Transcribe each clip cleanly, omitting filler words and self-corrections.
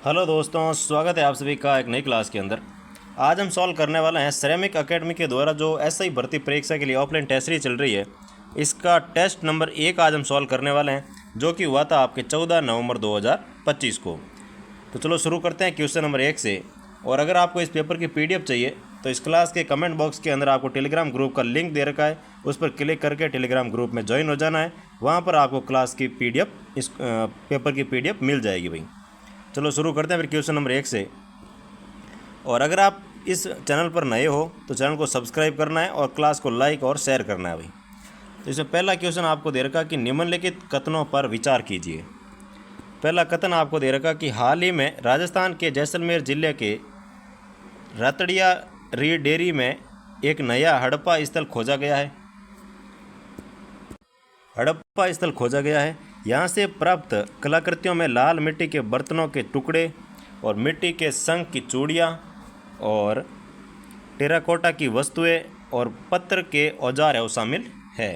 Hello दोस्तों, स्वागत है आप सभी का एक नई क्लास के अंदर। आज हम सॉल्व करने वाले हैं सिरेमिक एकेडमी के द्वारा जो एसआई भर्ती परीक्षा के लिए ऑफलाइन टेस्ट सीरीज चल रही है। इसका टेस्ट नंबर 1 आज हम सॉल्व करने वाले हैं, जो कि हुआ था आपके 14 नवंबर 2025 को। तो चलो शुरू करते हैं क्वेश्चन नंबर 1 से। और अगर आपको इस पेपर की पीडीएफ चाहिए तो इस क्लास के कमेंट बॉक्स के अंदर आपको टेलीग्राम ग्रुप का लिंक दे रखा है, उस पर क्लिक करके टेलीग्राम ग्रुप में ज्वाइन हो जाना है। वहाँ पर आपको क्लास की पीडीएफ, इस पेपर की पीडीएफ मिल जाएगी भाई। चलो शुरू करते हैं फिर क्वेश्चन नंबर 1 से। और अगर आप इस चैनल पर नए हो तो चैनल को सब्सक्राइब करना है और क्लास को लाइक और शेयर करना है भाई। तो इसमें पहला क्वेश्चन आपको दे रखा कि निम्नलिखित कथनों पर विचार कीजिए। पहला कथन आपको दे रखा कि हाल ही में राजस्थान के जैसलमेर जिले के रतड़िया री डेयरी में एक नया हड़प्पा स्थल खोजा गया है। हड़प्पा स्थल खोजा गया है। यहाँ से प्राप्त कलाकृतियों में लाल मिट्टी के बर्तनों के टुकड़े और मिट्टी के शंख की चूड़ियाँ और टेराकोटा की वस्तुएं और पत्थर के औजार है वो शामिल है।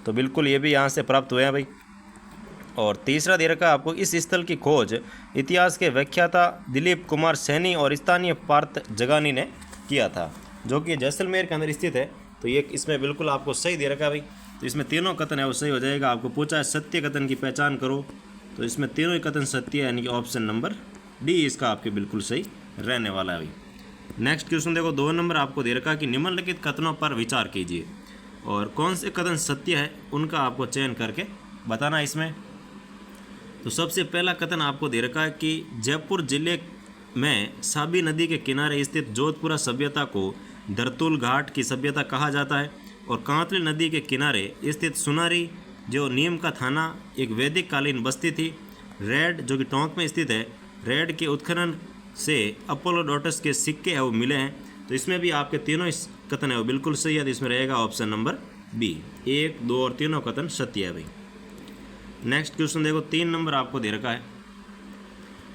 तो बिल्कुल ये भी यहाँ से प्राप्त हुए हैं भाई। और तीसरा दे रखा आपको, इस स्थल की खोज इतिहास के व्याख्याता दिलीप कुमार सैनी और स्थानीय पार्थ जगानी ने किया था, जो कि जैसलमेर के अंदर स्थित है। तो ये इसमें बिल्कुल आपको सही दे रखा है भाई। तो इसमें तीनों कथन है वो सही हो जाएगा। आपको पूछा है सत्य कथन की पहचान करो, तो इसमें तीनों ही कथन सत्य है, यानी कि ऑप्शन नंबर डी इसका आपके बिल्कुल सही रहने वाला है भाई। नेक्स्ट क्वेश्चन देखो, 2 नंबर आपको दे रखा कि निम्नलिखित कथनों पर विचार कीजिए और कौन से कथन सत्य है उनका आपको चयन करके बताना इसमें। तो सबसे पहला कथन आपको दे रखा है कि जयपुर जिले में साबी नदी के किनारे स्थित जोधपुरा सभ्यता को धरतुल घाट की सभ्यता कहा जाता है और कांतली नदी के किनारे स्थित सुनारी जो नीम का थाना एक वैदिक कालीन बस्ती थी। रेड जो कि टोंक में स्थित है, रेड के उत्खनन से अपोलोडोटस के सिक्के है वो मिले हैं। तो इसमें भी आपके तीनों इस कथन है वो बिल्कुल सही है। तो इसमें रहेगा ऑप्शन नंबर बी, 1, 2 और तीनों कथन सत्य है भाई। नेक्स्ट क्वेश्चन देखो, 3 नंबर आपको दे रखा है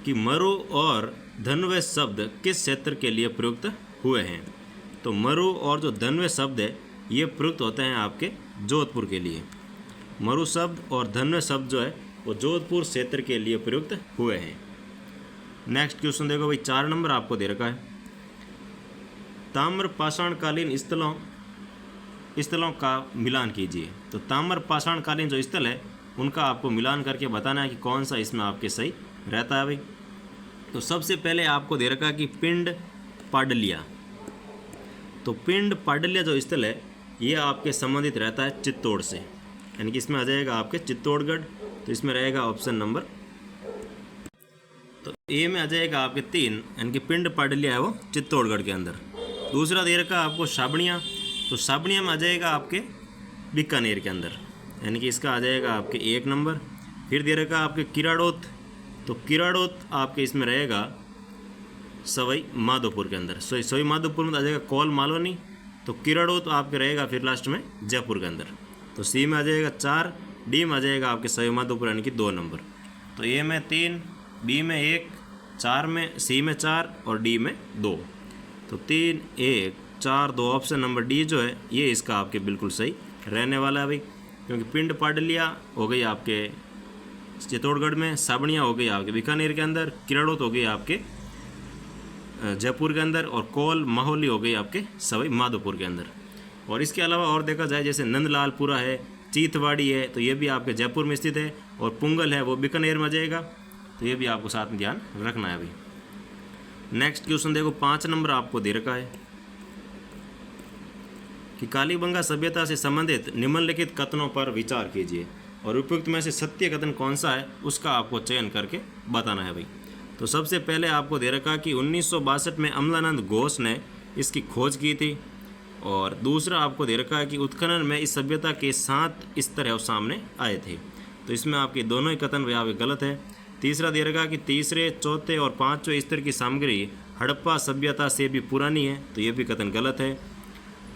कि मरु और धन्वे शब्द किस क्षेत्र के लिए प्रयुक्त हुए हैं। तो मरु और जो धन्वे शब्द है ये प्रयुक्त होते हैं आपके जोधपुर के लिए। मरु शब्द और धन्वे शब्द जो है वो जोधपुर क्षेत्र के लिए प्रयुक्त हुए हैं। नेक्स्ट क्वेश्चन देखो भाई, 4 नंबर आपको दे रखा है, ताम्र पाषाणकालीन स्थलों का मिलान कीजिए। तो ताम्र पाषाणकालीन जो स्थल है उनका आपको मिलान करके बताना है कि कौन सा इसमें आपके सही रहता है भाई। तो सबसे पहले आपको दे रखा है कि पिंड पाडलिया। तो पिंड पाडलिया जो स्थल है ये आपके संबंधित रहता है चित्तौड़ से, यानी कि इसमें आ जाएगा आपके चित्तौड़गढ़। तो इसमें रहेगा ऑप्शन नंबर, तो ए में आ जाएगा आपके 3, यानी कि पिंड पाडलिया है वो चित्तौड़गढ़ के अंदर। दूसरा दे रखा है आपको साबणिया। तो साबणिया में आ जाएगा आपके बीकानेर के अंदर, यानी कि इसका आ जाएगा आपके 1 नंबर। फिर दे रखा आपके किराड़ोत। तो किराड़ोत आपके इसमें रहेगा सवाई माधोपुर के अंदर। सवाई माधोपुर में आ जाएगा कौल मालवनी। तो किराड़ोत आपके रहेगा फिर लास्ट में जयपुर के अंदर। तो सी में आ जाएगा 4, डी में आ जाएगा आपके सवाई माधोपुर, यानी कि 2 नंबर। तो ए में 3, बी में 1, 4 में, सी में 4 और डी में 2। तो 3, 1, 4, 2 ऑप्शन नंबर डी जो है ये इसका आपके बिल्कुल सही रहने वाला है भाई। क्योंकि पिंड पाडलिया हो गई आपके चित्तौड़गढ़ में, साबणिया हो गई आपके बीकानेर के अंदर, किराड़ोत हो गई आपके जयपुर के अंदर और कौल माहौली हो गई आपके सवाई माधोपुर के अंदर। और इसके अलावा और देखा जाए जैसे नंदलालपुरा है, चीतवाड़ी है, तो ये भी आपके जयपुर में स्थित है और पुंगल है वो बीकानेर में जाएगा। तो ये भी आपको साथ में ध्यान रखना है भाई। नेक्स्ट क्वेश्चन देखो, 5 नंबर आपको दे रखा है कि कालीबंगा सभ्यता से संबंधित निम्नलिखित कथनों पर विचार कीजिए और उपयुक्त में से सत्य कथन कौन सा है उसका आपको चयन करके बताना है भाई। तो सबसे पहले आपको दे रखा कि 1962 में अमलानंद घोष ने इसकी खोज की थी। और दूसरा आपको दे रखा है कि उत्खनन में इस सभ्यता के 7 स्तर है वो सामने आए थे। तो इसमें आपके दोनों ही कथन यहाँ पे गलत है। तीसरा दे रखा कि तीसरे, चौथे और 5वें स्तर की सामग्री हड़प्पा सभ्यता से भी पुरानी है। तो ये भी कथन गलत है।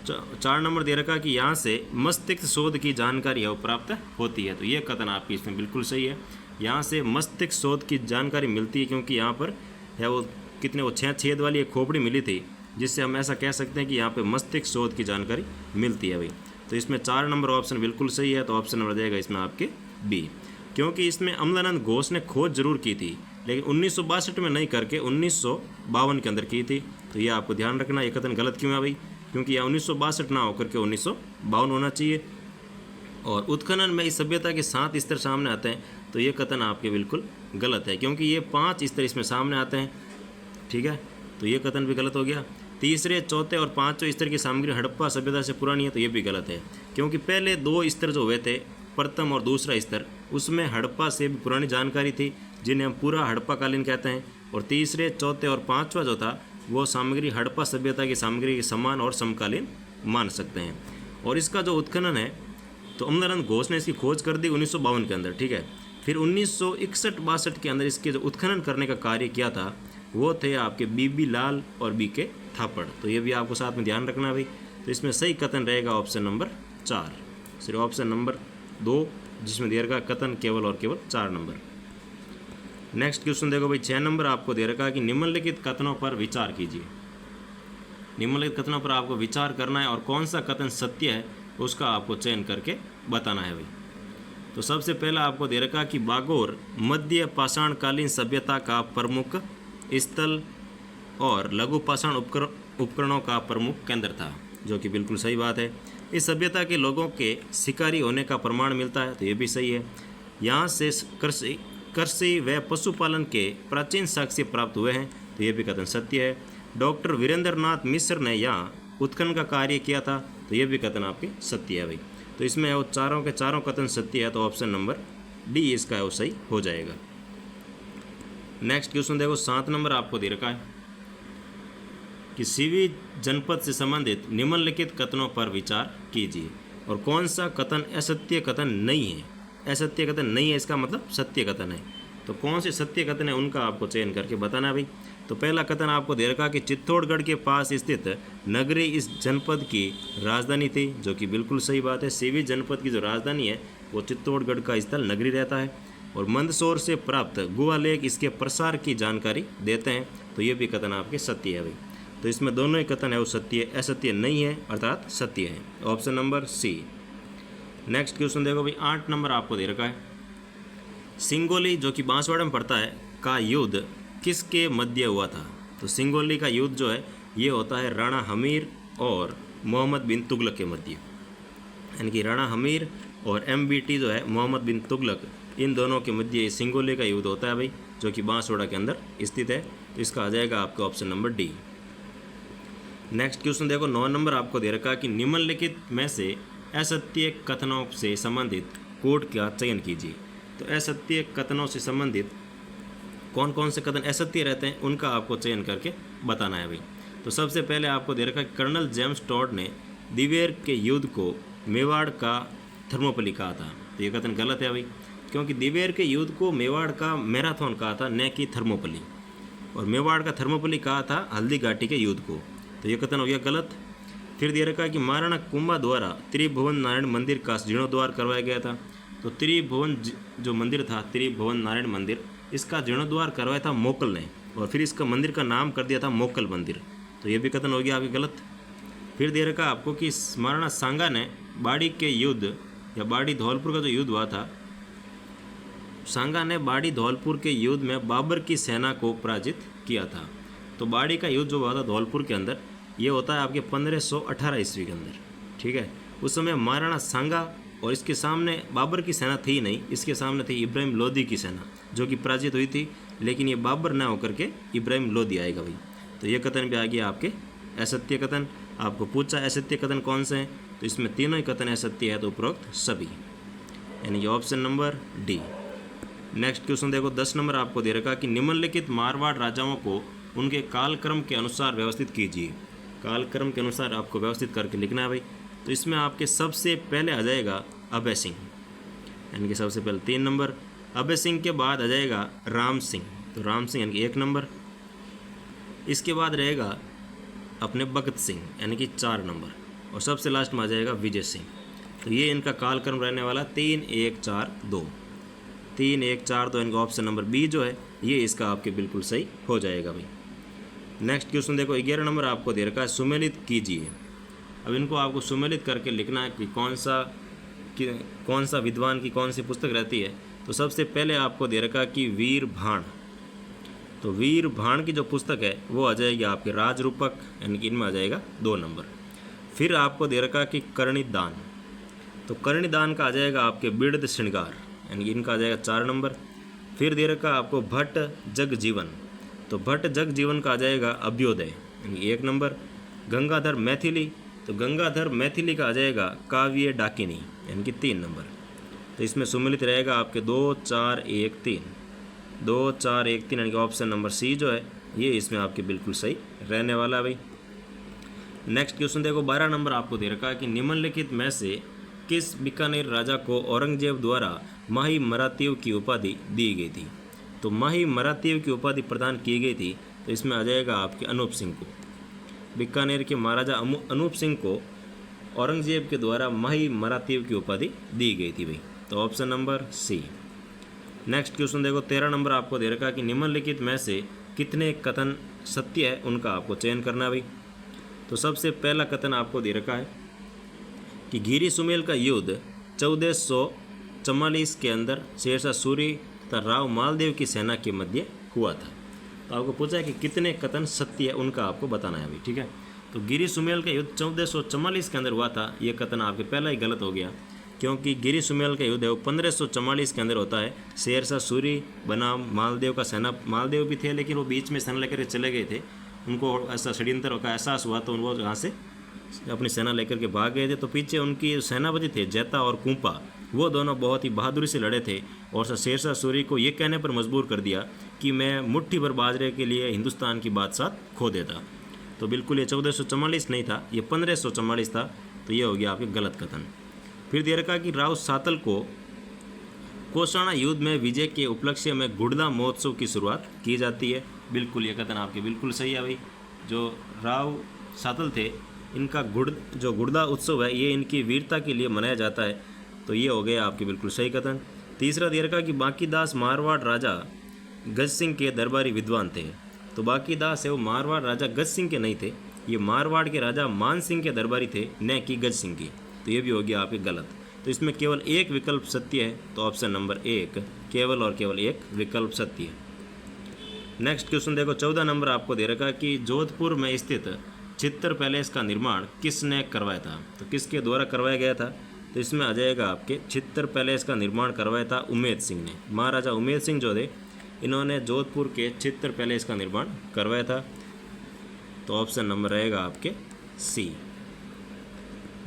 4 नंबर दे रखा कि यहाँ से मस्तिष्क शोध की जानकारी है वो प्राप्त होती है। तो ये कथन आपकी इसमें बिल्कुल सही है। यहाँ से मस्तिष्क शोध की जानकारी मिलती है, क्योंकि यहाँ पर है वो कितने वो 6 छेद वाली एक खोपड़ी मिली थी, जिससे हम ऐसा कह सकते हैं कि यहाँ पे मस्तिष्क शोध की जानकारी मिलती है भाई। तो इसमें 4 नंबर ऑप्शन बिल्कुल सही है। तो ऑप्शन नंबर जाएगा इसमें आपके बी, क्योंकि इसमें अमलानंद घोष ने खोज जरूर की थी लेकिन 1962 में नहीं करके 1952 के अंदर की थी। तो ये आपको ध्यान रखना, ये कथन गलत क्यों है भाई, क्योंकि यह 1962 ना होकर के 1952 होना चाहिए। और उत्खनन में इस सभ्यता के 7 स्तर सामने आते हैं, तो ये कथन आपके बिल्कुल गलत है, क्योंकि ये 5 स्तर इसमें सामने आते हैं। ठीक है, तो ये कथन भी गलत हो गया। तीसरे, चौथे और पाँचवें स्तर की सामग्री हड़प्पा सभ्यता से पुरानी है, तो ये भी गलत है, क्योंकि पहले 2 स्तर जो हुए थे, प्रथम और दूसरा स्तर, उसमें हड़प्पा से भी पुरानी जानकारी थी, जिन्हें हम पूरा हड़प्पाकालीन कहते हैं। और तीसरे, चौथे और पाँचवा जो था, वो सामग्री हड़प्पा सभ्यता की सामग्री के समान और समकालीन मान सकते हैं। और इसका जो उत्खनन है, तो अमरानंद घोष ने इसकी खोज कर दी 1952 के अंदर। ठीक है, फिर 1961-62 के अंदर इसके जो उत्खनन करने का कार्य किया था, वो थे आपके बीबी लाल और बीके थापड़। तो ये भी आपको साथ में ध्यान रखना भाई। तो इसमें सही कथन रहेगा ऑप्शन नंबर 4, सिर्फ ऑप्शन नंबर 2, जिसमें दे रखा कथन केवल और केवल 4 नंबर। नेक्स्ट क्वेश्चन देखो भाई, 6 नंबर आपको दे रखा कि निम्नलिखित कथनों पर विचार कीजिए। निम्नलिखित कथनों पर आपको विचार करना है और कौन सा कथन सत्य है उसका आपको चयन करके बताना है भाई। तो सबसे पहला आपको दे रखा कि बागोर मध्य पाषाणकालीन सभ्यता का प्रमुख स्थल और लघु पाषाण उपकरणों का प्रमुख केंद्र था, जो कि बिल्कुल सही बात है। इस सभ्यता के लोगों के शिकारी होने का प्रमाण मिलता है, तो ये भी सही है। यहाँ से कृषि व पशुपालन के प्राचीन साक्ष्य प्राप्त हुए हैं, तो ये भी कथन सत्य है। डॉक्टर वीरेंद्रनाथ मिश्र ने यहाँ उत्खनन का कार्य किया था, तो ये भी कथन आपके सत्य है भाई। तो इसमें वो चारों के चारों कथन सत्य है, तो ऑप्शन नंबर डी इसका है वो सही हो जाएगा। नेक्स्ट क्वेश्चन देखो, 7 नंबर आपको दे रखा है कि सीवी जनपद से संबंधित निम्नलिखित कथनों पर विचार कीजिए और कौन सा कथन असत्य कथन नहीं है। असत्य कथन नहीं है, इसका मतलब सत्य कथन है। तो कौन से सत्य कथन है उनका आपको चयन करके बताना भाई। तो पहला कथन आपको दे रखा कि चित्तौड़गढ़ के पास स्थित नगरी इस जनपद की राजधानी थी, जो कि बिल्कुल सही बात है। सीवी जनपद की जो राजधानी है वो चित्तौड़गढ़ का स्थल नगरी रहता है। और मंदसौर से प्राप्त गुहा लेख इसके प्रसार की जानकारी देते हैं, तो ये भी कथन आपके सत्य है भाई। तो इसमें दोनों ही कथन है वो सत्य, असत्य नहीं है, अर्थात सत्य है। Option number C. Next question देखो भाई, 8 नंबर आपको दे रखा है, सिंगोली जो कि बांसवाड़ा में पड़ता है का युद्ध किसके मध्य हुआ था। तो सिंगोली का युद्ध जो है ये होता है राणा हमीर और मोहम्मद बिन तुगलक के मध्य, यानी कि राणा हमीर और MBT जो है मोहम्मद बिन तुगलक, इन दोनों के मध्य सिंगोली का युद्ध होता है भाई, जो कि बांसवाड़ा के अंदर स्थित है। तो इसका आ जाएगा आपका option number D. Next question देखो, 9 नंबर आपको दे रखा कि निम्नलिखित में से असत्य कथनों से संबंधित कोड का चयन कीजिए। तो असत्य कथनों से संबंधित कौन कौन से कथन असत्य रहते हैं उनका आपको चयन करके बताना है भाई। तो सबसे पहले आपको दे रखा कि कर्नल जेम्स टॉड ने दिवेर के युद्ध को मेवाड़ का थर्मोपली कहा था। तो ये कथन गलत है भाई, क्योंकि दिवेर के युद्ध को मेवाड़ का मैराथन कहा था, न कि थर्मोपली। और मेवाड़ का थर्मोपली कहा था हल्दी घाटी के युद्ध को, तो ये कथन हो गया गलत। फिर दे रखा कि महाराणा कुंभा द्वारा त्रिभुवन नारायण मंदिर का जीर्णोद्वार करवाया गया था। तो त्रिभुवन जो मंदिर था, त्रिभुवन नारायण मंदिर, इसका जीर्णोद्वार करवाया था मोकल ने, और फिर इसका मंदिर का नाम कर दिया था मोकल मंदिर। तो ये भी कथन हो गया आपके गलत। फिर दे रखा आपको कि महाराणा सांगा ने बाड़ी के युद्ध या बाड़ी धौलपुर का जो युद्ध हुआ था, सांगा ने बाड़ी धौलपुर के युद्ध में बाबर की सेना को पराजित किया था। तो बाड़ी का युद्ध जो हुआ था धौलपुर के अंदर, ये होता है आपके 1518 ईस्वी के अंदर। ठीक है, उस समय महाराणा सांगा और इसके सामने बाबर की सेना थी नहीं, इसके सामने थी इब्राहिम लोदी की सेना, जो कि पराजित हुई थी। लेकिन ये बाबर ना होकर के इब्राहिम लोदी आएगा भाई। तो ये कथन भी आ गया आपके असत्य कथन। आपको पूछा असत्य कथन कौन से हैं, तो इसमें तीनों ही कथन असत्य है, तो उपरोक्त सभी, यानी कि option number D. Next question देखो, 10 नंबर आपको दे रखा कि निम्नलिखित मारवाड़ राजाओं को उनके कालक्रम के अनुसार व्यवस्थित कीजिए। कालक्रम के अनुसार आपको व्यवस्थित करके लिखना है भाई। तो इसमें आपके सबसे पहले आ जाएगा अभय सिंह, यानी कि सबसे पहले 3 नंबर। अभय सिंह के बाद आ जाएगा राम सिंह, तो राम सिंह यानी कि 1 नंबर। इसके बाद रहेगा अपने भगत सिंह, यानी कि 4 नंबर। और सबसे लास्ट में आ जाएगा विजय सिंह। तो ये इनका कालक्रम रहने वाला 3 1 4 2, 3 1 4 2, इनका ऑप्शन नंबर बी जो है ये इसका आपके बिल्कुल सही हो जाएगा भाई। नेक्स्ट क्वेश्चन देखो, 11 नंबर आपको दे रखा है सुमेलित कीजिए। अब इनको आपको सुमेलित करके लिखना है कि कौन सा विद्वान की कौन सी पुस्तक रहती है। तो सबसे पहले आपको दे रखा कि वीर भाण, तो वीर भाण की जो पुस्तक है वो आ जाएगी आपके राज रूपक, यानी कि इनमें आ जाएगा 2 नंबर। फिर आपको दे रखा कि कर्णिदान, तो कर्णिदान का आ जाएगा आपके बिड़द श्रृंगार, यानी कि इनका आ जाएगा 4 नंबर। फिर दे रखा आपको भट्ट जगजीवन, तो भट्ट जगजीवन का आ जाएगा अभ्योदय, यानी 1 नंबर। गंगाधर मैथिली, तो गंगाधर मैथिली का आ जाएगा काव्य डाकिनी, यानी कि 3 नंबर। तो इसमें सुमिलित रहेगा आपके 2 4 1 3, 2 4 1 3, यानी कि ऑप्शन नंबर सी जो है ये इसमें आपके बिल्कुल सही रहने वाला है भाई। नेक्स्ट क्वेश्चन देखो 12 नंबर आपको दे रखा है कि निम्नलिखित में से किस बीकानेर राजा को औरंगजेब द्वारा माही मरातीव की उपाधि दी गई थी। तो माही मरातीव की उपाधि प्रदान की गई थी, तो इसमें आ जाएगा आपके अनूप सिंह को। बीकानेर के महाराजा अनूप सिंह को औरंगजेब के द्वारा माही मरातीव की उपाधि दी गई थी भाई, तो option number C. Next question देखो 13 नंबर आपको दे रखा कि निम्नलिखित में से कितने कथन सत्य है, उनका आपको चयन करना है भाई। तो सबसे पहला कथन आपको दे रखा है कि गिरी सुमेल का युद्ध 1444 के अंदर शेरशाह सूरी तथा राव मालदेव की सेना के मध्य हुआ था। तो आपको पूछा है कि कितने कथन सत्य है, उनका आपको बताना है अभी, ठीक है। तो गिरी सुमेल का युद्ध 1444 के अंदर हुआ था, ये कथन आपके पहला ही गलत हो गया, क्योंकि गिरी सुमेल का युद्ध है वो 1544 के अंदर होता है। शेरशाह सूरी बनाम मालदेव का सेना, मालदेव भी थे लेकिन वो बीच में सेना लेकर चले गए थे, उनको ऐसा षड्यंत्र का एहसास हुआ तो वो यहाँ से अपनी सेना लेकर के भाग गए थे। तो पीछे उनकी सेनापति थे जैता और कुंपा, वो दोनों बहुत ही बहादुरी से लड़े थे और शेरशाह सूरी को ये कहने पर मजबूर कर दिया कि मैं मुट्ठी भर बाजरे के लिए हिंदुस्तान की बादशाह खो देता। तो बिल्कुल ये 1444 नहीं था, ये 1544 था, तो ये हो गया आपके गलत कथन। फिर दे रखा कि राव सातल को कोसाणा युद्ध में विजय के उपलक्ष्य में गुड़दा महोत्सव की शुरुआत की जाती है, बिल्कुल ये कथन आपके बिल्कुल सही है भाई। जो राव सातल थे इनका जो गुड़दा उत्सव है ये इनकी वीरता के लिए मनाया जाता है, तो ये हो गया आपके बिल्कुल सही कथन। तीसरा दे रखा कि बांकीदास मारवाड़ राजा गज सिंह के दरबारी विद्वान थे। तो बांकीदास है वो मारवाड़ राजा गज सिंह के नहीं थे, ये मारवाड़ के राजा मान सिंह के दरबारी थे, न कि गज सिंह की, तो ये भी हो गया आपके गलत। तो इसमें केवल एक विकल्प सत्य है, तो ऑप्शन नंबर 1 केवल और केवल एक विकल्प सत्य है। नेक्स्ट क्वेश्चन देखो 14 नंबर आपको दे रखा कि जोधपुर में स्थित चित्तर पैलेस का निर्माण किसने करवाया था। तो किसके द्वारा करवाया गया था, तो इसमें आ जाएगा आपके चित्तर पैलेस का निर्माण करवाया था उमेद सिंह ने। महाराजा उमेद सिंह जो थे इन्होंने जोधपुर के चित्तर पैलेस का निर्माण करवाया था, तो ऑप्शन नंबर रहेगा आपके सी।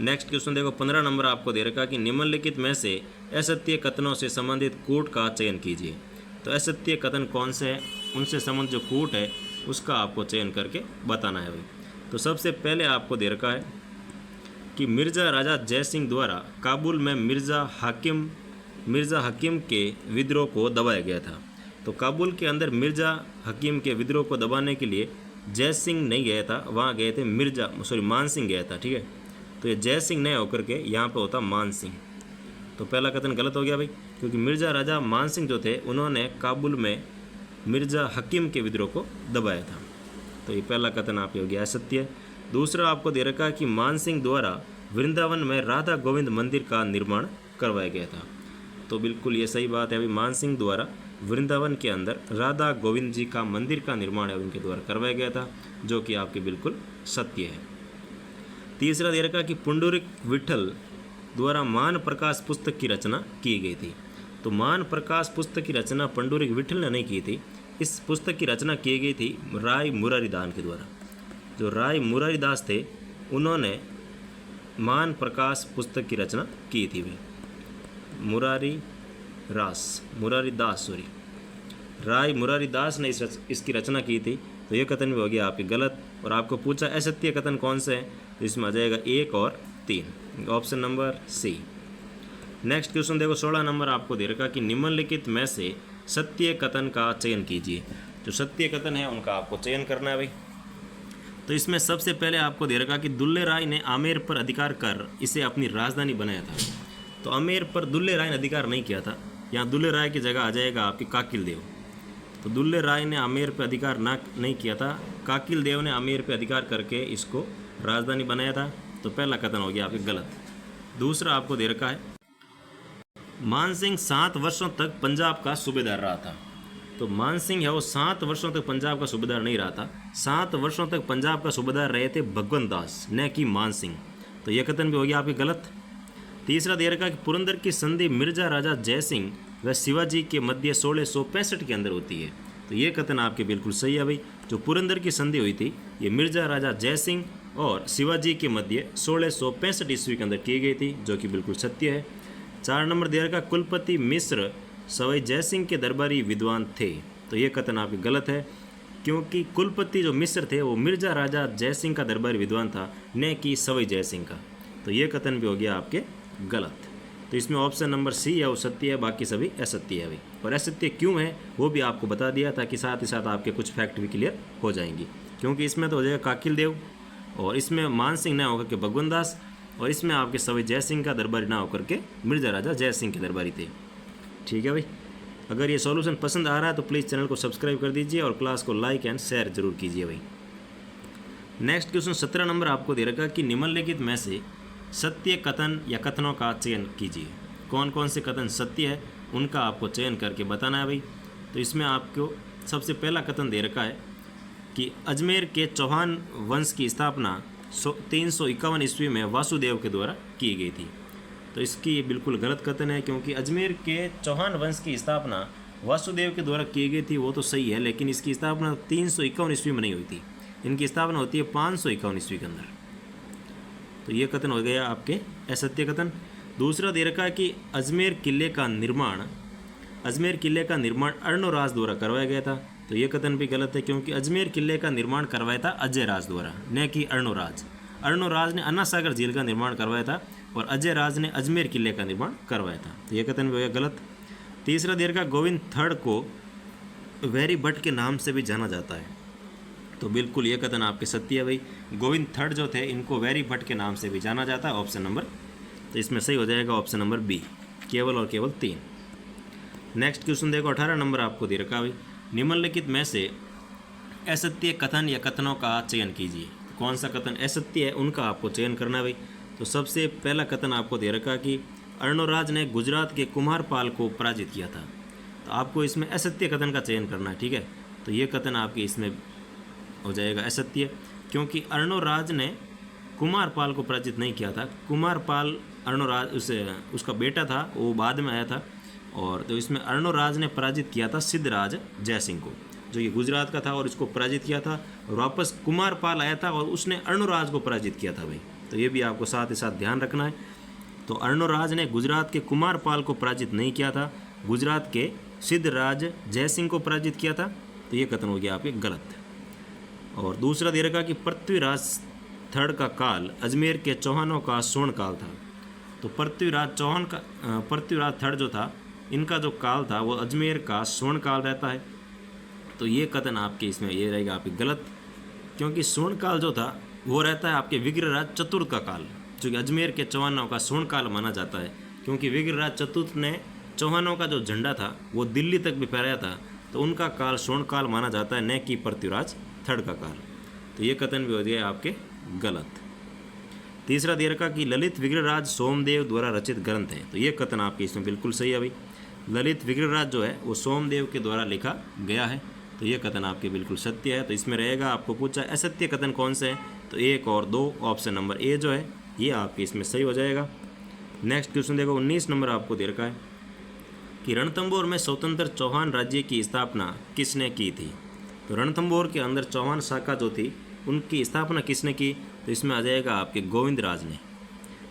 नेक्स्ट क्वेश्चन देखो 15 नंबर आपको दे रखा कि निम्नलिखित में से असत्य कथनों से संबंधित कूट का चयन कीजिए। तो असत्य कथन कौन से हैं, उनसे संबंधित जो कूट है उसका आपको चयन करके बताना है भाई। तो सबसे पहले आपको दे रखा है कि मिर्ज़ा राजा जय सिंह द्वारा काबुल में मिर्ज़ा हकीम के विद्रोह को दबाया गया था। तो काबुल के अंदर मिर्ज़ा हकीम के विद्रोह को दबाने के लिए जय सिंह नहीं गया था, वहाँ गए थे मान सिंह गया था, ठीक है। तो ये जय सिंह नहीं होकर के यहाँ पे होता मान सिंह, तो पहला कथन गलत हो गया भाई, क्योंकि मिर्ज़ा राजा मान सिंह जो थे उन्होंने काबुल में मिर्ज़ा हकीम के विद्रोह को दबाया था, तो ये पहला कथन आप हो गया असत्य। दूसरा आपको दे रखा है कि मान सिंह द्वारा वृंदावन में राधा गोविंद मंदिर का निर्माण करवाया गया था। तो बिल्कुल ये सही बात है अभी, मान सिंह द्वारा वृंदावन के अंदर राधा गोविंद जी का मंदिर का निर्माण है उनके द्वारा करवाया गया था, जो कि आपके बिल्कुल सत्य है। तीसरा दे रखा कि पुंडरीक विठल द्वारा मान प्रकाश पुस्तक की रचना की गई थी। तो मान प्रकाश पुस्तक की रचना पुंडरीक विठल ने नहीं की थी, इस पुस्तक की रचना की गई थी राय मुरारीदास के द्वारा। जो राय मुरारीदास थे उन्होंने मान प्रकाश पुस्तक की रचना की थी भी। राय मुरारीदास ने इसकी रचना की थी, तो ये कथन भी हो गया आपके गलत। और आपको पूछा असत्य कथन कौन से हैं, तो इसमें आ जाएगा 1 और 3, option number C. Next question देखो 16 नंबर आपको दे रखा कि निम्नलिखित में से सत्य कथन का चयन कीजिए। जो सत्य कथन है उनका आपको चयन करना है भाई। तो इसमें सबसे पहले आपको दे रखा कि दुल्ले राय ने आमेर पर अधिकार कर इसे अपनी राजधानी बनाया था। तो आमेर पर दुल्ले राय ने अधिकार नहीं किया था, यहाँ दुल्ले राय की जगह आ जाएगा आपकी काकिल देव। तो दुल्ले राय ने आमेर पर अधिकार नहीं किया था, काकिल देव ने आमेर पर अधिकार करके इसको राजधानी बनाया था, तो पहला कथन हो गया आपके गलत। दूसरा आपको दे रखा है मान सिंह 7 वर्षों तक पंजाब का सूबेदार रहा था। तो मान सिंह है वो 7 वर्षों तक पंजाब का सूबेदार नहीं रहा था। 7 वर्षों तक पंजाब का सूबेदार रहे थे भगवंत दास, न कि मान सिंह। तो यह कथन भी हो गया आपके गलत। तीसरा दे रखा कि पुरंदर की संधि मिर्जा राजा जयसिंह व शिवाजी के मध्य 1665 के अंदर होती है। तो ये कथन आपके बिल्कुल सही है भाई। जो पुरंदर की संधि हुई थी ये मिर्जा राजा जयसिंह और शिवाजी के मध्य 1665 ईस्वी के अंदर की गई थी, जो कि बिल्कुल सत्य है। 4 नंबर दे रखा कुलपति मिश्र सवाई जयसिंह के दरबारी विद्वान थे। तो ये कथन आपके गलत है, क्योंकि कुलपति जो मिश्र थे वो मिर्जा राजा जयसिंह का दरबारी विद्वान था, न कि सवाई जयसिंह का। तो ये कथन भी हो गया आपके गलत। तो इसमें ऑप्शन नंबर सी है वो सत्य है, बाकी सभी असत्य है भाई। और असत्य क्यों है वो भी आपको बता दिया, ताकि साथ ही साथ आपके कुछ फैक्ट भी क्लियर हो जाएंगी। क्योंकि इसमें तो हो जाएगा काकिल देव, और इसमें मान सिंह ना होकर के भगवंत दास, और इसमें आपके सवाई जयसिंह का दरबारी ना होकर के मिर्जा राजा जयसिंह के दरबारी थे। ठीक है भाई। अगर ये सॉल्यूशन पसंद आ रहा है तो प्लीज़ चैनल को सब्सक्राइब कर दीजिए और क्लास को लाइक एंड शेयर जरूर कीजिए भाई। नेक्स्ट क्वेश्चन 17 नंबर आपको दे रखा कि निम्नलिखित में से सत्य कथन या कथनों का चयन कीजिए। कौन कौन से कथन सत्य है उनका आपको चयन करके बताना है भाई। तो इसमें आपको सबसे पहला कथन दे रखा है कि अजमेर के चौहान वंश की स्थापना 351 ईस्वी में वासुदेव के द्वारा की गई थी। तो इसकी ये बिल्कुल गलत कथन है, क्योंकि अजमेर के चौहान वंश की स्थापना वासुदेव के द्वारा की गई थी वो तो सही है, लेकिन इसकी स्थापना 351 ईस्वी में नहीं हुई थी। इनकी स्थापना होती है 551 ईस्वी के अंदर। तो ये कथन हो गया आपके असत्य कथन। दूसरा दे रखा है कि अजमेर किले का निर्माण अर्णोराज द्वारा करवाया गया था। तो ये कथन भी गलत है, क्योंकि अजमेर किले का निर्माण करवाया था अजय राज द्वारा, न कि अर्णोराज। अर्णोराज ने अन्ना सागर झील का निर्माण करवाया था और अजय राज ने अजमेर किले का निर्माण करवाया था। तो ये कथन भी हो गया गलत। तीसरा दे रखा गोविंद थर्ड को वैरी भट्ट के नाम से भी जाना जाता है। तो बिल्कुल ये कथन आपके सत्य है भाई। गोविंद थर्ड जो थे इनको वैरी भट्ट के नाम से भी जाना जाता है, ऑप्शन नंबर। तो इसमें सही हो जाएगा ऑप्शन नंबर बी, केवल और केवल 3। नेक्स्ट क्वेश्चन देखो 18 नंबर आपको दे रखा भाई। निम्नलिखित में से असत्य कथन या कथनों का चयन कीजिए। कौन सा कथन असत्य है उनका आपको चयन करना है भाई। तो सबसे पहला कथन आपको दे रखा कि अर्णोराज ने गुजरात के कुमारपाल को पराजित किया था। तो आपको इसमें असत्य कथन का चयन करना है, ठीक है। तो ये कथन आपके इसमें हो जाएगा असत्य, क्योंकि अर्णोराज ने कुमारपाल को पराजित नहीं किया था। कुमारपाल अर्णोराज उसका बेटा था, वो बाद में आया था। और तो इसमें अर्णोराज ने पराजित किया था सिद्धराज जयसिंह को, जो ये गुजरात का था, और इसको पराजित किया था। और वापस कुमारपाल आया था और उसने अर्णोराज को पराजित किया था भाई। तो ये भी आपको साथ ही साथ ध्यान रखना है। तो अर्णोराज ने गुजरात के कुमारपाल को पराजित नहीं किया था, गुजरात के सिद्धराज जयसिंह को पराजित किया था। तो ये कथन हो गया आपके गलत। और दूसरा दे रखा कि पृथ्वीराज थर्ड का काल अजमेर के चौहानों का स्वर्ण काल था। तो पृथ्वीराज थर्ड जो था इनका जो काल था वो अजमेर का स्वर्ण काल रहता है। तो ये कथन आपके इसमें ये रहेगा आपके गलत, क्योंकि स्वर्ण काल जो था वो रहता है आपके विग्रहराज चतुर्थ का काल, जो कि अजमेर के चौहानों का स्वर्ण काल माना जाता है। क्योंकि विग्रहराज चतुर्थ ने चौहानों का जो झंडा था वो दिल्ली तक भी फहराया था, तो उनका काल स्वर्ण काल माना जाता है, न कि पृथ्वीराज थर्ड का काल। तो ये कथन भी हो गया आपके गलत। तीसरा दे रखा कि ललित विग्रहराज सोमदेव द्वारा रचित ग्रंथ है। तो ये कथन आपके इसमें बिल्कुल सही है भाई। ललित विग्रहराज जो है वो सोमदेव के द्वारा लिखा गया है। तो ये कथन आपके बिल्कुल सत्य है। तो इसमें रहेगा, आपको पूछा असत्य कथन कौन से हैं, तो 1 और 2, ऑप्शन नंबर ए जो है ये आपके इसमें सही हो जाएगा। नेक्स्ट क्वेश्चन देखो 19 नंबर आपको दे रखा है कि रणथंभौर में स्वतंत्र चौहान राज्य की स्थापना किसने की थी। तो रणथंभौर के अंदर चौहान शाखा जो थी उनकी स्थापना किसने की, तो इसमें आ जाएगा आपके गोविंदराज ने,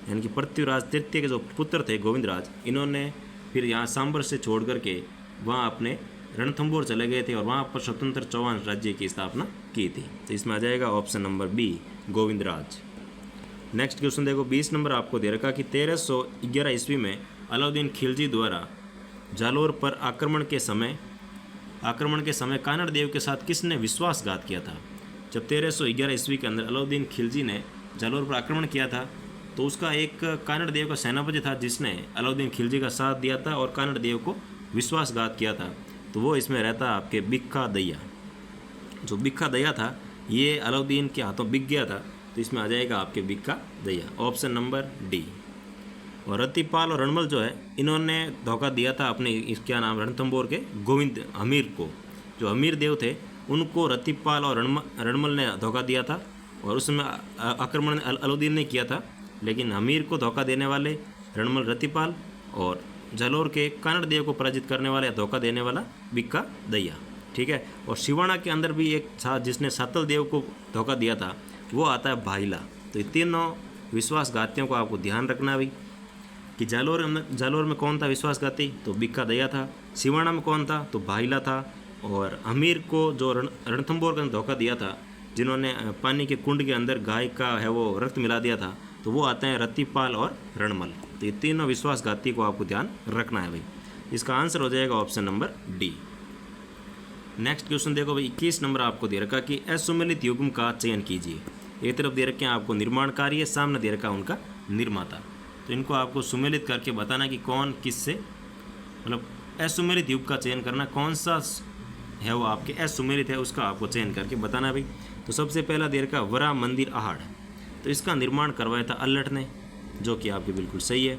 यानी कि पृथ्वीराज तृतीय के जो पुत्र थे गोविंदराज, इन्होंने फिर यहाँ सांबर से छोड़ करके वहाँ अपने रणथंभौर चले गए थे और वहाँ पर स्वतंत्र चौहान राज्य की स्थापना की थी। तो इसमें आ जाएगा option number B, Govindraj. Next question देखो 20 नंबर आपको दे रखा कि 1311 ईस्वी में अलाउद्दीन खिलजी द्वारा जालोर पर आक्रमण के समय कानड़ देव के साथ किसने विश्वासघात किया था। जब 1311 ईस्वी के अंदर अलाउद्दीन खिलजी ने जालोर पर आक्रमण किया था, तो उसका एक कानड़ देव का सेनापति था जिसने अलाउद्दीन खिलजी का साथ दिया था और कानड़ देव को विश्वासघात किया था। तो वो इसमें रहता आपके बिक्का दैया। जो बिक्का दैया था ये अलाउद्दीन के हाथों बिक गया था। तो इसमें आ जाएगा आपके बिक्का दैया, ऑप्शन नंबर डी। और रतिपाल और रणमल जो है इन्होंने धोखा दिया था अपने क्या नाम रणथंभौर के गोविंद हमीर को। जो हमीर देव थे उनको रतिपाल और रणमल ने धोखा दिया था और उसमें आक्रमण अलाउद्दीन ने किया था, लेकिन हमीर को धोखा देने वाले रणमल रतिपाल और जालोर के कानड़ देव को पराजित करने वाला या धोखा देने वाला बिक्का दैया। ठीक है। और शिवाणा के अंदर भी एक था जिसने सातल देव को धोखा दिया था, वो आता है भाईला। तो ये तीनों विश्वासघातियों को आपको ध्यान रखना भी कि जालोर में कौन था विश्वासघाती, तो बिक्का दैया था। शिवाणा में कौन था, तो भाईला था। और अमीर को जो रणथंभौर का धोखा दिया था, जिन्होंने पानी के कुंड के अंदर गाय का है वो रक्त मिला दिया था, तो वो आते हैं रतिपाल और रणमल। तो ये तीनों विश्वासघाती को आपको ध्यान रखना है भाई। इसका आंसर हो जाएगा option number D. Next question देखो भाई, 21 नंबर आपको दे रखा कि असुमेलित युग्म का चयन कीजिए। एक तरफ दे रखे हैं आपको निर्माण कार्य, सामने दे रखा उनका निर्माता। तो इनको आपको सुमेलित करके बताना कि कौन किससे, मतलब असुमेलित युग का चयन करना, कौन सा है वो आपके असुमेलित है उसका आपको चयन करके बताना भाई। तो सबसे पहला दे रखा वरा मंदिर आहाड़, तो इसका निर्माण करवाया था अल्लट ने, जो कि आपके बिल्कुल सही है।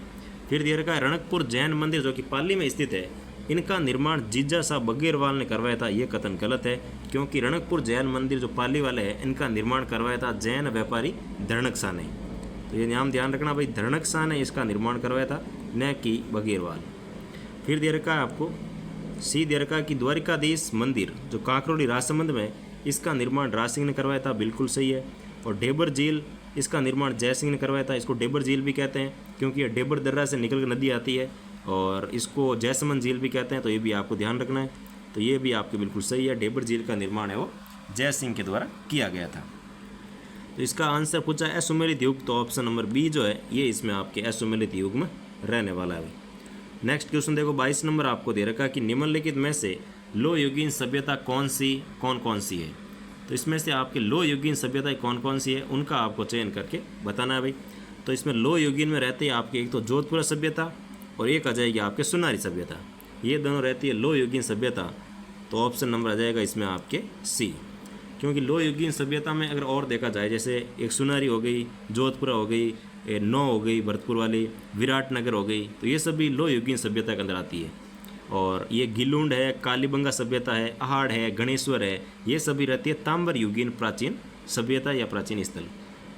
फिर दे रखा है रणकपुर जैन मंदिर जो कि पाली में स्थित है, इनका निर्माण जीजा शाह बघेरवाल ने करवाया था। ये कथन गलत है, क्योंकि रणकपुर जैन मंदिर जो पाली वाले हैं इनका निर्माण करवाया था जैन व्यापारी धरणक शाह ने। तो ये नाम ध्यान रखना भाई, धरणक शाह ने इसका निर्माण करवाया था, न कि बघेरवाल। फिर दे रखा है आपको सी दे रखा है कि द्वारिकाधीश मंदिर जो कांकरोली राजसमंद में, इसका निर्माण राज सिंह ने करवाया था, बिल्कुल सही है। और डेबर झील, इसका निर्माण जय सिंह ने करवाया था। इसको डेबर झील भी कहते हैं क्योंकि ये डेबर दर्रा से निकल कर नदी आती है, और इसको जयसमंद झील भी कहते हैं, तो ये भी आपको ध्यान रखना है। तो ये भी आपके बिल्कुल सही है, डेबर झील का निर्माण है वो जय सिंह के द्वारा किया गया था। तो इसका आंसर पूछा है असुमेलित युग, तो ऑप्शन नंबर बी जो है ये इसमें आपके असुमेलित युग में रहने वाला है। नेक्स्ट क्वेश्चन देखो, 22 नंबर आपको दे रखा कि निम्नलिखित में से लो युगीन सभ्यता कौन कौन सी है। तो इसमें से आपके लो युगीन सभ्यता कौन कौन सी है उनका आपको चयन करके बताना है भाई। तो इसमें लो युगीन में रहती है आपके एक तो जोधपुरा सभ्यता और एक आ जाएगी आपके सुनारी सभ्यता, ये दोनों रहती है लो युगीन सभ्यता। तो ऑप्शन नंबर आ जाएगा इसमें आपके सी, क्योंकि लो युगीन सभ्यता में अगर और देखा जाए, जैसे एक सुनारी हो गई, जोधपुरा हो गई, नौ हो गई भरतपुर वाली, विराटनगर हो गई, तो ये सभी लो युगीन सभ्यता के अंदर आती है। और ये गिलुंड है, कालीबंगा सभ्यता है, आहाड़ है, गणेश्वर है, ये सभी रहती है तांबर युगीन प्राचीन सभ्यता या प्राचीन स्थल।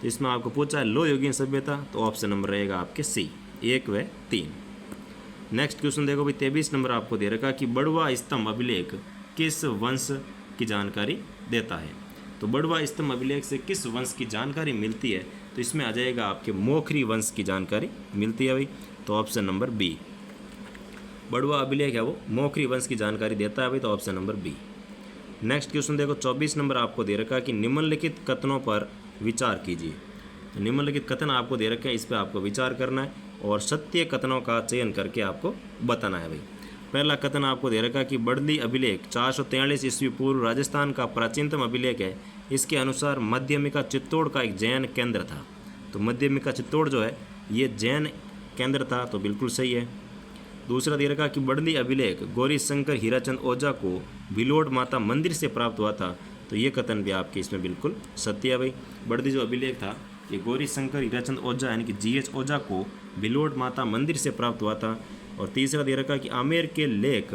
तो इसमें आपको पूछा है लो युगीन सभ्यता, तो ऑप्शन नंबर रहेगा आपके सी, 1 व 3। नेक्स्ट क्वेश्चन देखो भाई, 23 नंबर आपको दे रखा कि बड़वा स्तंभ अभिलेख किस वंश की जानकारी देता है। तो बड़वा स्तंभ अभिलेख से किस वंश की जानकारी मिलती है, तो इसमें आ जाएगा आपके मोखरी वंश की जानकारी मिलती है भाई। तो ऑप्शन नंबर बी, बड़वा अभिलेख है वो मोखरी वंश की जानकारी देता है भाई, तो option number B. Next question देखो, 24 नंबर आपको दे रखा कि निम्नलिखित कथनों पर विचार कीजिए। तो निम्नलिखित कथन आपको दे रखे हैं, इस पर आपको विचार करना है और सत्य कथनों का चयन करके आपको बताना है भाई। पहला कथन आपको दे रखा कि बड़ली अभिलेख 443 ईस्वी पूर्व राजस्थान का प्राचीनतम अभिलेख है। इसके अनुसार मध्यमिका चित्तौड़ का एक जैन केंद्र था। तो मध्यमिका चित्तौड़ जो है ये जैन केंद्र था, तो बिल्कुल सही है। दूसरा दे रखा कि बड़ली अभिलेख गौरी शंकर हीराचंद ओझा को भिलोड़ माता मंदिर से प्राप्त हुआ था। तो ये कथन भी आपके इसमें बिल्कुल सत्य है भाई। बड़ली जो अभिलेख था ये गौरी शंकर हीराचंद ओझा यानी कि GH ओझा को भिलोड़ माता मंदिर से प्राप्त हुआ था। और तीसरा दे रखा कि आमेर के लेख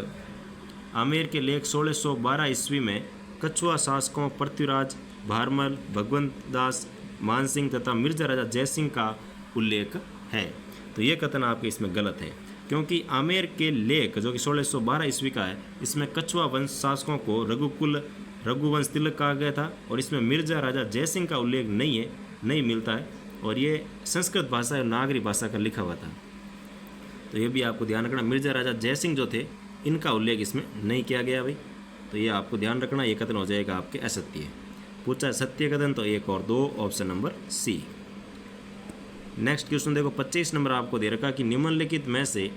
1612 ईस्वी में कछुआ शासकों पृथ्वीराज, भारमल, भगवंत दास, मानसिंह तथा मिर्जा राजा जयसिंह का उल्लेख है। तो ये कथन आपके इसमें गलत है, क्योंकि आमेर के लेख जो कि 1612 ईस्वी का है, इसमें कछुआ वंश शासकों को रघुवंश तिलक कहा गया था और इसमें मिर्जा राजा जयसिंह का उल्लेख नहीं मिलता है। और ये संस्कृत भाषा और नागरी भाषा का लिखा हुआ था। तो ये भी आपको ध्यान रखना, मिर्जा राजा जयसिंह जो थे इनका उल्लेख इसमें नहीं किया गया भाई। तो ये आपको ध्यान रखना, ये कथन हो जाएगा आपके असत्य। पूछा सत्य कथन तो 1 और 2, option number C. Next question देखो, 25 नंबर आपको दे रखा कि निम्नलिखित में से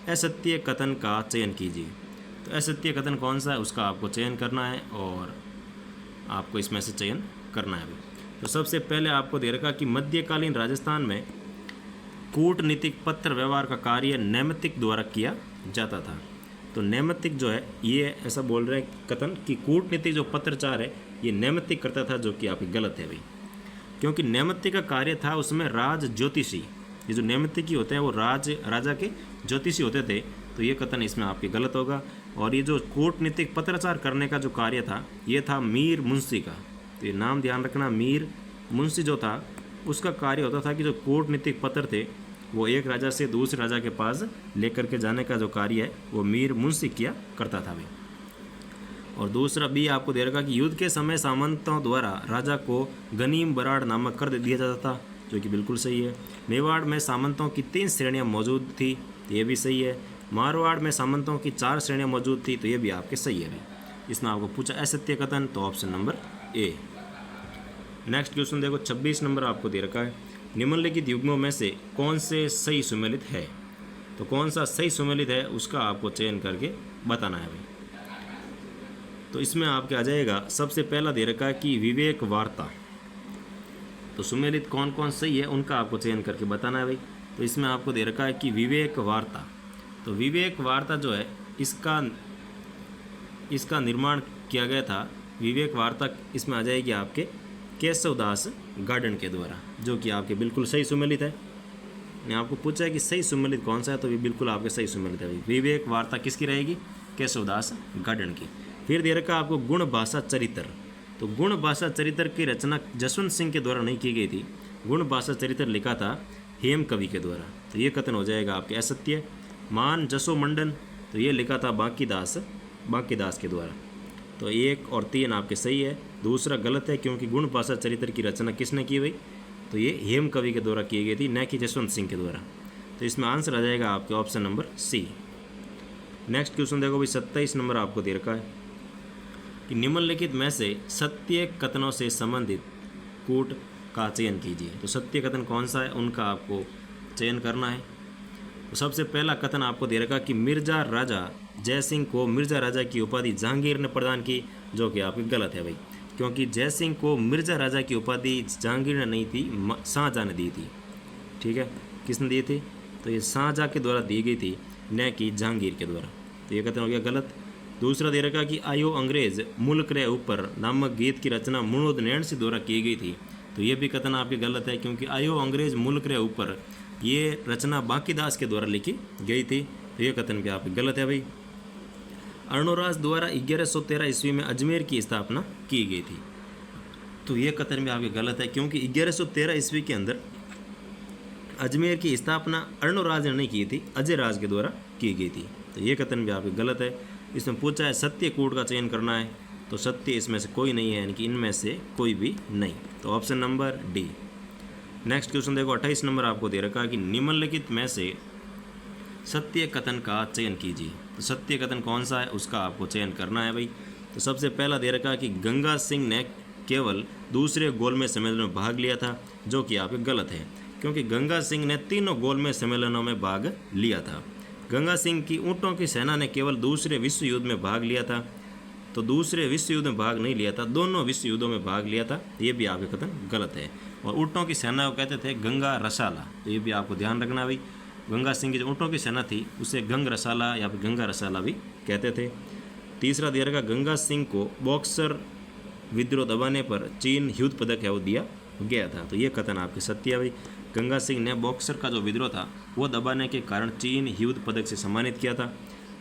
असत्य कथन का चयन कीजिए। तो असत्य कथन कौन सा है उसका आपको चयन करना है और आपको इसमें से चयन करना है भाई। तो सबसे पहले आपको दे रखा कि मध्यकालीन राजस्थान में कूटनीतिक पत्र व्यवहार का कार्य नैमित्तिक द्वारा किया जाता था। तो नैमित्तिक जो है ये ऐसा बोल रहे हैं कथन कि कूटनीतिक जो पत्रचार है ये नैमित्तिक करता था, जो कि आपकी गलत है भाई। क्योंकि नैमित्तिक का कार्य था उसमें राज ज्योतिषी ये जो नैमित्तिकी होते हैं वो राजा के ज्योतिषी होते थे, तो ये कथन इसमें आपके गलत होगा। और ये जो कूटनीतिक पत्राचार करने का जो कार्य था ये था मीर मुंशी का। तो ये नाम ध्यान रखना, मीर मुंशी जो था उसका कार्य होता था कि जो कूटनीतिक पत्र थे वो एक राजा से दूसरे राजा के पास लेकर के जाने का जो कार्य है वो मीर मुंशी किया करता था भाई। और दूसरा बी आपको दे रखा कि युद्ध के समय सामंतों द्वारा राजा को गनीम बराड़ नामक कर दिया जाता था, जो कि बिल्कुल सही है। मेवाड़ में सामंतों की 3 श्रेणियां मौजूद थी, तो ये भी सही है। मारवाड़ में सामंतों की 4 श्रेणियां मौजूद थी, तो ये भी आपके सही है भाई। इसमें आपको पूछा असत्य कथन, तो option number A. Next question देखो, 26 नंबर आपको दे रखा है, निम्नलिखित युग्मों में से कौन से सही सुमेलित है। तो कौन सा सही सुमेलित है उसका आपको चयन करके बताना है भाई। तो इसमें आपके आ जाएगा, सबसे पहला दे रखा है कि विवेक वार्ता। तो सुमेलित कौन कौन सही है उनका आपको चयन करके बताना है भाई। तो इसमें आपको दे रखा है कि विवेक वार्ता। तो विवेक वार्ता जो है इसका निर्माण किया गया था, विवेक वार्ता इसमें आ जाएगी आपके केशवदास गार्डन के द्वारा, जो कि आपके बिल्कुल सही सुमेलित है। मैं आपको पूछा है कि सही सुमेलित कौन सा है, तो ये बिल्कुल आपके सही सुमेलित है भाई। विवेक वार्ता किसकी रहेगी? केशवदास गार्डन की। फिर दे रखा आपको गुण भाषा चरित्र। तो गुण भाषा चरित्र की रचना जसवंत सिंह के द्वारा नहीं की गई थी, गुण भाषा चरित्र लिखा था हेम कवि के द्वारा, तो ये कथन हो जाएगा आपके असत्य। मान जसो मंडन, तो ये लिखा था बांकीदास के द्वारा, तो 1 और 3 आपके सही है। दूसरा गलत है, क्योंकि गुण भाषा चरित्र की रचना किसने की भाई? तो ये हेम कवि के द्वारा की गई थी, न कि जसवंत सिंह के द्वारा। तो इसमें आंसर आ जाएगा आपके option number C. Next question देखो भाई, 27 नंबर आपको दे रखा है कि निम्नलिखित में से सत्य कथनों से संबंधित कूट का चयन कीजिए। तो सत्य कथन कौन सा है उनका आपको चयन करना है। तो सबसे पहला कथन आपको दे रखा कि मिर्जा राजा जय सिंह को मिर्जा राजा की उपाधि जहांगीर ने प्रदान की, जो कि आपकी गलत है भाई, क्योंकि जय सिंह को मिर्जा राजा की उपाधि जहांगीर ने नहीं थी, शाहजहाँ ने दी थी। ठीक है, किसने दी थी? तो ये शाहजहाँ के द्वारा दी गई थी, न कि जहांगीर के द्वारा, तो ये कथन हो गया गलत। दूसरा दे रखा कि आयो अंग्रेज मुल्क रे ऊपर नामक गीत की रचना मुनोद नैण सिंह द्वारा की गई थी, तो ये भी कथन आपके गलत है, क्योंकि आयो अंग्रेज मुल्क रे ऊपर ये रचना बांकीदास के द्वारा लिखी गई थी, तो ये कथन भी आपके गलत है भाई। अर्णोराज द्वारा 1113 ईस्वी में अजमेर की स्थापना की गई थी, तो ये कथन भी आपके गलत है, क्योंकि 1113 ईस्वी के अंदर अजमेर की स्थापना अर्णोराज ने नहीं की थी, अजय राज के द्वारा की गई थी, तो ये कथन भी आपके गलत है। इसमें पूछा है सत्य कूट का चयन करना है, तो सत्य इसमें से कोई नहीं है, यानी कि इनमें से कोई भी नहीं, तो option number D. Next question देखो, 28 नंबर आपको दे रखा है कि निम्नलिखित में से सत्य कथन का चयन कीजिए। तो सत्य कथन कौन सा है उसका आपको चयन करना है भाई। तो सबसे पहला दे रखा है कि गंगा सिंह ने केवल दूसरे गोलमेज सम्मेलन में भाग लिया था, जो कि आपके गलत है, क्योंकि गंगा सिंह ने तीनों गोलमेज सम्मेलनों में भाग लिया था। गंगा सिंह की ऊँटों की सेना ने केवल दूसरे विश्व युद्ध में भाग लिया था, तो दूसरे विश्व युद्ध में भाग नहीं लिया था, दोनों विश्व युद्धों में भाग लिया था, ये भी आपके कथन गलत है। और ऊँटों की सेना को कहते थे गंगा रसाला, तो ये भी आपको ध्यान रखना भाई। गंगा सिंह की जो ऊँटों की सेना थी उसे गंग रसाला या फिर गंगा रसाला भी कहते थे। तीसरा दे रखा, गंगा सिंह को बॉक्सर विद्रोह दबाने पर चीन युद्ध पदक है वो दिया गया था, तो ये कथन आपके सत्य है भाई। गंगा सिंह ने बॉक्सर का जो विद्रोह था वो दबाने के कारण चीन युद्ध पदक से सम्मानित किया था।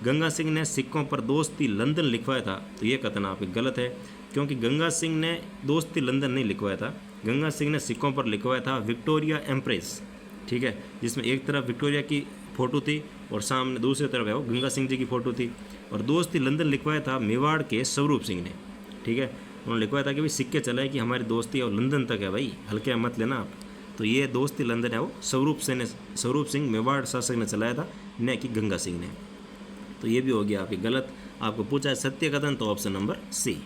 गंगा सिंह ने सिक्कों पर दोस्ती लंदन लिखवाया था, तो ये कथन आपके गलत है, क्योंकि गंगा सिंह ने दोस्ती लंदन नहीं लिखवाया था, गंगा सिंह ने सिक्कों पर लिखवाया था विक्टोरिया एम्प्रेस, ठीक है, जिसमें एक तरफ विक्टोरिया की फ़ोटो थी और सामने दूसरी तरफ है वो गंगा सिंह जी की फ़ोटो थी। और दोस्ती लंदन लिखवाया था मेवाड़ के स्वरूप सिंह ने, ठीक है, उन्होंने लिखवाया था कि भाई सिक्के चलाए कि हमारी दोस्ती और लंदन तक है भाई, हल्के मत लेना आप। तो ये दोस्ती लंदन है वो स्वरूप सिंह मेवाड़ शासक ने चलाया था, न कि गंगा सिंह ने, तो ये भी हो गया आपकी गलत। आपको पूछा है सत्य कथन, तो option number C.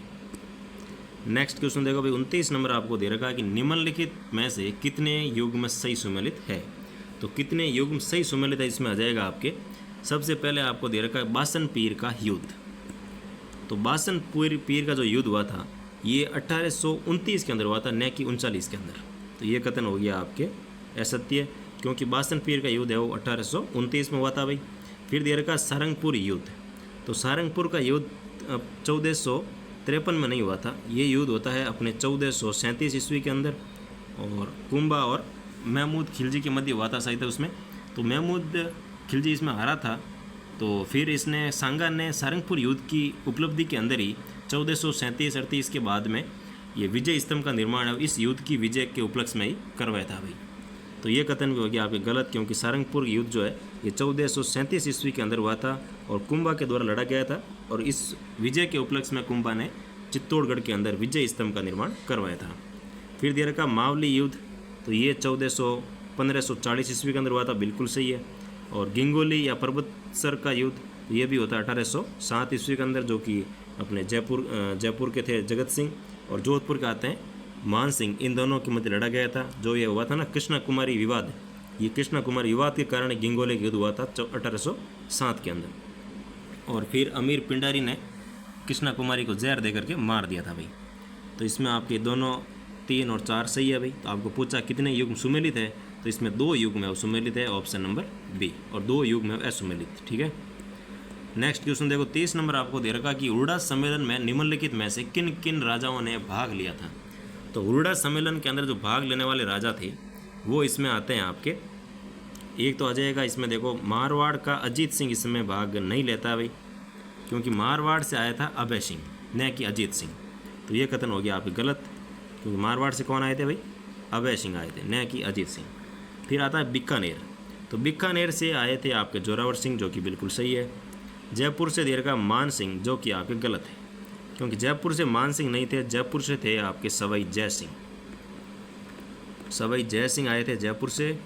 Next question देखो भाई, 29 नंबर आपको दे रखा है कि निम्नलिखित में से कितने युग्म सही सुमेलित है। तो कितने युग्म सही सुमेलित है इसमें आ जाएगा आपके, सबसे पहले आपको दे रखा है बासन पीर का युद्ध। तो बासन पीर का जो युद्ध हुआ था ये 1829 के अंदर हुआ था, न कि 39 के अंदर, तो ये कथन हो गया आपके असत्य, क्योंकि बासन पीर का युद्ध है वो 1829 में हुआ था भाई। फिर दे रखा सारंगपुर युद्ध। तो सारंगपुर का युद्ध 1453 में नहीं हुआ था, ये युद्ध होता है अपने 1437 ईस्वी के अंदर, और कुंभा और महमूद खिलजी के मध्य हुआ था शायद उसमें। तो महमूद खिलजी इसमें हारा था। तो फिर इसने सांगा ने सारंगपुर युद्ध की उपलब्धि के अंदर ही 1437-38 के बाद में ये विजय स्तंभ का निर्माण है इस युद्ध की विजय के उपलक्ष्य में ही करवाया था भाई। तो ये कथन भी हो गया आपके गलत, क्योंकि सारंगपुर युद्ध जो है ये 1437 ईस्वी के अंदर हुआ था और कुंभा के द्वारा लड़ा गया था और इस विजय के उपलक्ष्य में कुंभा ने चित्तौड़गढ़ के अंदर विजय स्तंभ का निर्माण करवाया था। फिर दे रखा मावली युद्ध, तो ये 1540 ईस्वी के अंदर हुआ था, बिल्कुल सही है। और गिंगोली या पर्वतसर का युद्ध, तो ये भी होता है 1807 ईस्वी के अंदर, जो कि अपने जयपुर के थे जगत सिंह और जोधपुर के आते हैं मान सिंह, इन दोनों के मध्य लड़ा गया था। जो ये हुआ था ना कृष्णा कुमारी विवाद, ये कृष्णा कुमारी विवाद के कारण गिंगोले का युद्ध हुआ था 1807 के अंदर। और फिर अमीर पिंडारी ने कृष्णा कुमारी को जहर दे करके मार दिया था भाई। तो इसमें आपके दोनों 3 और 4 सही है भाई। तो आपको पूछा कितने युग्म सुमेलित है, तो इसमें 2 युग्म है सुमेलित है, ऑप्शन नंबर बी, और 2 युग्म है असुमेलित। ठीक है, नेक्स्ट क्वेश्चन देखो 30 नंबर आपको दे रखा कि हुरडा सम्मेलन में निम्नलिखित में से किन किन राजाओं ने भाग लिया था। तो हुरडा सम्मेलन के अंदर जो भाग लेने वाले राजा थे वो इसमें आते हैं आपके, एक तो आ जाएगा इसमें देखो मारवाड़ का अजीत सिंह इसमें भाग नहीं लेता भाई, क्योंकि मारवाड़ से आया था अभय सिंह न कि अजीत सिंह। तो ये कथन हो गया आपके गलत, क्योंकि मारवाड़ से कौन आए थे भाई, अभय सिंह आए थे न कि अजीत सिंह। फिर आता है बीकानेर, तो बीकानेर से आए थे आपके जोरावर सिंह, जो कि बिल्कुल सही है। जयपुर से दे रखा मान सिंह, जो कि आपके गलत है, क्योंकि जयपुर से मान सिंह नहीं थे, जयपुर से थे आपके सवाई जय सिंह। सवाई जय सिंह आए थे जयपुर से।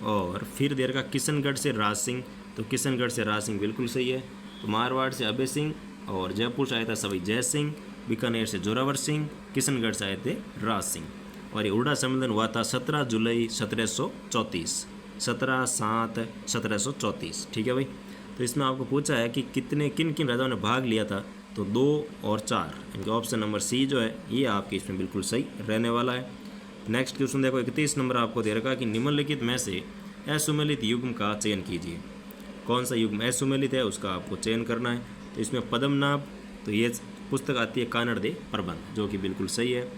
और फिर दे रखा किशनगढ़ से राज सिंह, तो किशनगढ़ से राज सिंह बिल्कुल सही है। तो मारवाड़ से अभय सिंह और जयपुर से आया था सवाई जय सिंह, बीकानेर से जोरावर सिंह, किशनगढ़ से आए थे राज सिंह। और ये हुरडा सम्मेलन हुआ था 17 जुलाई 1734, 17/7/1734। ठीक है भाई। तो इसमें आपको पूछा है कि किन किन राजाओं ने भाग लिया था, तो 2 और 4, इनके ऑप्शन नंबर सी जो है ये आपके इसमें बिल्कुल सही रहने वाला है। नेक्स्ट क्वेश्चन देखो 31 नंबर आपको दे रखा कि निम्नलिखित में से असुमेलित युग्म का चयन कीजिए। कौन सा युग्म असुमेलित है उसका आपको चयन करना है। तो इसमें पद्मनाभ, तो ये पुस्तक आती है कानड़ दे प्रबंध, जो कि बिल्कुल सही है।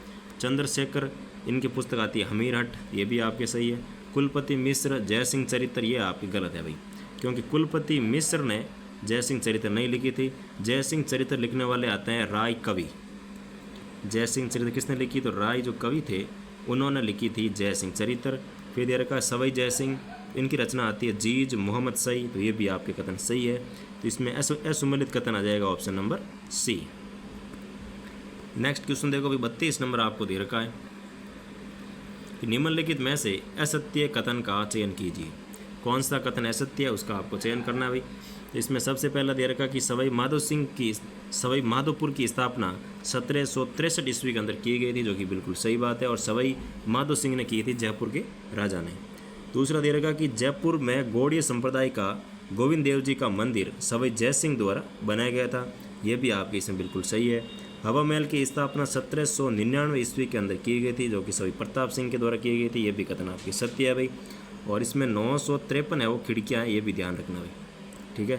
चंद्रशेखर, इनकी पुस्तक आती है हमीरहट, ये भी आपके सही है। कुलपति मिश्र जयसिंह चरित्र, ये आपकी गलत है भाई, क्योंकि कुलपति मिश्र ने जयसिंह चरित्र नहीं लिखी थी। जयसिंह चरित्र लिखने वाले आते हैं राय कवि। जयसिंह चरित्र किसने लिखी, तो राय जो कवि थे उन्होंने लिखी थी जयसिंह चरित्र। फिर दे रखा सवाई जयसिंह, इनकी रचना आती है जीज मोहम्मद सई, तो ये भी आपके कथन सही है। तो इसमें असुमेलित कथन आ जाएगा option number C. Next question देखो भाई 32 नंबर आपको दे रखा है कि निम्नलिखित में से असत्य कथन का चयन कीजिए। कौन सा कथन असत्य है उसका आपको चयन करना है भाई। तो इसमें सबसे पहला दे रखा कि सवाई माधोपुर की स्थापना 1763 ईस्वी के अंदर की गई थी, जो कि बिल्कुल सही बात है, और सवाई माधो सिंह ने की थी जयपुर के राजा ने। दूसरा दे रखा कि जयपुर में गौड़ीय संप्रदाय का गोविंद देव जी का मंदिर सवाई जय सिंह द्वारा बनाया गया था, यह भी आपके इसमें बिल्कुल सही है। हवा महल की स्थापना 1799 ईस्वी के अंदर की गई थी, जो कि सवाई प्रताप सिंह के द्वारा की गई थी, यह भी कथन आपकी सत्य है भाई। और इसमें 953 है वो खिड़कियाँ हैं, ये भी ध्यान रखना भाई। ठीक है।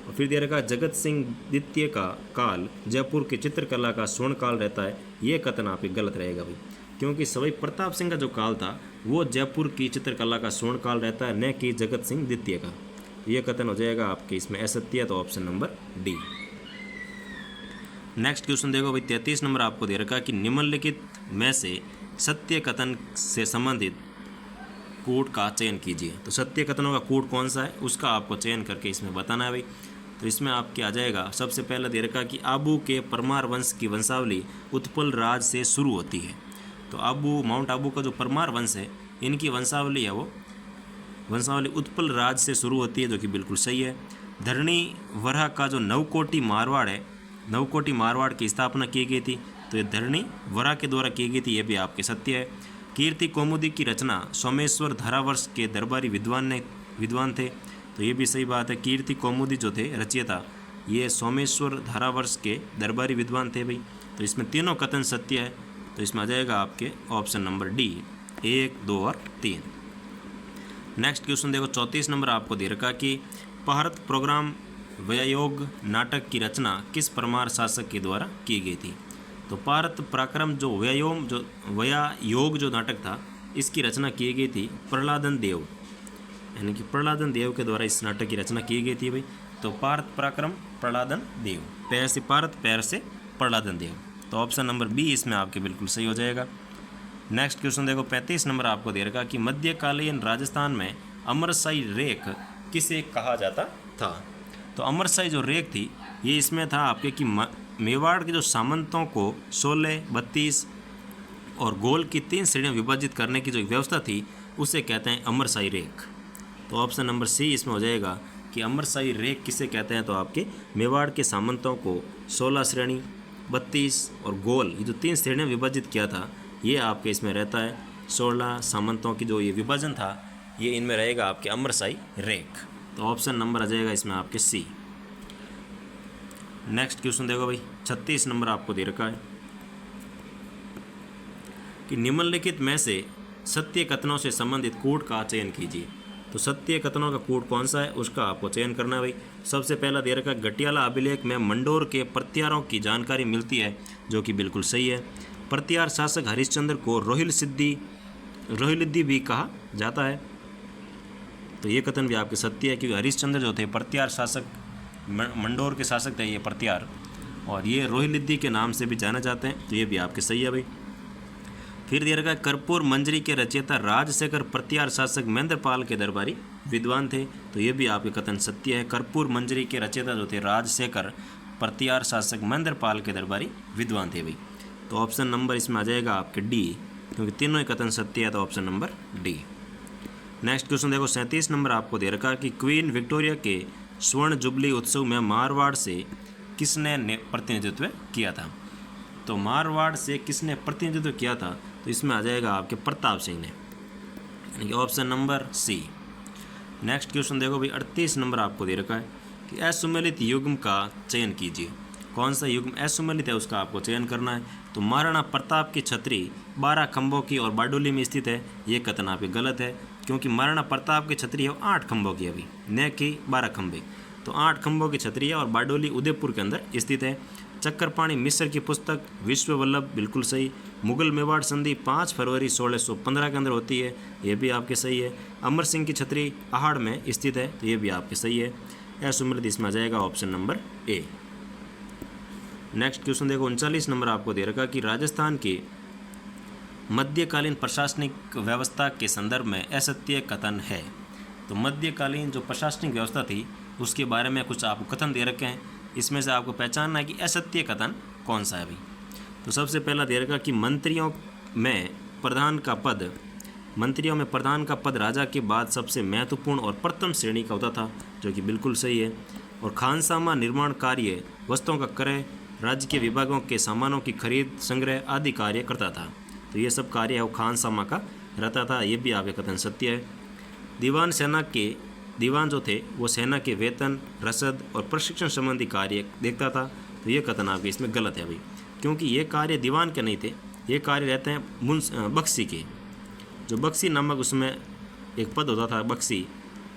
और फिर दे रखा जगत सिंह द्वितीय का काल जयपुर की चित्रकला का स्वर्ण काल रहता है, ये कथन आपके गलत रहेगा भाई, क्योंकि सवाई प्रताप सिंह का जो काल था वो जयपुर की चित्रकला का स्वर्ण काल रहता है, न कि जगत सिंह द्वितीय का। ये कथन हो जाएगा आपके इसमें असत्य, तो option number D. Next question देखो भाई 33 नंबर आपको दे रखा कि निम्नलिखित में से सत्य कथन से संबंधित कूट का चयन कीजिए। तो सत्य कथनों का कूट कौन सा है उसका आपको चयन करके इसमें बताना है भाई। तो इसमें आपके आ जाएगा सबसे पहला दे रखा कि आबू के परमार वंश की वंशावली उत्पल राज से शुरू होती है। तो आबू, माउंट आबू का जो परमार वंश है इनकी वंशावली है वो वंशावली उत्पल राज से शुरू होती है, जो कि बिल्कुल सही है। धरणी वरहा का जो नवकोटि मारवाड़ है, नवकोटि मारवाड़ की स्थापना की गई थी, तो ये धरणी वरहा के द्वारा की गई थी, ये भी आपके सत्य है। कीर्ति कौमुदी की रचना सोमेश्वर धारावर्ष के दरबारी विद्वान थे, तो ये भी सही बात है। कीर्ति कौमुदी जो थे रचयिता ये सोमेश्वर धारावर्ष के दरबारी विद्वान थे भाई। तो इसमें तीनों कथन सत्य है, तो इसमें आ जाएगा आपके ऑप्शन नंबर डी 1, 2 और 3। नेक्स्ट क्वेश्चन देखो 34 नंबर आपको दे रखा कि भारत प्रोग्राम व्यायोग नाटक की रचना किस परमार शासक के द्वारा की गई थी। तो भारत पराक्रम जो व्यायोग जो नाटक था इसकी रचना की गई थी प्रहलादन देव, यानी कि प्रहलादन देव के द्वारा इस नाटक की रचना की गई थी भाई। तो पार्थ पराक्रम प्रहलादन देव, पैर से पार्थ, पैर से प्रहलादन देव। तो ऑप्शन नंबर बी इसमें आपके बिल्कुल सही हो जाएगा। नेक्स्ट क्वेश्चन देखो, 35 नंबर आपको दे रखा कि मध्यकालीन राजस्थान में अमरसाई रेख किसे कहा जाता था। तो अमरसाई जो रेख थी ये इसमें था आपके कि मेवाड़ के जो सामंतों को 16, 32 और गोल की 3 श्रेणियाँ विभाजित करने की जो व्यवस्था थी उसे कहते हैं अमरसाई रेख। तो ऑप्शन नंबर सी इसमें हो जाएगा कि अमरसाई रेख किसे कहते हैं। तो आपके मेवाड़ के सामंतों को 16 श्रेणी, 32 और गोल, ये जो 3 श्रेणियाँ विभाजित किया था ये आपके इसमें रहता है। 16 सामंतों की जो ये विभाजन था ये इनमें रहेगा आपके अमरसाई रेख। तो ऑप्शन नंबर आ जाएगा इसमें आपके सी। नेक्स्ट क्वेश्चन देखो भाई, 36 नंबर आपको दे रखा है कि निम्नलिखित में से सत्य कथनों से संबंधित कूट का चयन कीजिए। तो सत्य कथनों का कूट कौन सा है उसका आपको चयन करना है भाई। सबसे पहला दे रखा है गटियाला अभिलेख में मंडोर के प्रत्यारों की जानकारी मिलती है, जो कि बिल्कुल सही है। प्रत्यार शासक हरिश्चंद्र को रोहिलिद्दी भी कहा जाता है। तो ये कथन भी आपके सत्य है, क्योंकि हरिश्चंद्र जो थे प्रत्यार शासक, मंडोर के शासक थे ये प्रत्यार, और ये रोहिलिद्दी के नाम से भी जाने जाते हैं। तो ये भी आपके सही है भाई। फिर दे रखा है कर्पूर मंजरी के रचयिता राजशेखर प्रत्यार शासक महेंद्रपाल के दरबारी विद्वान थे। तो ये भी आपके कथन सत्य है। कर्पूर मंजरी के रचयिता जो थे राजशेखर प्रत्यार शासक महेंद्रपाल के दरबारी विद्वान थे भाई। तो ऑप्शन नंबर इसमें आ जाएगा आपके डी, क्योंकि तीनों ही कथन सत्य है। तो option number D. Next question देखो, 37 नंबर आपको दे रखा है कि क्वीन विक्टोरिया के स्वर्ण जुबली उत्सव में मारवाड़ से किसने प्रतिनिधित्व किया था। तो मारवाड़ से किसने प्रतिनिधित्व किया था, तो इसमें आ जाएगा आपके प्रताप सिंह ने, यानी कि option number C. Next question देखो भाई, 38 नंबर आपको दे रखा है कि असुमेलित युग्म का चयन कीजिए। कौन सा युग्म असुमेलित है उसका आपको चयन करना है। तो महाराणा प्रताप की छतरी 12 खंभों की और बारडोली में स्थित है, ये कथन आपके गलत है, क्योंकि महाराणा प्रताप की छतरी है 8 खंभों की अभी, न कि 12 खंभे। तो 8 खंभों की छतरी है और बारडोली उदयपुर के अंदर स्थित है। चक्करपाणी मिश्र की पुस्तक विश्व वल्लभ बिल्कुल सही। मुगल मेवाड़ संधि 5 फरवरी 1615 के अंदर होती है, ये भी आपके सही है। अमर सिंह की छतरी आहड़ में स्थित है, तो ये भी आपके सही है। असुमेलित इसमें आ जाएगा option number A. Next question देखो, 39 नंबर आपको दे रखा कि राजस्थान के मध्यकालीन प्रशासनिक व्यवस्था के संदर्भ में असत्य कथन है। तो मध्यकालीन जो प्रशासनिक व्यवस्था थी उसके बारे में कुछ आपको कथन दे रखे हैं, इसमें से आपको पहचानना है कि असत्य कथन कौन सा है भाई। तो सबसे पहला दे रखा कि मंत्रियों में प्रधान का पद राजा के बाद सबसे महत्वपूर्ण और प्रथम श्रेणी का होता था, जो कि बिल्कुल सही है। और खानसामा निर्माण कार्य, वस्तुओं का क्रय, राज्य के विभागों के सामानों की खरीद संग्रह आदि कार्य करता था। तो ये सब कार्य है वो खानसामा का रहता था, ये भी आपके कथन सत्य है। दीवान जो थे वो सेना के वेतन, रसद और प्रशिक्षण संबंधी कार्य देखता था। तो ये कथन आपके इसमें गलत है भाई, क्योंकि ये कार्य दीवान के नहीं थे, ये कार्य रहते हैं बख्शी के। जो बख्शी नामक उसमें एक पद होता था बख्शी,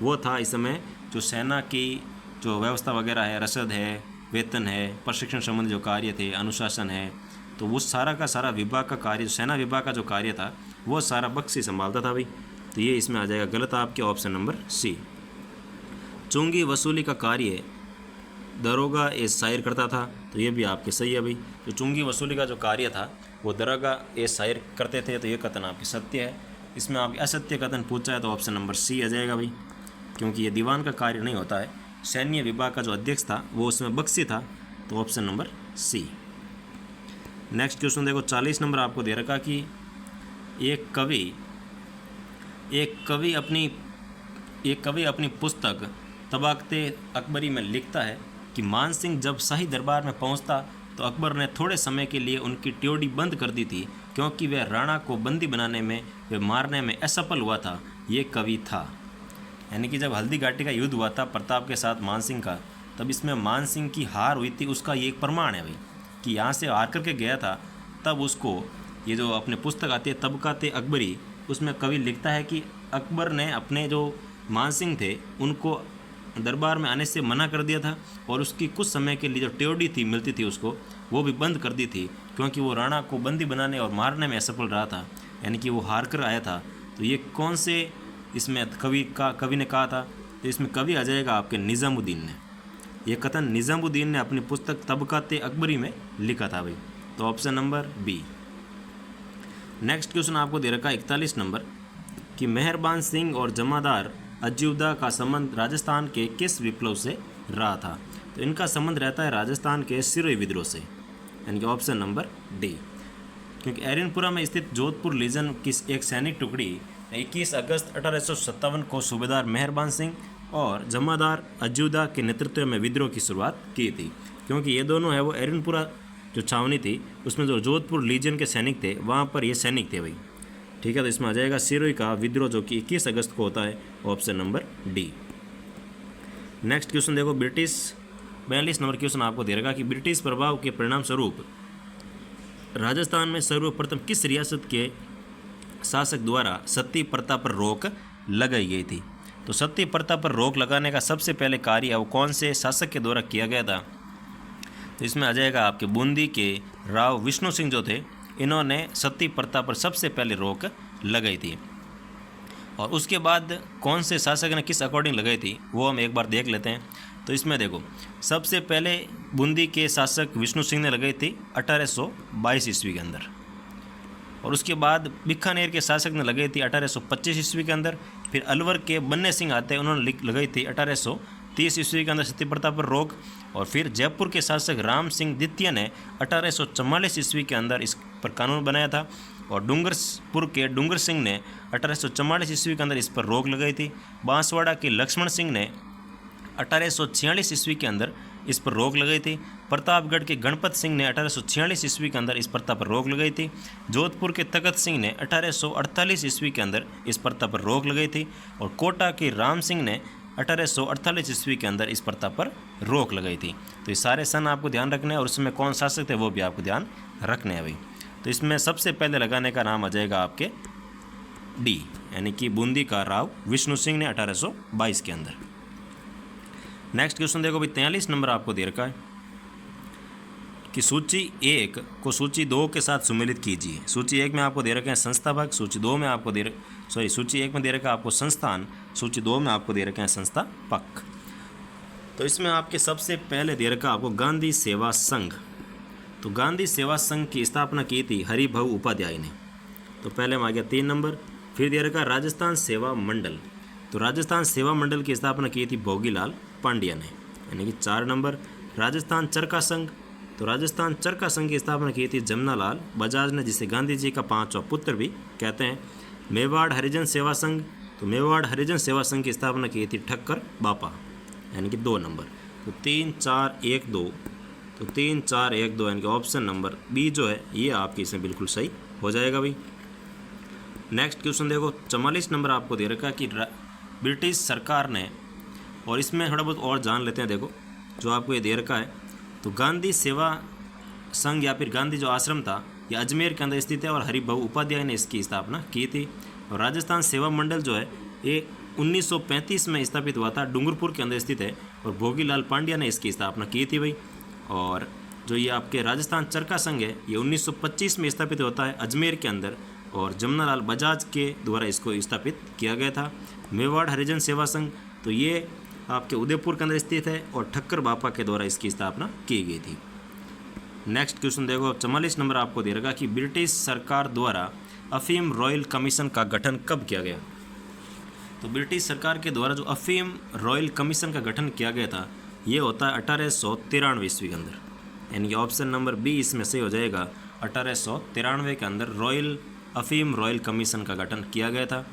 वो था इस समय जो सेना की जो व्यवस्था वगैरह है, रसद है, वेतन है, प्रशिक्षण संबंधी जो कार्य थे, अनुशासन है, तो वो सारा का सारा विभाग का कार्य, सेना विभाग का जो कार्य था वो सारा बख्शी संभालता था भाई। तो ये इसमें आ जाएगा गलत आपके ऑप्शन नंबर सी। चुंगी वसूली का कार्य दरोगा ए शायर करता था, तो ये भी आपके सही है भाई। जो चुंगी वसूली का जो कार्य था वो दरोगा ए शायर करते थे, तो ये कथन आपके सत्य है। इसमें आप असत्य कथन पूछा है तो ऑप्शन नंबर सी आ जाएगा भाई, क्योंकि ये दीवान का कार्य नहीं होता है। सैन्य विभाग का जो अध्यक्ष था वो उसमें बख्शी था, तो option number C. Next question देखो, 40 नंबर आपको दे रखा कि एक कवि अपनी पुस्तक तबाकते अकबरी में लिखता है कि मान सिंह जब शाही दरबार में पहुंचता तो अकबर ने थोड़े समय के लिए उनकी ड्योढ़ी बंद कर दी थी, क्योंकि वह राणा को बंदी बनाने में व मारने में असफल हुआ था। ये कवि था, यानी कि जब हल्दी घाटी का युद्ध हुआ था प्रताप के साथ मानसिंह का, तब इसमें मानसिंह की हार हुई थी, उसका ये एक प्रमाण है भाई कि यहाँ से हार करके गया था। तब उसको ये जो अपने पुस्तक आती है तबकाते अकबरी, उसमें कवि लिखता है कि अकबर ने अपने जो मानसिंह थे उनको दरबार में आने से मना कर दिया था, और उसकी कुछ समय के लिए जो ड्योढ़ी थी मिलती थी उसको, वो भी बंद कर दी थी, क्योंकि वो राणा को बंदी बनाने और मारने में असफल रहा था। यानी कि वो हार कर आया था। तो ये कौन से इसमें कवि ने कहा था? तो इसमें कवि आ जाएगा आपके निज़ामुद्दीन ने। ये कथन निज़ामुद्दीन ने अपनी पुस्तक तबक़ात अकबरी में लिखा था भाई। तो option number B. Next question आपको दे रखा है 41 नंबर कि मेहरबान सिंह और जमादार अज्युदा का संबंध राजस्थान के किस विप्लव से रहा था? तो इनका संबंध रहता है राजस्थान के सिरोही विद्रोह से, यानी कि ऑप्शन नंबर डी। क्योंकि एरनपुरा में स्थित जोधपुर लीजन की एक सैनिक टुकड़ी 21 अगस्त 1857 को सूबेदार मेहरबान सिंह और जमादार अज्युदा के नेतृत्व में विद्रोह की शुरुआत की थी। क्योंकि ये दोनों है वो एरनपुरा जो छावनी थी उसमें जो जोधपुर लीजन के सैनिक थे वहाँ पर ये सैनिक थे भाई। ठीक है, तो इसमें आ जाएगा सिरोही का विद्रोह जो कि 21 अगस्त को होता है, option number D. Next question देखो, ब्रिटिश 42 नंबर क्वेश्चन आपको दे रखा कि ब्रिटिश प्रभाव के परिणाम स्वरूप राजस्थान में सर्वप्रथम किस रियासत के शासक द्वारा सती प्रथा पर रोक लगाई गई थी? तो सती प्रथा पर रोक लगाने का सबसे पहले कार्य वो कौन से शासक के द्वारा किया गया था? तो इसमें आ जाएगा आपके बूंदी के राव विष्णु सिंह जो थे, इन्होंने सती प्रथा पर सबसे पहले रोक लगाई थी। और उसके बाद कौन से शासक ने किस अकॉर्डिंग लगाई थी वो हम एक बार देख लेते हैं। तो इसमें देखो, सबसे पहले बूंदी के शासक विष्णु सिंह ने लगाई थी 1822 ईस्वी के अंदर, और उसके बाद बीकानेर के शासक ने लगाई थी 1825 ईस्वी के अंदर। फिर अलवर के बन्ने सिंह आते हैं, उन्होंने लगाई थी 1830 ईस्वी के अंदर सती प्रथा पर रोक। और फिर जयपुर के शासक राम सिंह द्वितीय ने 1844 ईस्वी के अंदर इस पर कानून बनाया था। और डूंगरपुर के डूंगर सिंह ने 1844 ईस्वी के अंदर इस पर रोक लगाई थी। बांसवाड़ा के लक्ष्मण सिंह ने 1846 ईस्वी के अंदर इस पर रोक लगाई थी। प्रतापगढ़ के गणपत सिंह ने 1846 ईस्वी के अंदर इस प्रथा पर रोक लगाई थी। जोधपुर के तखत सिंह ने 1848 ईस्वी के अंदर इस प्रथा पर रोक लगाई थी। और कोटा के राम सिंह ने 1848 ईस्वी के अंदर इस प्रथा पर रोक लगाई थी। तो ये सारे सन आपको ध्यान रखने हैं, और उसमें कौन शासक थे वो भी आपको ध्यान रखने हैं भाई। तो इसमें सबसे पहले लगाने का नाम आ जाएगा आपके डी, यानी कि बूंदी का राव विष्णु सिंह ने 1822 के अंदर। नेक्स्ट क्वेश्चन देखो भाई, 43 नंबर आपको दे रखा है कि सूची 1 को सूची 2 के साथ सुमेलित कीजिए। सूची 1 में आपको दे रखे हैं संस्थापक, सूची 2 में आपको सूची 1 में दे रखा है आपको संस्थान, सूची 2 में आपको दे रखे हैं संस्थापक। तो इसमें आपके सबसे पहले दे रखा आपको गांधी सेवा संघ। तो गांधी सेवा संघ की स्थापना की थी हरिभाऊ उपाध्याय ने। तो पहले में आ गया 3 नंबर। फिर दे रखा राजस्थान सेवा मंडल। तो राजस्थान सेवा मंडल की स्थापना की थी भोगीलाल पांड्या ने, यानी कि 4 नंबर। राजस्थान चरखा संघ। तो राजस्थान चरखा संघ की स्थापना की थी जमनालाल बजाज ने, जिसे गांधी जी का 5वां पुत्र भी कहते हैं। मेवाड़ हरिजन सेवा संघ। तो मेवाड़ हरिजन सेवा संघ की स्थापना की थी ठक्कर बापा, यानी कि 2 नंबर। तो 3, 4, 1, 2। तो 3, 4, 1, 2 यानी कि ऑप्शन नंबर बी जो है ये आपकी इसमें बिल्कुल सही हो जाएगा भाई। नेक्स्ट क्वेश्चन देखो, 44 नंबर आपको दे रखा है कि ब्रिटिश सरकार ने, और इसमें थोड़ा बहुत और जान लेते हैं। देखो जो आपको ये दे रखा है, तो गांधी सेवा संघ या फिर गांधी जो आश्रम था ये अजमेर के अंदर स्थित है, और हरिभाऊ उपाध्याय ने इसकी स्थापना की थी। और राजस्थान सेवा मंडल जो है ये 1935 में स्थापित हुआ था, डूंगरपुर के अंदर स्थित है, और भोगीलाल पांड्या ने इसकी स्थापना की थी भाई। और जो ये आपके राजस्थान चरखा संघ है ये 1925 में स्थापित होता है अजमेर के अंदर, और जमनालाल बजाज के द्वारा इसको स्थापित किया गया था। मेवाड़ हरिजन सेवा संघ, तो ये आपके उदयपुर के अंदर स्थित है, और ठक्कर बापा के द्वारा इसकी स्थापना की गई थी। नेक्स्ट क्वेश्चन देखो, 44 नंबर आपको दे रखा कि ब्रिटिश सरकार द्वारा अफीम रॉयल कमीशन का गठन कब किया गया? तो ब्रिटिश सरकार के द्वारा जो अफीम रॉयल कमीशन का गठन किया गया था ये होता है 1893 ईस्वी के अंदर, यानी कि ऑप्शन नंबर बी इसमें से हो जाएगा। 1893 के अंदर अफीम रॉयल कमीशन का गठन किया गया था।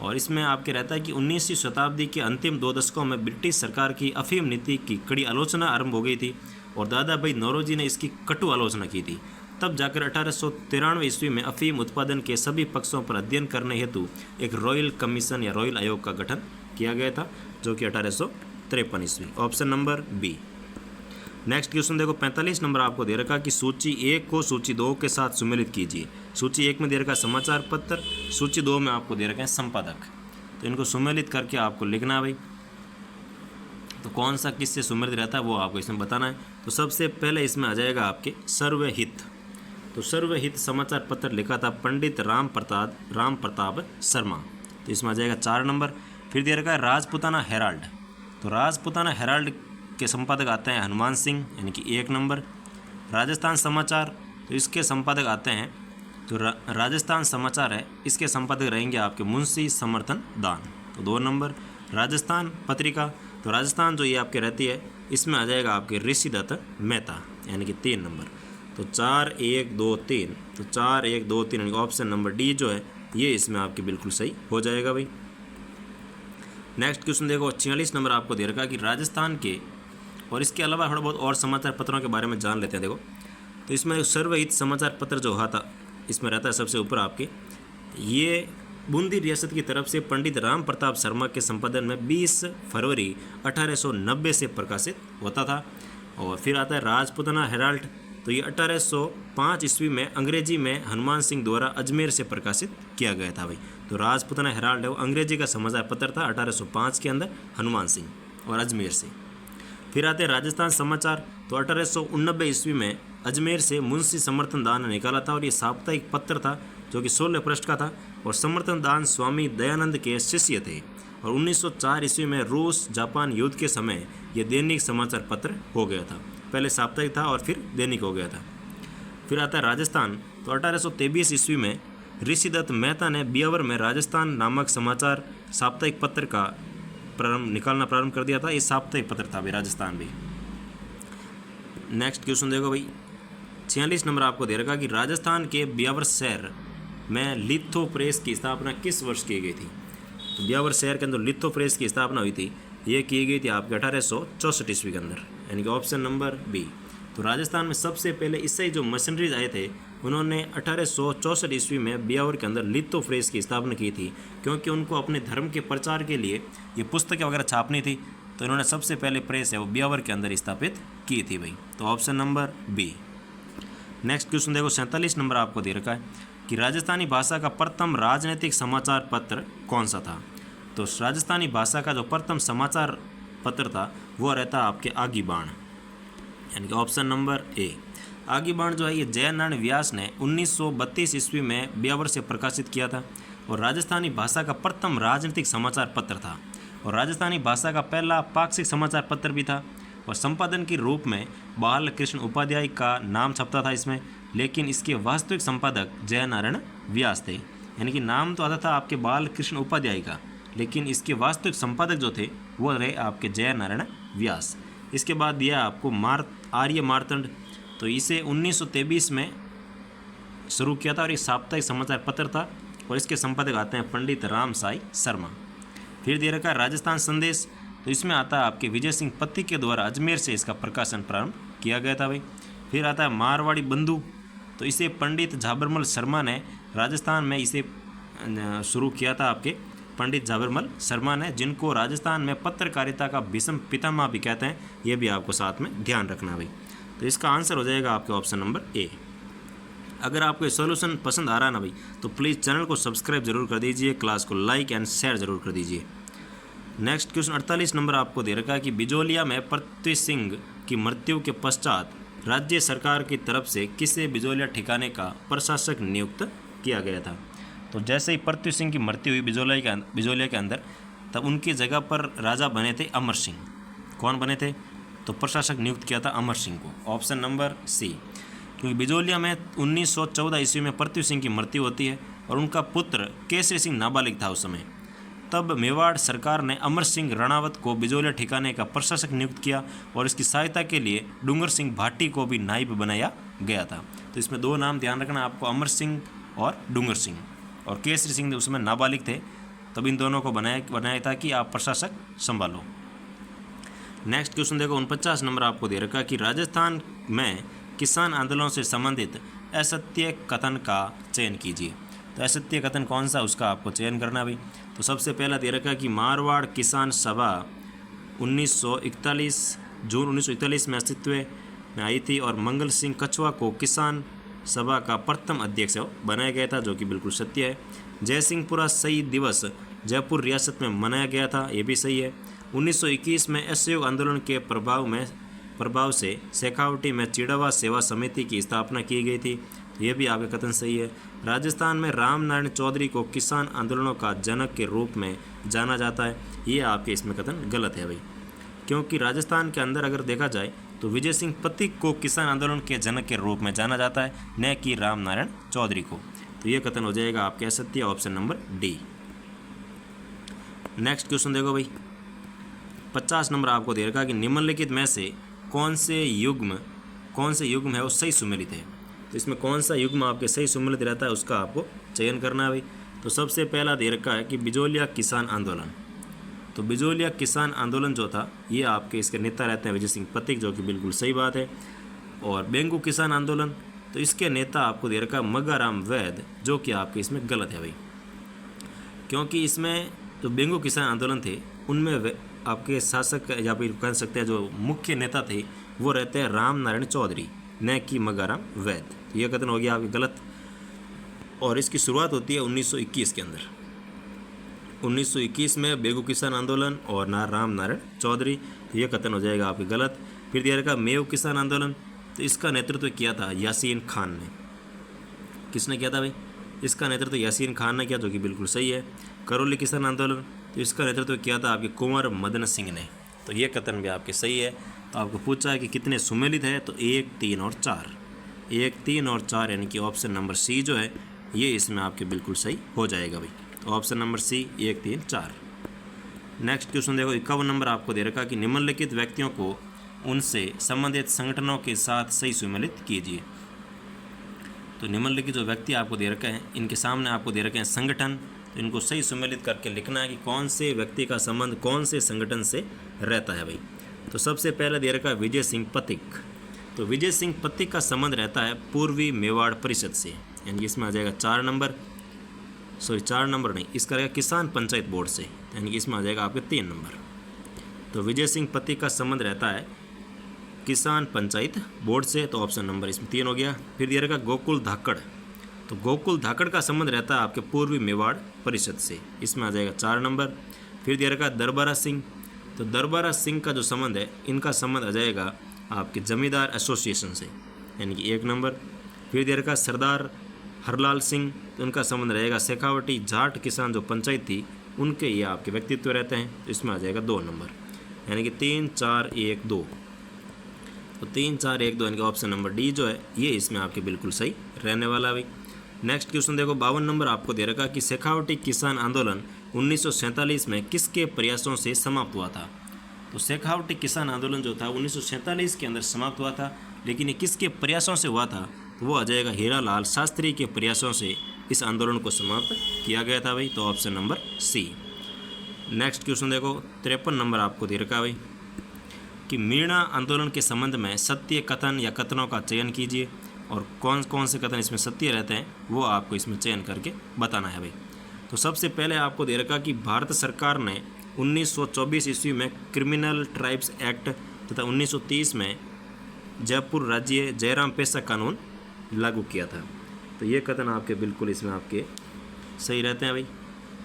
और इसमें आपके रहता है कि 19वीं शताब्दी के अंतिम 2 दशकों में ब्रिटिश सरकार की अफीम नीति की कड़ी आलोचना आरंभ हो गई थी, और दादा भाई नौरोजी ने इसकी कटु आलोचना की थी। तब जाकर 1893 ईस्वी में अफीम उत्पादन के सभी पक्षों पर अध्ययन करने हेतु एक रॉयल कमीशन या रॉयल आयोग का गठन किया गया था, जो कि 1853 ईस्वी, option number B. Next question देखो, 45 नंबर आपको दे रखा कि सूची 1 को सूची 2 के साथ सुमेलित कीजिए। सूची 1 में दे रखा समाचार पत्र, सूची 2 में आपको दे रखे हैं संपादक। तो इनको सुमेलित करके आपको लिखना है भाई। तो कौन सा किससे सुमेलित रहता है वो आपको इसमें बताना है। तो सबसे पहले इसमें आ जाएगा आपके सर्वहित। तो सर्वहित समाचार पत्र लिखा था पंडित राम प्रताप शर्मा, तो इसमें आ जाएगा 4 नंबर। फिर दे रखा है राजपूताना हेराल्ड, तो राजपूताना हेराल्ड के संपादक आते हैं हनुमान सिंह, यानी कि 1 नंबर। राजस्थान समाचार, तो इसके संपादक आते हैं, तो राजस्थान समाचार है, इसके संपादक रहेंगे आपके मुंशी समर्थन दान, तो 2 नंबर। राजस्थान पत्रिका, तो राजस्थान जो ये आपके रहती है, इसमें आ जाएगा आपके ऋषिदत्त मेहता, यानी कि 3 नंबर। तो 4 1 2 3, तो 4 1 2 3 यानी ऑप्शन नंबर डी जो है ये इसमें आपके बिल्कुल सही हो जाएगा भाई। नेक्स्ट क्वेश्चन देखो, 46 नंबर आपको दे रखा कि राजस्थान के और इसके अलावा थोड़ा बहुत और समाचार पत्रों के बारे में जान लेते हैं। देखो, तो इसमें सर्वहित समाचार पत्र जो था इसमें रहता है सबसे ऊपर आपके, ये बूंदी रियासत की तरफ से पंडित राम प्रताप शर्मा के संपादन में 20 फरवरी 1890 से प्रकाशित होता था। और फिर आता है राजपूताना हेराल्ड, तो ये 1805 ईस्वी में अंग्रेजी में हनुमान सिंह द्वारा अजमेर से प्रकाशित किया गया था भाई। तो राजपूताना हेराल्ड है वो अंग्रेजी का समाचार पत्र था 1805 के अंदर, हनुमान सिंह और अजमेर से। फिर आते हैं राजस्थान समाचार, तो 1889 ईस्वी में अजमेर से मुंशी समर्थन दान ने निकाला था, और ये साप्ताहिक पत्र था जो कि 16 पृष्ठ का था, और समर्थन दान स्वामी दयानंद के शिष्य थे। और 1904 ईस्वी में रूस जापान युद्ध के समय ये दैनिक समाचार पत्र हो गया था, पहले साप्ताहिक था और फिर दैनिक हो गया था। फिर आता है राजस्थान, तो 1823 ईस्वी में ऋषिदत्त मेहता ने ब्यावर में राजस्थान नामक समाचार साप्ताहिक पत्र का निकालना प्रारंभ कर दिया था। ये साप्ताहिक पत्र था भाई राजस्थान भी। नेक्स्ट क्वेश्चन देखो भाई, 46 नंबर आपको दे रखा कि राजस्थान के ब्यावर शहर में लिथो प्रेस की स्थापना किस वर्ष की गई थी। तो ब्यावर शहर के अंदर लिथो प्रेस की स्थापना हुई थी, ये की गई थी आपके 1864 ईस्वी के अंदर, यानी कि ऑप्शन नंबर बी। तो राजस्थान में सबसे पहले इससे जो मशीनरीज आए थे उन्होंने 1864 ईस्वी में ब्यावर के अंदर लिथो प्रेस की स्थापना की थी, क्योंकि उनको अपने धर्म के प्रचार के लिए ये पुस्तकें वगैरह छापनी थी, तो इन्होंने सबसे पहले प्रेस है वो ब्यावर के अंदर स्थापित की थी भाई। तो option number B. Next question देखो, 47 नंबर आपको दे रखा है कि राजस्थानी भाषा का प्रथम राजनीतिक समाचार पत्र कौन सा था। तो राजस्थानी भाषा का जो प्रथम समाचार पत्र था वो रहता आपके आगी बाण, यानी कि ऑप्शन नंबर ए। आगी बाण जो है ये जयनारायण व्यास ने 1932 ईस्वी में ब्यावर से प्रकाशित किया था, और राजस्थानी भाषा का प्रथम राजनीतिक समाचार पत्र था, और राजस्थानी भाषा का पहला पाक्षिक समाचार पत्र भी था। और संपादन के रूप में बाल कृष्ण उपाध्याय का नाम छपता था इसमें, लेकिन इसके वास्तविक संपादक जयनारायण व्यास थे, यानी कि नाम तो आता था आपके बाल कृष्ण उपाध्याय का, लेकिन इसके वास्तविक संपादक जो थे वो रहे आपके जयनारायण व्यास। इसके बाद दिया आपको आर्य मार्तंड, तो इसे 1923 में शुरू किया था, और एक साप्ताहिक समाचार पत्र था, और इसके संपादक आते हैं पंडित राम साई शर्मा। फिर दे रखा है राजस्थान संदेश, तो इसमें आता है आपके विजय सिंह पत्ती के द्वारा अजमेर से इसका प्रकाशन प्रारंभ किया गया था भाई। फिर आता है मारवाड़ी बंधु, तो इसे पंडित झाबरमल शर्मा ने राजस्थान में इसे शुरू किया था आपके पंडित झाबरमल शर्मा ने, जिनको राजस्थान में पत्रकारिता का भीष्म पितामह भी कहते हैं, ये भी आपको साथ में ध्यान रखना भाई। तो इसका आंसर हो जाएगा आपके ऑप्शन नंबर ए। अगर आपको ये सॉल्यूशन पसंद आ रहा है ना भाई, तो प्लीज़ चैनल को सब्सक्राइब जरूर कर दीजिए, क्लास को लाइक एंड शेयर जरूर कर दीजिए। नेक्स्ट क्वेश्चन 48 नंबर आपको दे रखा है कि बिजोलिया में पृथ्वी सिंह की मृत्यु के पश्चात राज्य सरकार की तरफ से किसे बिजोलिया ठिकाने का प्रशासक नियुक्त किया गया था। तो जैसे ही पृथ्वी सिंह की मृत्यु हुई बिजोलिया के अंदर, तब उनकी जगह पर राजा बने थे अमर सिंह। कौन बने थे? तो प्रशासक नियुक्त किया था अमर सिंह को, ऑप्शन नंबर सी। क्योंकि बिजोलिया में 1914 ईस्वी में पृथ्वी सिंह की मृत्यु होती है, और उनका पुत्र केसरी सिंह नाबालिग था उस समय। तब मेवाड़ सरकार ने अमर सिंह रणावत को बिजोलिया ठिकाने का प्रशासक नियुक्त किया, और इसकी सहायता के लिए डूंगर सिंह भाटी को भी नायब बनाया गया था। तो इसमें 2 नाम ध्यान रखना आपको, अमर सिंह और डूंगर सिंह। और केसरी सिंह उस समय नाबालिग थे, तब इन दोनों को बनाया था कि आप प्रशासक संभालो। नेक्स्ट क्वेश्चन देखो, 49 नंबर आपको दे रखा कि राजस्थान में किसान आंदोलन से संबंधित असत्य कथन का चयन कीजिए। तो असत्य कथन कौन सा, उसका आपको चयन करना भाई। तो सबसे पहला दे रखा कि मारवाड़ किसान सभा 1941 जून 1941 में अस्तित्व में आई थी, और मंगल सिंह कछवा को किसान सभा का प्रथम अध्यक्ष बनाया गया था, जो कि बिल्कुल सत्य है। जयसिंहपुरा शहीद दिवस जयपुर रियासत में मनाया गया था, ये भी सही है। 1921 में असहयोग आंदोलन के प्रभाव से शेखावटी में चिड़वा सेवा समिति की स्थापना की गई थी, तो ये भी आपका कथन सही है। राजस्थान में राम नारायण चौधरी को किसान आंदोलनों का जनक के रूप में जाना जाता है, ये आपके इसमें कथन गलत है भाई, क्योंकि राजस्थान के अंदर अगर देखा जाए तो विजय सिंह पथिक को किसान आंदोलन के जनक के रूप में जाना जाता है, न कि राम नारायण चौधरी को। तो ये कथन हो जाएगा आपके असत्य, option number D. Next question देखो भाई, 50 नंबर आपको दे रखा कि निम्नलिखित में से कौन से युग्म है वो सही सुमेलित है। तो इसमें कौन सा युग्म आपके सही सुमेलित रहता है उसका आपको चयन करना है भाई। तो सबसे पहला दे रखा है कि बिजोलिया किसान आंदोलन। तो बिजोलिया किसान आंदोलन जो था ये आपके इसके नेता रहते हैं विजय सिंह पथिक, जो कि बिल्कुल सही बात है। और बेंगू किसान आंदोलन, तो इसके नेता आपको दे रखा मगाराम वैद, जो कि आपके इसमें गलत है भाई, क्योंकि इसमें जो बेंगू किसान आंदोलन थे उनमें आपके शासक या फिर कह सकते हैं जो मुख्य नेता थे वो रहते हैं राम नारायण चौधरी, न कि मगाराम वैद। तो ये कथन हो गया आपके गलत। और इसकी शुरुआत होती है 1921 के अंदर। 1921 में बेंगू किसान आंदोलन और राम नारायण चौधरी, तो ये कथन हो जाएगा आपके गलत। फिर दिया रखा मेव किसान आंदोलन, तो इसका नेतृत्व किया था यासीन खान ने। किसने किया था भाई? इसका नेतृत्व यासीन खान ने किया, जो कि बिल्कुल सही है। करौली किसान आंदोलन, तो इसका नेतृत्व किया था आपके कुंवर मदन सिंह ने। तो ये कथन भी आपके सही है। तो आपको पूछा है कि कितने सुमेलित है, तो 1, 3 और 4। 1, 3 और 4 यानी कि ऑप्शन नंबर सी जो है ये इसमें आपके बिल्कुल सही हो जाएगा भाई। तो option number C 1, 3, 4। Next question देखो, 51 नंबर आपको दे रखा कि निम्नलिखित व्यक्तियों को उनसे संबंधित संगठनों के साथ सही सुमेलित कीजिए। तो निम्नलिखित जो व्यक्ति आपको दे रखे हैं इनके सामने आपको दे रखे हैं संगठन, तो इनको सही सुमेलित करके लिखना है कि कौन से व्यक्ति का संबंध कौन से संगठन से रहता है भाई। तो सबसे पहले दे रखा है विजय सिंह पथिक। तो विजय सिंह पथिक का संबंध रहता है पूर्वी मेवाड़ परिषद से, यानी इसमें आ जाएगा 4 नंबर, सॉरी 4 नंबर नहीं, इसका रहेगा किसान पंचायत बोर्ड से, यानी कि इसमें आ जाएगा आपके 3 नंबर। तो विजय सिंह पथिक का संबंध रहता है किसान पंचायत बोर्ड से, तो ऑप्शन नंबर इसमें 3 हो गया। फिर दिया रखा गोकुल धाकड़, तो गोकुल धाकड़ का संबंध रहता है आपके पूर्वी मेवाड़ परिषद से, इसमें आ जाएगा 4 नंबर। फिर दिया रखा दरबारा सिंह, तो दरबारा सिंह का जो संबंध है इनका संबंध आ जाएगा आपके जमींदार एसोसिएशन से, यानी कि 1 नंबर। फिर दिया रखा सरदार हरलाल सिंह, तो उनका संबंध रहेगा शेखावटी जाट किसान जो पंचायत थी उनके ये आपके व्यक्तित्व रहते हैं, तो इसमें आ जाएगा 2 नंबर, यानी कि 3, 4, 1, 2। तो 3, 4, 1, 2 यानी कि ऑप्शन नंबर डी जो है ये इसमें आपके बिल्कुल सही रहने वाला भाई। नेक्स्ट क्वेश्चन देखो, 52 नंबर आपको दे रखा कि शेखावटी किसान आंदोलन 1947 में किसके प्रयासों से समाप्त हुआ था। तो शेखावटी किसान आंदोलन जो था 1947 के अंदर समाप्त हुआ था, लेकिन ये किसके प्रयासों से हुआ था, तो वो आ जाएगा हीरालाल शास्त्री के प्रयासों से इस आंदोलन को समाप्त किया गया था भाई। तो option number C. Next question देखो, 53 नंबर आपको दे रखा भाई कि मीणा आंदोलन के संबंध में सत्य कथन या कथनों का चयन कीजिए, और कौन कौन से कथन इसमें सत्य रहते हैं वो आपको इसमें चयन करके बताना है भाई। तो सबसे पहले आपको दे रखा कि भारत सरकार ने 1924 ईस्वी में क्रिमिनल ट्राइब्स एक्ट तथा 1930 में जयपुर राज्य जयराम पेशा कानून लागू किया था। तो ये कथन आपके बिल्कुल इसमें आपके सही रहते हैं भाई।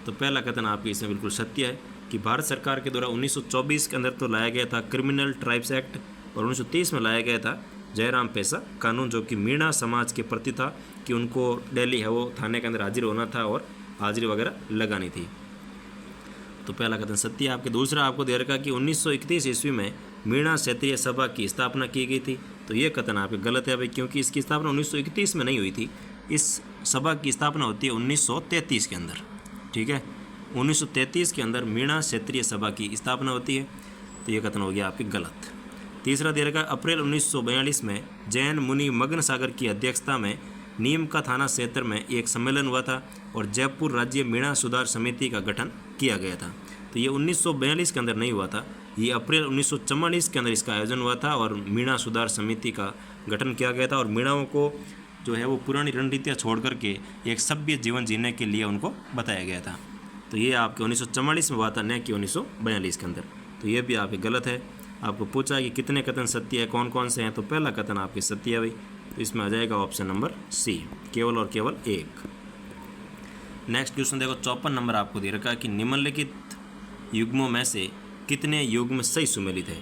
तो पहला कथन आपके इसमें बिल्कुल सत्य है कि भारत सरकार के द्वारा 1924 के अंदर तो लाया गया था क्रिमिनल ट्राइब्स एक्ट, और 1930 में लाया गया था जयराम पेशा कानून, जो कि मीणा समाज के प्रति था कि उनको डेली है वो थाने के अंदर हाजिर होना था और हाजिरी वगैरह लगानी थी। तो पहला कथन सत्य है आपके। दूसरा आपको दे रखा कि 1931 ईस्वी में मीणा क्षेत्रीय सभा की स्थापना की गई थी। तो ये कथन आपके गलत है भाई, क्योंकि इसकी स्थापना 1931 में नहीं हुई थी। इस सभा की स्थापना होती है 1933 के अंदर, ठीक है। 1933 के अंदर मीणा क्षेत्रीय सभा की स्थापना होती है। तो ये कथन हो गया आपके गलत। तीसरा दे रखा अप्रैल 1942 में जैन मुनि मगन सागर की अध्यक्षता में नीम का थाना क्षेत्र में एक सम्मेलन हुआ था और जयपुर राज्य मीणा सुधार समिति का गठन किया गया था। तो ये 1942 के अंदर नहीं हुआ था, ये अप्रैल 1944 के अंदर इसका आयोजन हुआ था और मीणा सुधार समिति का गठन किया गया था। और मीणाओं को जो है वो पुरानी रणनीतियाँ छोड़ करके एक सभ्य जीवन जीने के लिए उनको बताया गया था। तो ये आपके 1944 में हुआ था, न कि 1942 के अंदर। तो ये भी आपके गलत है। आपको पूछा है कि कितने कथन सत्य है, कौन कौन से हैं, तो पहला कथन आपके सत्य है भाई। तो इसमें आ जाएगा ऑप्शन नंबर सी, केवल और केवल 1। नेक्स्ट क्वेश्चन देखो, 54 नंबर आपको दे रखा है कि निम्नलिखित युग्मों में से कितने युग्म सही सुमेलित है।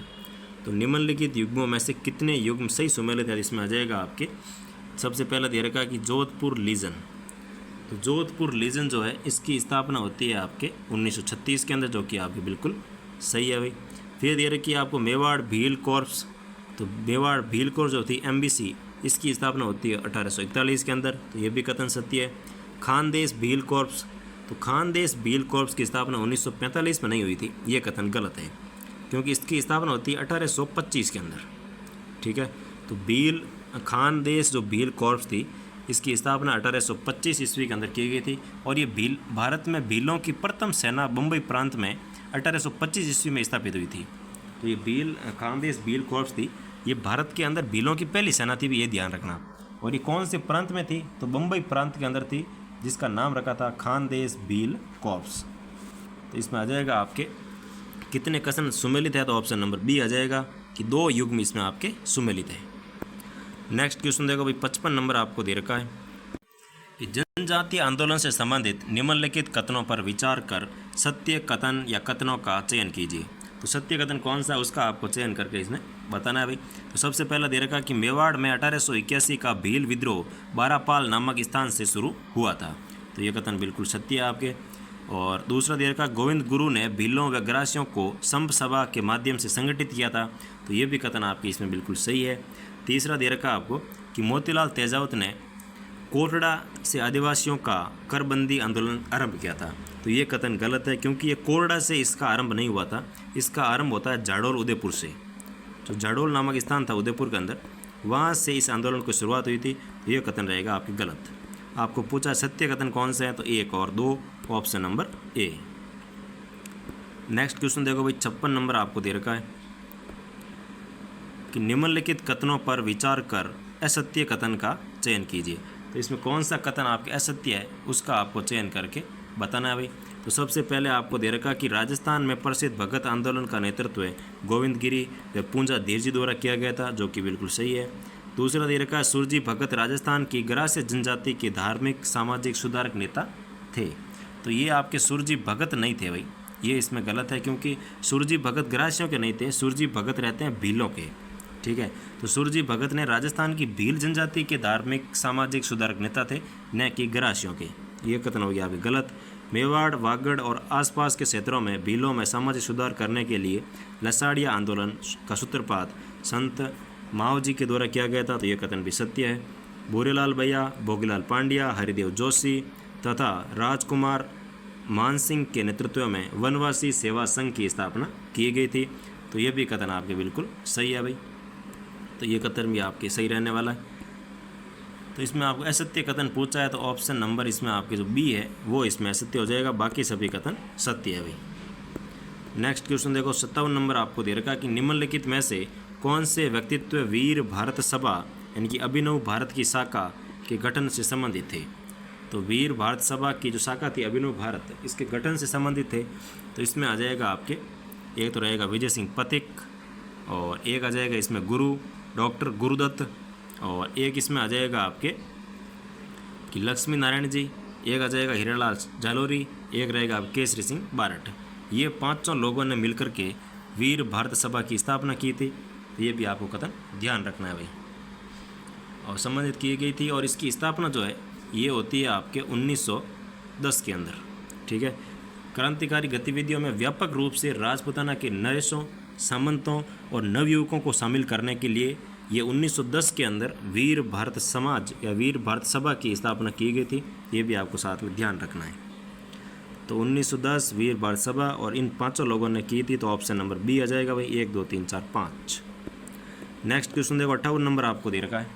तो निम्नलिखित युग्मों में से कितने युग्म सही सुमेलित है, इसमें आ जाएगा आपके सबसे पहला दे रखा है कि जोधपुर लीजन। तो जोधपुर लीजन जो है इसकी स्थापना होती है आपके 1936 के अंदर, जो कि आपके बिल्कुल सही है भाई। फिर दे रखी है आपको मेवाड़ भील कॉर्प्स। तो मेवाड़ भील कॉर्प्स जो थी MBC, इसकी स्थापना होती है 1841 के अंदर, तो ये भी कथन सत्य है। खानदेश भील कॉर्प्स, तो खानदेश भील कॉर्प्स की स्थापना 1945 में नहीं हुई थी, ये कथन गलत है, क्योंकि इसकी स्थापना होती है 1825 के अंदर। ठीक है, तो भील खानदेश जो भील कॉर्प्स थी इसकी स्थापना 1825 ईस्वी के अंदर की गई थी, और ये भील भारत में भीलों की प्रथम सेना बम्बई प्रांत में 1825 ईस्वी में स्थापित हुई थी। तो ये भील खानदेश भील कॉर्प्स थी, ये भारत के अंदर भीलों की पहली सेना थी भी, ये ध्यान रखना। और ये कौन से प्रांत में थी, तो बम्बई प्रांत के अंदर थी, जिसका नाम रखा था खानदेश भील कॉर्प्स। तो इसमें आ जाएगा आपके कितने कथन सुमेलित है, तो ऑप्शन नंबर बी आ जाएगा कि 2 युग्म इसमें आपके सुमेलित है। नेक्स्ट क्वेश्चन देखो भाई, 55 नंबर आपको दे रखा है कि जनजातीय आंदोलन से संबंधित निम्नलिखित कथनों पर विचार कर सत्य कथन या कथनों का चयन कीजिए। तो सत्य कथन कौन सा है उसका आपको चयन करके इसमें बताना है भाई। तो सबसे पहला दे रखा कि मेवाड़ में 1881 का भील विद्रोह बारापाल नामक स्थान से शुरू हुआ था, तो ये कथन बिल्कुल सत्य है आपके। और दूसरा दे रखा गोविंद गुरु ने भीलों व ग्रासियों को संप सभा के माध्यम से संगठित किया था, तो ये भी कथन आपकी इसमें बिल्कुल सही है। तीसरा दे रखा आपको कि मोतीलाल तेजावत ने कोटड़ा से आदिवासियों का करबंदी आंदोलन आरंभ किया था, तो ये कथन गलत है, क्योंकि ये कोरड़ा से इसका आरंभ नहीं हुआ था, इसका आरंभ होता है जाडोल उदयपुर से। जो जाडोल नामक स्थान था उदयपुर के अंदर, वहाँ से इस आंदोलन की शुरुआत हुई थी, तो ये कथन रहेगा आपकी गलत। आपको पूछा सत्य कथन कौन से हैं, तो 1 और 2, option number A. Next question देखो भाई, 56 नंबर आपको दे रखा है कि निम्नलिखित कथनों पर विचार कर असत्य कथन का चयन कीजिए। तो इसमें कौन सा कथन आपके असत्य है उसका आपको चयन करके बताना है भाई। तो सबसे पहले आपको दे रखा कि राजस्थान में प्रसिद्ध भगत आंदोलन का नेतृत्व गोविंद गिरी व पूंजा धीर जी द्वारा किया गया था, जो कि बिल्कुल सही है। दूसरा दे रखा सुरजी भगत राजस्थान की ग्रास्य जनजाति के धार्मिक सामाजिक सुधारक नेता थे, तो ये आपके सुरजी भगत नहीं थे भाई, ये इसमें गलत है, क्योंकि सुरजी भगत ग्रासियों के नहीं थे, सुरजी भगत रहते हैं भीलों के। ठीक है, तो सुरजी भगत ने राजस्थान की भील जनजाति के धार्मिक सामाजिक सुधारक नेता थे, न कि ग्रासियों के, ये कथन हो गया अभी गलत। मेवाड़ वागड़ और आसपास के क्षेत्रों में भीलों में सामाजिक सुधार करने के लिए लसाड़िया आंदोलन का सूत्रपात संत माओ जी के द्वारा किया गया था, तो ये कथन भी सत्य है। भूरेलाल भैया, भोगीलाल पांड्या, हरिदेव जोशी तथा राजकुमार मानसिंह के नेतृत्व में वनवासी सेवा संघ की स्थापना की गई थी, तो ये भी कथन आपके बिल्कुल सही है भाई, तो ये कथन भी आपके सही रहने वाला है। तो इसमें आपको असत्य कथन पूछा है, तो ऑप्शन नंबर इसमें आपके जो बी है वो इसमें असत्य हो जाएगा, बाकी सभी कथन सत्य है भाई। नेक्स्ट क्वेश्चन देखो, 57 नंबर आपको दे रखा कि निम्नलिखित में से कौन से व्यक्तित्व वीर भारत सभा यानी कि अभिनव भारत की शाखा के गठन से संबंधित थे। तो वीर भारत सभा की जो शाखा थी अभिनव भारत, इसके गठन से संबंधित थे, तो इसमें आ जाएगा आपके एक तो रहेगा विजय सिंह पथिक, और एक आ जाएगा इसमें गुरु डॉक्टर गुरुदत्त, और एक इसमें आ जाएगा आपके कि लक्ष्मी नारायण जी, एक आ जाएगा हीरालाल जालोरी, एक रहेगा आप केसरी सिंह बारट। ये 5 लोगों ने मिलकर के वीर भारत सभा की स्थापना की थी, तो ये भी आपको कथन ध्यान रखना है भाई, और संबंधित की गई थी। और इसकी स्थापना जो है ये होती है आपके 1910 के अंदर। ठीक है, क्रांतिकारी गतिविधियों में व्यापक रूप से राजपूताना के नरेशों सामंतों और नवयुवकों को शामिल करने के लिए ये 1910 के अंदर वीर भारत समाज या वीर भारत सभा की स्थापना की गई थी, ये भी आपको साथ में ध्यान रखना है। तो 1910 वीर भारत सभा और इन 5 लोगों ने की थी, तो ऑप्शन नंबर बी आ जाएगा भाई, 1 2 3 4 5। नेक्स्ट क्वेश्चन देखो, 58 नंबर आपको दे रखा है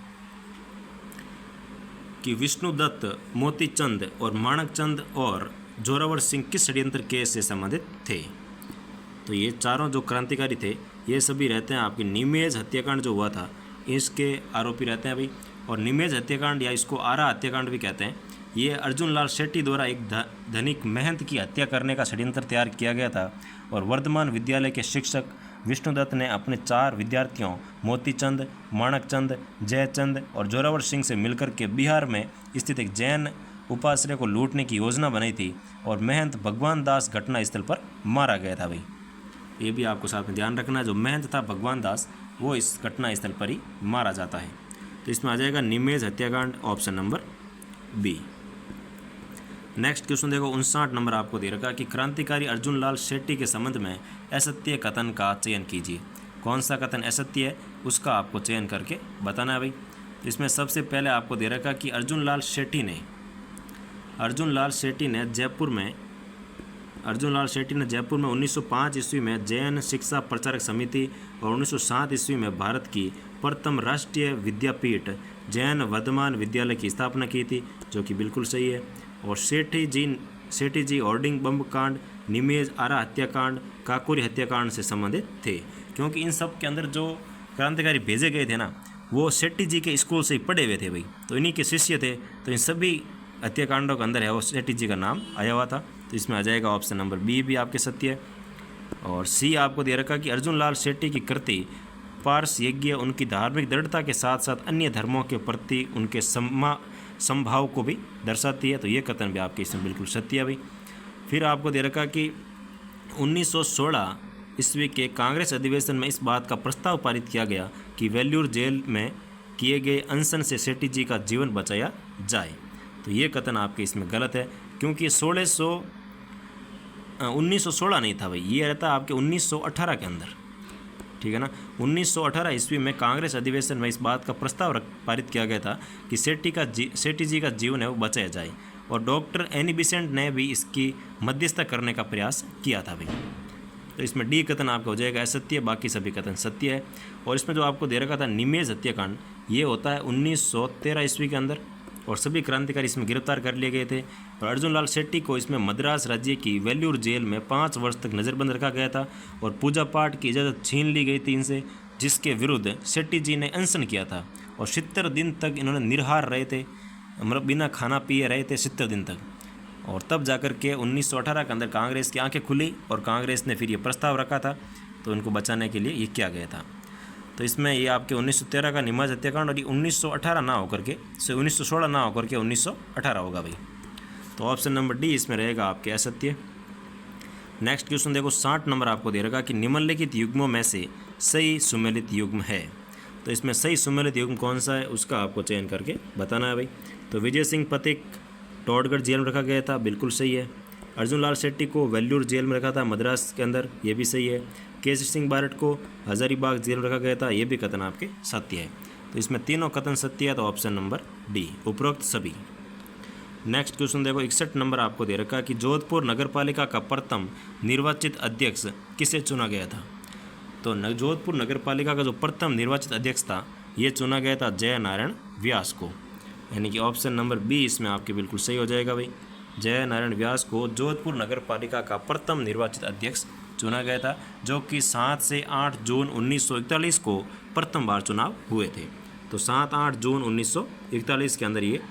कि विष्णुदत्त मोतीचंद और माणकचंद और जोरावर सिंह किस षड्यंत्र केस से संबंधित थे। तो ये चारों जो क्रांतिकारी थे ये सभी रहते हैं आपके निमेज हत्याकांड जो हुआ था इसके आरोपी रहते हैं भाई। और निमेज हत्याकांड या इसको आरा हत्याकांड भी कहते हैं, ये अर्जुन लाल शेट्टी द्वारा एक धनिक महंत की हत्या करने का षड्यंत्र तैयार किया गया था। और वर्धमान विद्यालय के शिक्षक विष्णुदत्त ने अपने 4 विद्यार्थियों मोतीचंद, माणकचंद, जयचंद और जोरावर सिंह से मिलकर के बिहार में स्थित एक जैन उपाश्रय को लूटने की योजना बनाई थी और महंत भगवान दास घटना स्थल पर मारा गया था भाई। ये भी आपको साथ में ध्यान रखना है, जो महंत था भगवान दास वो इस घटना स्थल पर ही मारा जाता है। तो इसमें आ जाएगा निमेज हत्याकांड, option number B. Next question देखो 59 नंबर आपको दे रखा कि क्रांतिकारी अर्जुन लाल शेट्टी के संबंध में असत्य कथन का चयन कीजिए। कौन सा कथन असत्य है उसका आपको चयन करके बताना है भाई। तो इसमें सबसे पहले आपको दे रखा कि अर्जुन लाल शेट्टी ने जयपुर में 1905 ईस्वी में जैन शिक्षा प्रचारक समिति और 1907 ईस्वी में भारत की प्रथम राष्ट्रीय विद्यापीठ जैन वर्धमान विद्यालय की स्थापना की थी, जो कि बिल्कुल सही है। और सेठी जी होर्डिंग बम कांड, निमेज आरा हत्याकांड, काकोरी हत्याकांड से संबंधित थे, क्योंकि इन सब के अंदर जो क्रांतिकारी भेजे गए थे ना, वो सेठी जी के स्कूल से ही पढ़े हुए थे भाई, तो इन्हीं के शिष्य थे। तो इन सभी हत्याकांडों के अंदर है वो सेठी जी का नाम आया हुआ था। तो इसमें आ जाएगा ऑप्शन नंबर बी भी आपके सत्य है। और सी आपको दे रखा कि अर्जुन लाल शेट्टी की कृति पारस यज्ञ उनकी धार्मिक दृढ़ता के साथ साथ अन्य धर्मों के प्रति उनके समभाव को भी दर्शाती है, तो ये कथन भी आपके इसमें बिल्कुल सत्य है भाई। फिर आपको दे रखा कि 1916 ईस्वी के कांग्रेस अधिवेशन में इस बात का प्रस्ताव पारित किया गया कि वेल्लूर जेल में किए गए अनशन से सेठी जी का जीवन बचाया जाए, तो ये कथन आपके इसमें गलत है, क्योंकि 1916 नहीं था भाई, ये रहता आपके 1918 के अंदर, ठीक है ना। 1918 ईस्वी में कांग्रेस अधिवेशन में इस बात का प्रस्ताव पारित किया गया था कि सेठी जी का जीवन है वो बचाया जाए, और डॉक्टर एनी बिसेंट ने भी इसकी मध्यस्थता करने का प्रयास किया था भाई। तो इसमें डी कथन आपका हो जाएगा असत्य, बाकी सभी कथन सत्य है। और इसमें जो आपको दे रखा था निमेज हत्याकांड, ये होता है 1913 ईस्वी के अंदर, और सभी क्रांतिकारी इसमें गिरफ्तार कर लिए गए थे। और अर्जुन लाल शेट्टी को इसमें मद्रास राज्य की वेल्लूर जेल में 5 वर्ष तक नज़रबंद रखा गया था, और पूजा पाठ की इजाज़त छीन ली गई थी इनसे, जिसके विरुद्ध शेट्टी जी ने अनशन किया था, और 70 दिन तक इन्होंने निराहार रहे थे, मतलब बिना खाना पिए रहे थे 70 दिन तक। और तब जाकर के 1918 के अंदर कांग्रेस की आंखें खुली, और कांग्रेस ने फिर ये प्रस्ताव रखा था, तो इनको बचाने के लिए ये किया गया था। तो इसमें ये आपके 1913 का निमेज हत्याकांड, और ये 1918 ना होकर के 1916 ना होकर के 1918 होगा भाई। तो ऑप्शन नंबर डी इसमें रहेगा आपके असत्य। नेक्स्ट क्वेश्चन देखो 60 नंबर आपको दे रखा कि निम्नलिखित युग्मों में से सही सुमेलित युग्म है। तो इसमें सही सुमेलित युग्म कौन सा है उसका आपको चयन करके बताना है भाई। तो विजय सिंह पथिक टोडगढ़ जेल में रखा गया था, बिल्कुल सही है। अर्जुन लाल शेट्टी को वेल्लूर जेल में रखा था मद्रास के अंदर, ये भी सही है। केसरी सिंह बारट को हजारीबाग जेल में रखा गया था, ये भी कथन आपके सत्य है। तो इसमें तीनों कथन सत्य है, तो ऑप्शन नंबर डी उपरोक्त सभी। नेक्स्ट क्वेश्चन देखो 61 नंबर आपको दे रखा है कि जोधपुर नगर पालिका का प्रथम निर्वाचित अध्यक्ष किसे चुना गया था। तो जोधपुर नगर पालिका का जो प्रथम निर्वाचित अध्यक्ष था, ये चुना गया था जय नारायण व्यास को, यानी कि ऑप्शन नंबर बी इसमें आपके बिल्कुल सही हो जाएगा भाई। जय नारायण व्यास को जोधपुर नगर पालिका का प्रथम निर्वाचित अध्यक्ष चुना गया था, जो कि 7 से 8 जून 1941 को प्रथम बार चुनाव हुए थे। तो 7-8 जून 1941 के अंदर ये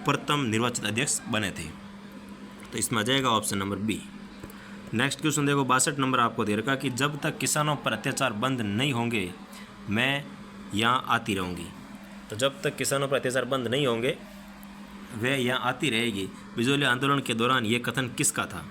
प्रथम निर्वाचित अध्यक्ष बने थे। तो इसमें आ जाएगा option number B. Next question देखो 62 नंबर आपको दे रखा कि जब तक किसानों पर अत्याचार बंद नहीं होंगे मैं यहाँ आती रहूँगी। तो जब तक किसानों पर अत्याचार बंद नहीं होंगे वह यहाँ आती रहेगी, बिजोली आंदोलन के दौरान ये कथन किसका था।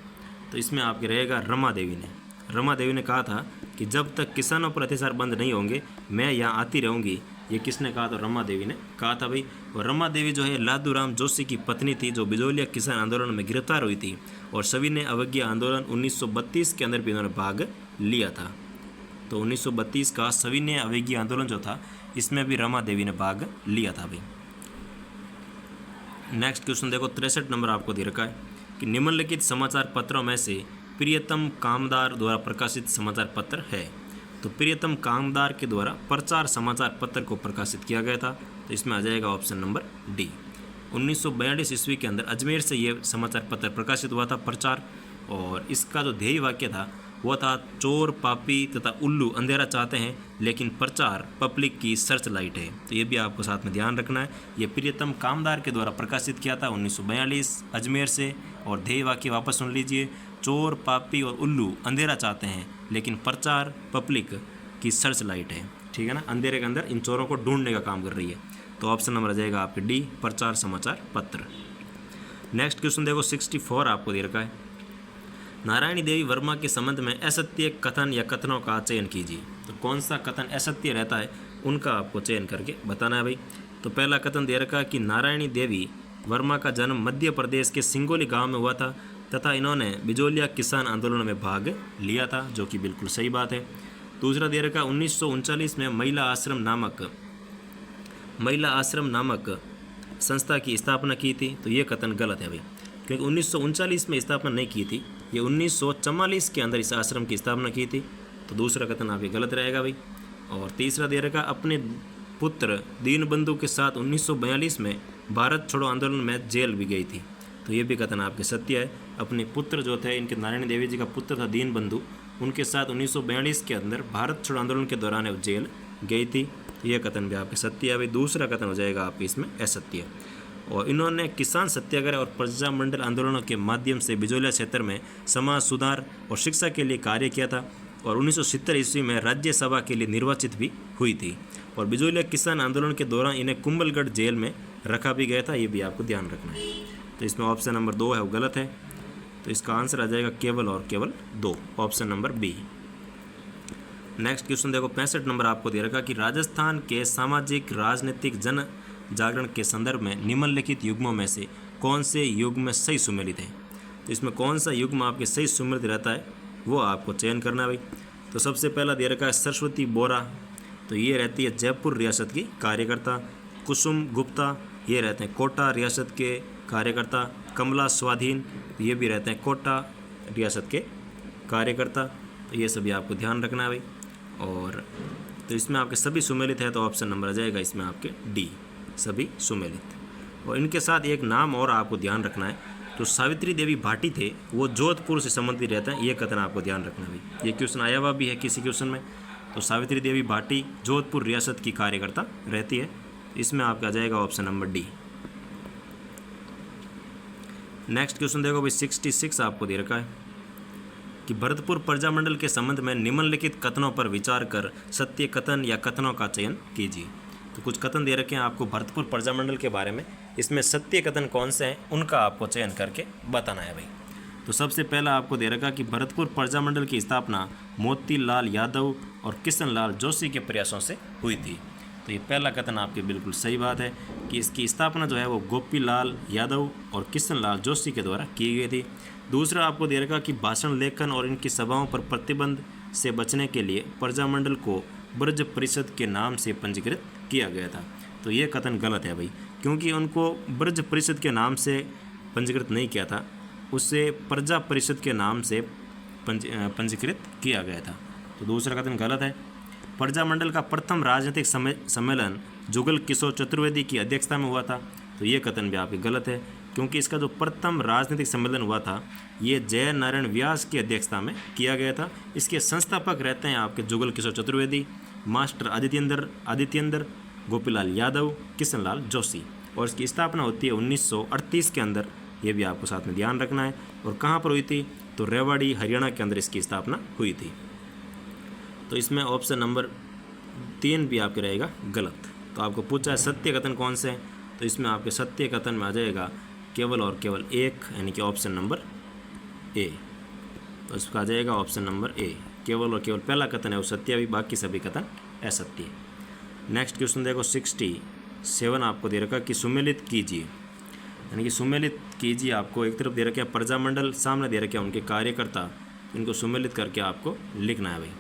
तो इसमें आपके रहेगा रमा देवी ने कहा था कि जब तक किसानों पर अत्याचार बंद नहीं होंगे मैं यहाँ आती रहूँगी। ये किसने कहा? तो रमा देवी ने कहा था भाई। और रमा देवी जो है लादूराम जोशी की पत्नी थी, जो बिजोलिया किसान आंदोलन में गिरफ्तार हुई थी, और सविनय अवज्ञा आंदोलन 1932 के अंदर भी उन्होंने भाग लिया था। तो 1932 का सविनय अवज्ञा आंदोलन जो था, इसमें भी रमा देवी ने भाग लिया था भाई। नेक्स्ट क्वेश्चन देखो 63 नंबर आपको दे रखा है कि निम्नलिखित समाचार पत्रों में से प्रियतम कामदार द्वारा प्रकाशित समाचार पत्र है। तो प्रियतम कामदार के द्वारा प्रचार समाचार पत्र को प्रकाशित किया गया था। तो इसमें आ जाएगा ऑप्शन नंबर डी। 1942 ईस्वी के अंदर अजमेर से ये समाचार पत्र प्रकाशित हुआ था प्रचार, और इसका जो ध्येय वाक्य था वो था चोर पापी तथा उल्लू अंधेरा चाहते हैं, लेकिन प्रचार पब्लिक की सर्च लाइट है। तो ये भी आपको साथ में ध्यान रखना है। ये प्रियतम कामदार के द्वारा प्रकाशित किया था 1942 अजमेर से, और ध्येय वाक्य वापस सुन लीजिए, चोर पापी और उल्लू अंधेरा चाहते हैं, लेकिन प्रचार पब्लिक की सर्च लाइट है। ठीक है ना, अंधेरे के अंदर इन चोरों को ढूंढने का काम कर रही है। तो ऑप्शन नंबर आ जाएगा आपके डी, प्रचार समाचार पत्र। नेक्स्ट क्वेश्चन देखो 64 आपको दे रखा है, नारायणी देवी वर्मा के संबंध में असत्य कथन या कथनों का चयन कीजिए। तो कौन सा कथन असत्य रहता है उनका आपको चयन करके बताना है भाई। तो पहला कथन दे रखा है कि नारायणी देवी वर्मा का जन्म मध्य प्रदेश के सिंगोली गांव में हुआ था तथा इन्होंने बिजोलिया किसान आंदोलन में भाग लिया था, जो कि बिल्कुल सही बात है। दूसरा दे रखा 1939 में महिला आश्रम नामक संस्था की स्थापना की थी। तो ये कथन गलत है भाई, क्योंकि 1939 में स्थापना नहीं की थी, ये 1944 के अंदर इस आश्रम की स्थापना की थी। तो दूसरा कथन आपके गलत रहेगा भाई। और तीसरा दे रखा अपने पुत्र दीनबंधु के साथ 1942 में भारत छोड़ो आंदोलन में जेल भी गई थी। तो ये भी कथन आपके सत्य है। अपने पुत्र जो थे, इनके नारायणी देवी जी का पुत्र था दीनबंधु, उनके साथ 1942 के अंदर भारत छोड़ो आंदोलन के दौरान वो जेल गई थी। तो ये कथन भी आपके सत्य है भाई। दूसरा कथन हो जाएगा आपके इसमें असत्य। और इन्होंने किसान सत्याग्रह और प्रजामंडल आंदोलनों के माध्यम से बिजोलिया क्षेत्र में समाज सुधार और शिक्षा के लिए कार्य किया था और 1970 ईस्वी में राज्यसभा के लिए निर्वाचित भी हुई थी। और बिजोलिया किसान आंदोलन के दौरान इन्हें कुंभलगढ़ जेल में रखा भी गया था, ये भी आपको ध्यान रखना है। तो इसमें ऑप्शन नंबर 2 है वो गलत है। तो इसका आंसर आ जाएगा केवल और केवल 2, option number B. Next question देखो 65 नंबर आपको दे रखा कि राजस्थान के सामाजिक राजनीतिक जन जागरण के संदर्भ में निम्नलिखित युग्मों में से कौन से युग्म सही सुमेलित है। तो इसमें कौन सा युग्म आपके सही सुमेलित रहता है वो आपको चयन करना है भाई। तो सबसे पहला दे रखा है सरस्वती बोरा, तो ये रहती है जयपुर रियासत की कार्यकर्ता। कुसुम गुप्ता, ये रहते हैं कोटा रियासत के कार्यकर्ता। कमला स्वाधीन, ये भी रहते हैं कोटा रियासत के कार्यकर्ता। तो ये सभी आपको ध्यान रखना है भाई। और तो इसमें आपके सभी सुमेलित है, तो ऑप्शन नंबर आ जाएगा इसमें आपके डी, सभी सुमेलित। और इनके साथ एक नाम और आपको ध्यान रखना है, तो सावित्री देवी भाटी थे, वो जोधपुर से संबंधित रहते हैं, ये कथन आपको ध्यान रखना है भाई। ये क्वेश्चन आया हुआ भी है किसी क्वेश्चन में। तो सावित्री देवी भाटी जोधपुर रियासत की कार्यकर्ता रहती है, इसमें आपका आ जाएगा option number D. Next question देखो भाई 66 आपको दे रखा है कि भरतपुर प्रजामंडल के संबंध में निम्नलिखित कथनों पर विचार कर सत्य कथन या कथनों का चयन कीजिए। तो कुछ कथन दे रखे हैं आपको भरतपुर प्रजामंडल के बारे में, इसमें सत्य कथन कौन से हैं उनका आपको चयन करके बताना है भाई। तो सबसे पहला आपको दे रखा कि भरतपुर प्रजामंडल की स्थापना मोतीलाल यादव और किशनलाल जोशी के प्रयासों से हुई थी। तो ये पहला कथन आपके बिल्कुल सही बात है कि इसकी स्थापना जो है वो गोपीलाल यादव और किशनलाल जोशी के द्वारा की गई थी। दूसरा आपको दे रखा कि भाषण लेखन और इनकी सभाओं पर प्रतिबंध से बचने के लिए प्रजामंडल को ब्रज परिषद के नाम से पंजीकृत किया गया था। तो ये कथन गलत है भाई, क्योंकि उनको ब्रज परिषद के नाम से पंजीकृत नहीं किया था, उससे प्रजा परिषद के नाम से पंजीकृत किया गया था। तो दूसरा कथन गलत है। प्रजामंडल का प्रथम राजनीतिक सम्मेलन जुगल किशोर चतुर्वेदी की अध्यक्षता में हुआ था। तो ये कथन भी आपके गलत है, क्योंकि इसका जो प्रथम राजनीतिक सम्मेलन हुआ था ये जय नारायण व्यास की अध्यक्षता में किया गया था। इसके संस्थापक रहते हैं आपके जुगल किशोर चतुर्वेदी, मास्टर आदित्येंद्र, गोपीलाल यादव, किशनलाल जोशी। और इसकी स्थापना होती है 1938 के अंदर, ये भी आपको साथ में ध्यान रखना है। और कहाँ पर हुई थी, तो रेवाड़ी हरियाणा के अंदर इसकी स्थापना हुई थी। तो इसमें ऑप्शन नंबर 3 भी आपके रहेगा गलत। तो आपको पूछा है सत्य कथन कौन से हैं, तो इसमें आपके सत्य कथन में आ जाएगा केवल और केवल 1, यानी कि ऑप्शन नंबर ए। तो इसका आ जाएगा ऑप्शन नंबर ए, केवल और केवल पहला कथन है वो सत्य, भी बाकी सभी कथन असत्य है। नेक्स्ट क्वेश्चन देखो 67 आपको दे रखा कि सुमेलित कीजिए, यानी कि सुमेलित कीजिए आपको एक तरफ दे रखे हैं प्रजामंडल, सामने दे रखे हैं उनके कार्यकर्ता, इनको सुमेलित करके आपको लिखना है भाई।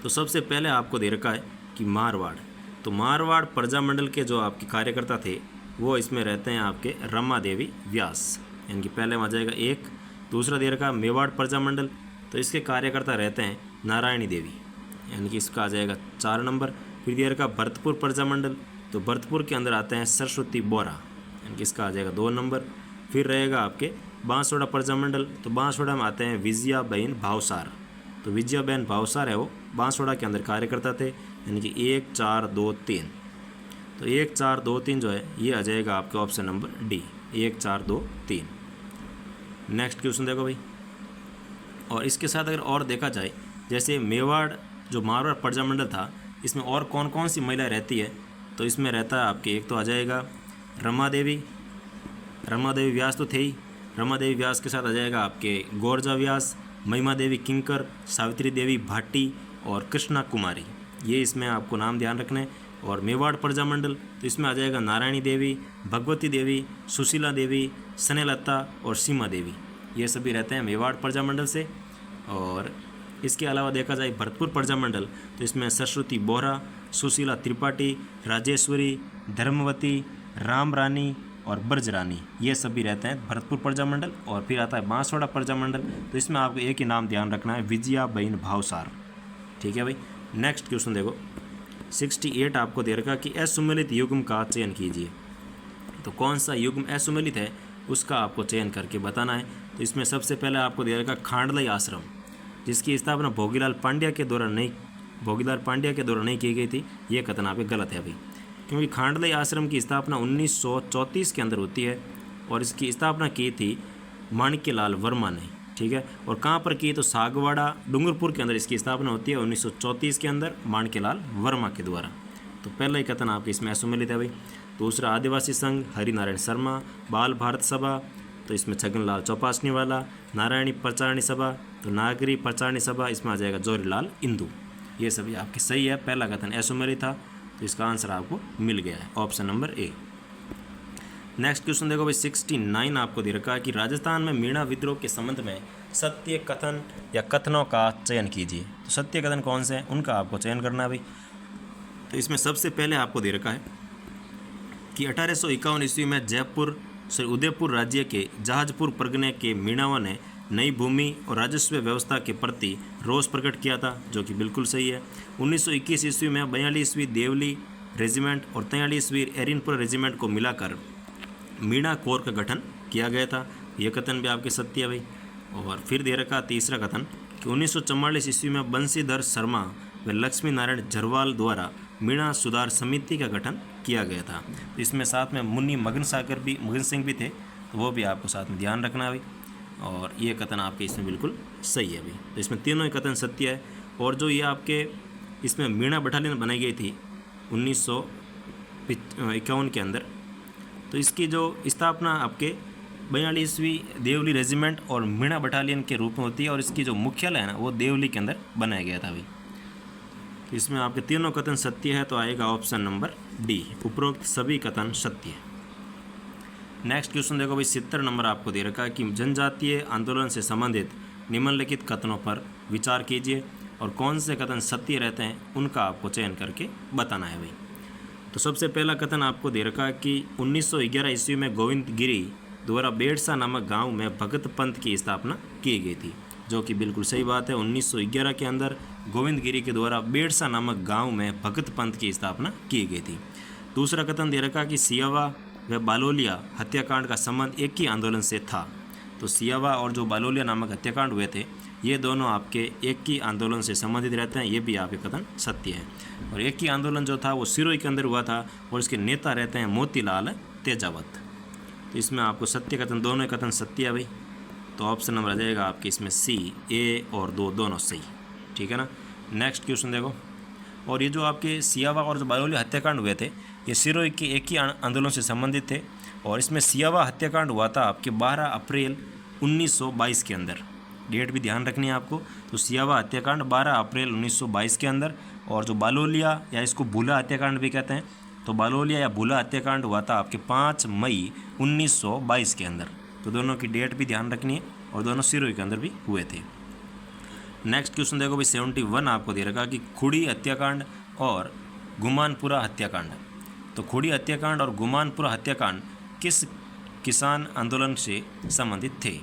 तो सबसे पहले आपको दे रखा है कि मारवाड़, तो मारवाड़ प्रजामंडल के जो आपके कार्यकर्ता थे वो इसमें रहते हैं आपके रमा देवी व्यास, यानी कि पहले में आ जाएगा 1। दूसरा दे रखा मेवाड़ प्रजामंडल, तो इसके कार्यकर्ता रहते हैं नारायणी देवी, यानी कि इसका आ जाएगा 4 नंबर। फिर दे रखा भरतपुर प्रजामंडल, तो भरतपुर के अंदर आते हैं सरस्वती बोरा, यानी कि इसका आ जाएगा 2 नंबर। फिर रहेगा आपके बांसवाड़ा प्रजामंडल, तो बांसवाड़ा में आते हैं विजया बहन भावसार, तो विजया बहन भावसार है वो बांसवाड़ा के अंदर कार्यकर्ता थे, यानी कि 1, 4, 2, 3। तो 1, 4, 2, 3 जो है ये आ जाएगा आपके option number D, 1, 4, 2, 3। Next question देखो भाई। और इसके साथ अगर और देखा जाए, जैसे मेवाड़ जो मारवाड़ प्रजामंडल था, इसमें और कौन कौन सी महिला रहती है, तो इसमें रहता है आपके एक तो आ जाएगा रमा देवी व्यास तो थे ही, रमा देवी व्यास के साथ आ जाएगा आपके गौरजा व्यास, महिमा देवी किंकर, सावित्री देवी भाटी और कृष्णा कुमारी। ये इसमें आपको नाम ध्यान रखना है। और मेवाड़ प्रजामंडल, तो इसमें आ जाएगा नारायणी देवी, भगवती देवी, सुशीला देवी, स्नेहलता और सीमा देवी, ये सभी रहते हैं मेवाड़ प्रजामंडल से। और इसके अलावा देखा जाए भरतपुर प्रजामंडल, तो इसमें सरस्वती बोहरा, सुशीला त्रिपाठी, राजेश्वरी, धर्मवती, राम रानी और ब्रज रानी, ये सभी रहते हैं भरतपुर प्रजामंडल। और फिर आता है बांसवाड़ा प्रजामंडल, तो इसमें आपको एक ही नाम ध्यान रखना है, विजया बहन भावसार। ठीक है भाई। नेक्स्ट क्वेश्चन देखो 68 आपको दे रखा कि असुमेलित युग्म का चयन कीजिए। तो कौन सा युग्म असुमेलित है उसका आपको चयन करके बताना है। तो इसमें सबसे पहले आपको दे रखा खांडलई आश्रम, जिसकी स्थापना भोगीलाल पांड्या के द्वारा नहीं की गई थी। ये कथन आपके गलत है भाई, क्योंकि खांडलई आश्रम की स्थापना 1934 के अंदर होती है और इसकी स्थापना की थी माणिक्यलाल वर्मा ने। ठीक है। और कहाँ पर की, तो सागवाड़ा डूंगरपुर के अंदर इसकी स्थापना होती है 1934 के अंदर माणिक्यलाल वर्मा के द्वारा। तो पहला ही कथन आपके इसमें असुमेलित है भाई। दूसरा आदिवासी संघ हरिनारायण शर्मा, बाल भारत सभा, तो इसमें छगनलाल चौपासनी वाला, नारायणी प्रचारणी सभा, तो नागरी प्रचारणी सभा, इसमें आ जाएगा जौहरीलाल इंदू। ये सभी आपके सही है। पहला कथन असुमेलित था, तो इसका आंसर आपको मिल गया है, option number A. Next question देखो भाई 69 आपको दे रखा है कि राजस्थान में मीणा विद्रोह के संबंध में सत्य कथन या कथनों का चयन कीजिए। तो सत्य कथन कौन से हैं उनका आपको चयन करना है भाई। तो इसमें सबसे पहले आपको दे रखा है कि 1851 ईस्वी में उदयपुर राज्य के जहाजपुर परगने के मीणाओं ने नई भूमि और राजस्व व्यवस्था के प्रति रोष प्रकट किया था, जो कि बिल्कुल सही है। 1921 ईस्वी में 42वीं देवली रेजिमेंट और 43वीं एरिनपुर रेजिमेंट को मिलाकर मीणा कोर का गठन किया गया था। यह कथन भी आपके सत्य है भाई। और फिर दे रखा तीसरा कथन कि 1944 ईस्वी में बंशीधर शर्मा व लक्ष्मी नारायण झरवाल द्वारा मीणा सुधार समिति का गठन किया गया था। तो इसमें साथ में मुन्नी मगन सिंह भी थे, तो वो भी आपको साथ में ध्यान रखना है भाई। और ये कथन आपके इसमें बिल्कुल सही है भाई। तो इसमें तीनों ही कथन सत्य है। और जो ये आपके इसमें मीणा बटालियन बनाई गई थी 1951 के अंदर, तो इसकी जो स्थापना आपके 42वीं देवली रेजिमेंट और मीणा बटालियन के रूप में होती है और इसकी जो मुख्यालय है ना वो देवली के अंदर बनाया गया था भाई। तो इसमें आपके तीनों कथन सत्य है, तो आएगा ऑप्शन नंबर डी, उपरोक्त सभी कथन सत्य है। नेक्स्ट क्वेश्चन देखो भाई 70 नंबर आपको दे रखा है कि जनजातीय आंदोलन से संबंधित निम्नलिखित कथनों पर विचार कीजिए और कौन से कथन सत्य रहते हैं उनका आपको चयन करके बताना है भाई। तो सबसे पहला कथन आपको दे रखा है कि 1911 ईस्वी में गोविंद गिरी द्वारा बेड़सा नामक गांव में भगत पंथ की स्थापना की गई थी, जो कि बिल्कुल सही बात है। 1911 के अंदर गोविंद गिरी के द्वारा बेड़सा नामक गांव में भगत पंथ की स्थापना की गई थी। दूसरा कथन दे रखा कि सियावा व बालोलिया हत्याकांड का संबंध एक ही आंदोलन से था। तो सियावा और जो बालोलिया नामक हत्याकांड हुए थे ये दोनों आपके एक ही आंदोलन से संबंधित रहते हैं, ये भी आपके कथन सत्य है। और एक ही आंदोलन जो था वो सिरोही के अंदर हुआ था और इसके नेता रहते हैं मोतीलाल तेजावत। तो इसमें आपको सत्य कथन दोनों कथन सत्य है भाई। तो ऑप्शन नंबर आ जाएगा आपके इसमें सी, ए और दो दोनों सही। ठीक है ना। नेक्स्ट क्वेश्चन देखो, और ये जो आपके सियावा और जो बालोलिया हत्याकांड हुए थे ये सिरोही के एक ही आंदोलन से संबंधित थे। और इसमें सियावा हत्याकांड हुआ था आपके 12 अप्रैल 1922 के अंदर, डेट भी ध्यान रखनी है आपको। तो सियावा हत्याकांड 12 अप्रैल 1922 के अंदर, और जो बालोलिया या इसको भूला हत्याकांड भी कहते हैं, तो बालोलिया या भूला हत्याकांड हुआ था आपके 5 मई 1922 के अंदर। तो दोनों की डेट भी ध्यान रखनी है और दोनों सिरोही के अंदर भी हुए थे। नेक्स्ट क्वेश्चन देखो भाई 71 आपको दे रखा कि खुड़ी हत्याकांड और गुमानपुरा हत्याकांड। तो खुड़ी हत्याकांड और गुमानपुरा हत्याकांड किस किसान आंदोलन से संबंधित थे।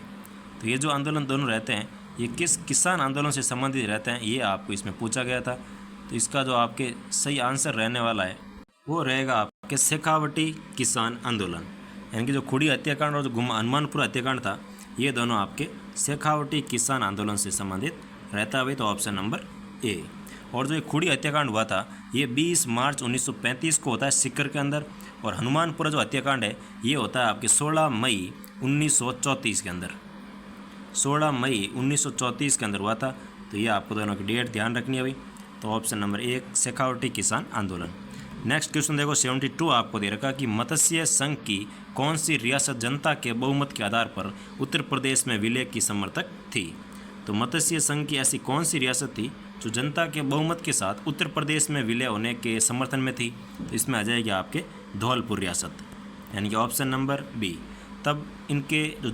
तो ये जो आंदोलन दोनों रहते हैं ये किस किसान आंदोलन से संबंधित रहते हैं, ये आपको इसमें पूछा गया था। तो इसका जो आपके सही आंसर रहने वाला है वो रहेगा आपके शेखावटी किसान आंदोलन। यानी कि जो खुड़ी हत्याकांड और जो हनुमानपुर हत्याकांड था ये दोनों आपके शेखावटी किसान आंदोलन से संबंधित रहता है भाई। तो ऑप्शन नंबर ए। और जो ये खुड़ी हत्याकांड हुआ था ये 20 मार्च 1935 को होता है सीकर के अंदर, और हनुमानपुरा जो हत्याकांड है ये होता है आपके 16 मई 1934 के अंदर। 16 मई 1934 के अंदर हुआ था। तो ये आपको दोनों की डेट ध्यान रखनी है भाई। तो ऑप्शन नंबर 1 शेखावटी किसान आंदोलन। नेक्स्ट क्वेश्चन देखो 72 आपको दे रखा कि मत्स्य संघ की कौन सी रियासत जनता के बहुमत के आधार पर उत्तर प्रदेश में विलय की समर्थक थी। तो मत्स्य संघ की ऐसी कौन सी रियासत थी जो जनता के बहुमत के साथ उत्तर प्रदेश में विलय होने के समर्थन में थी। तो इसमें आ जाएगी आपके धौलपुर रियासत, यानी कि ऑप्शन नंबर बी। तब इनके जो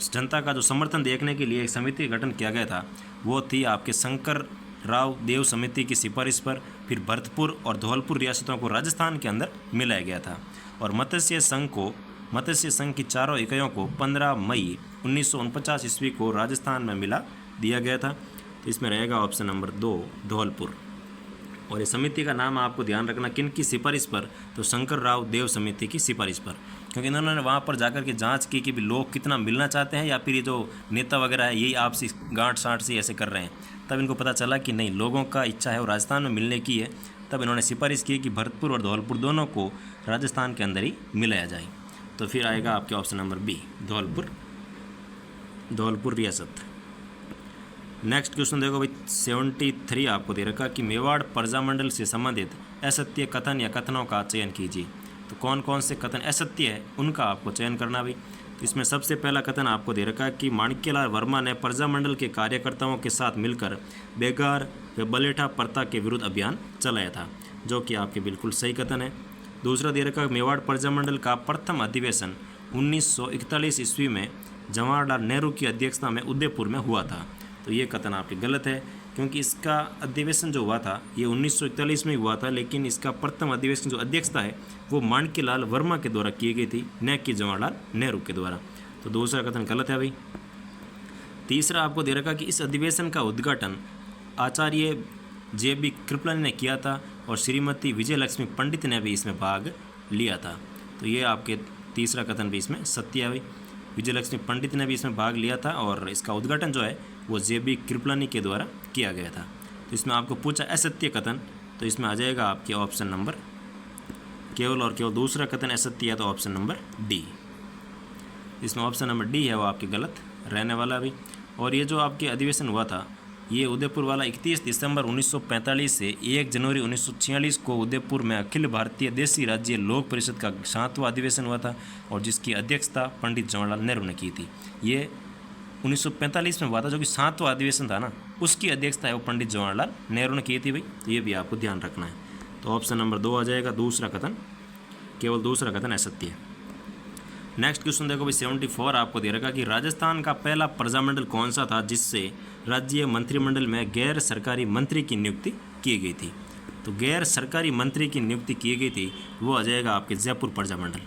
जनता का जो समर्थन देखने के लिए एक समिति का गठन किया गया था, वो थी आपके शंकर राव देव समिति की सिफारिश पर। फिर भरतपुर और धौलपुर रियासतों को राजस्थान के अंदर मिलाया गया था और मत्स्य संघ की चारों इकाइयों को 15 मई 1949 ईस्वी को राजस्थान में मिला दिया गया था। तो इसमें रहेगा ऑप्शन नंबर 2 धौलपुर। और ये समिति का नाम आपको ध्यान रखना किन की सिफारिश पर, तो शंकर राव देव समिति की सिफारिश पर, क्योंकि इन्होंने वहाँ पर जाकर के जांच की कि भी लोग कितना मिलना चाहते हैं या फिर ये जो नेता वगैरह है यही आपसी गांठ साँठ से ऐसे कर रहे हैं। तब इनको पता चला कि नहीं, लोगों का इच्छा है और राजस्थान में मिलने की है। तब इन्होंने सिफारिश की कि भरतपुर और धौलपुर दोनों को राजस्थान के अंदर ही मिलाया जाए। तो फिर आएगा आपके ऑप्शन नंबर बी धौलपुर रियासत। नेक्स्ट क्वेश्चन देखो भाई 73 आपको दे रखा कि मेवाड़ प्रजामंडल से संबंधित असत्य कथन या कथनों का चयन कीजिए। तो कौन कौन से कथन असत्य है उनका आपको चयन करना भाई। तो इसमें सबसे पहला कथन आपको दे रखा है कि माणिक्यलाल वर्मा ने प्रजामंडल के कार्यकर्ताओं के साथ मिलकर बेगार व बलेठा प्रथा के विरुद्ध अभियान चलाया था, जो कि आपके बिल्कुल सही कथन है। दूसरा दे रखा मेवाड़ प्रजामंडल का प्रथम अधिवेशन 1941 ईस्वी में जवाहरलाल नेहरू की अध्यक्षता में उदयपुर में हुआ था। तो ये कथन आपके गलत है, क्योंकि इसका अधिवेशन जो हुआ था ये 1941 में हुआ था, लेकिन इसका प्रथम अधिवेशन जो अध्यक्षता है वो माणिक्यलाल वर्मा के द्वारा की गई थी, न कि जवाहरलाल नेहरू के द्वारा। तो दूसरा कथन गलत है भाई। तीसरा आपको दे रखा कि इस अधिवेशन का उद्घाटन आचार्य JB कृपलानी ने किया था और श्रीमती विजयलक्ष्मी पंडित ने भी इसमें भाग लिया था। तो ये आपके तीसरा कथन भी इसमें सत्य है भाई। विजयलक्ष्मी पंडित ने भी इसमें भाग लिया था और इसका उद्घाटन जो है वो JB कृपलानी के द्वारा किया गया था। तो इसमें आपको पूछा असत्य कथन, तो इसमें आ जाएगा आपके ऑप्शन नंबर केवल और केवल दूसरा कथन असत्य है, तो ऑप्शन नंबर डी। इसमें ऑप्शन नंबर डी है वो आपके गलत रहने वाला भी। और ये जो आपके अधिवेशन हुआ था ये उदयपुर वाला 31 दिसंबर 1945 से 1 जनवरी 1946 को उदयपुर में अखिल भारतीय देशी राज्य लोक परिषद का 7वां अधिवेशन हुआ था और जिसकी अध्यक्षता पंडित जवाहरलाल नेहरू ने की थी। ये 1945 में हुआ था, जो कि 7वां अधिवेशन था ना, उसकी अध्यक्षता है वो पंडित जवाहरलाल नेहरू ने की थी भाई। तो ये भी आपको ध्यान रखना है। तो ऑप्शन नंबर 2 आ जाएगा दूसरा कथन, केवल दूसरा कथन असत्य है। नेक्स्ट क्वेश्चन देखो भाई 74 आपको दे रखा कि राजस्थान का पहला प्रजामंडल कौन सा था जिससे राज्य मंत्रिमंडल में गैर सरकारी मंत्री की नियुक्ति की गई थी। तो गैर सरकारी मंत्री की नियुक्ति की गई थी वो आ जाएगा आपके जयपुर प्रजामंडल।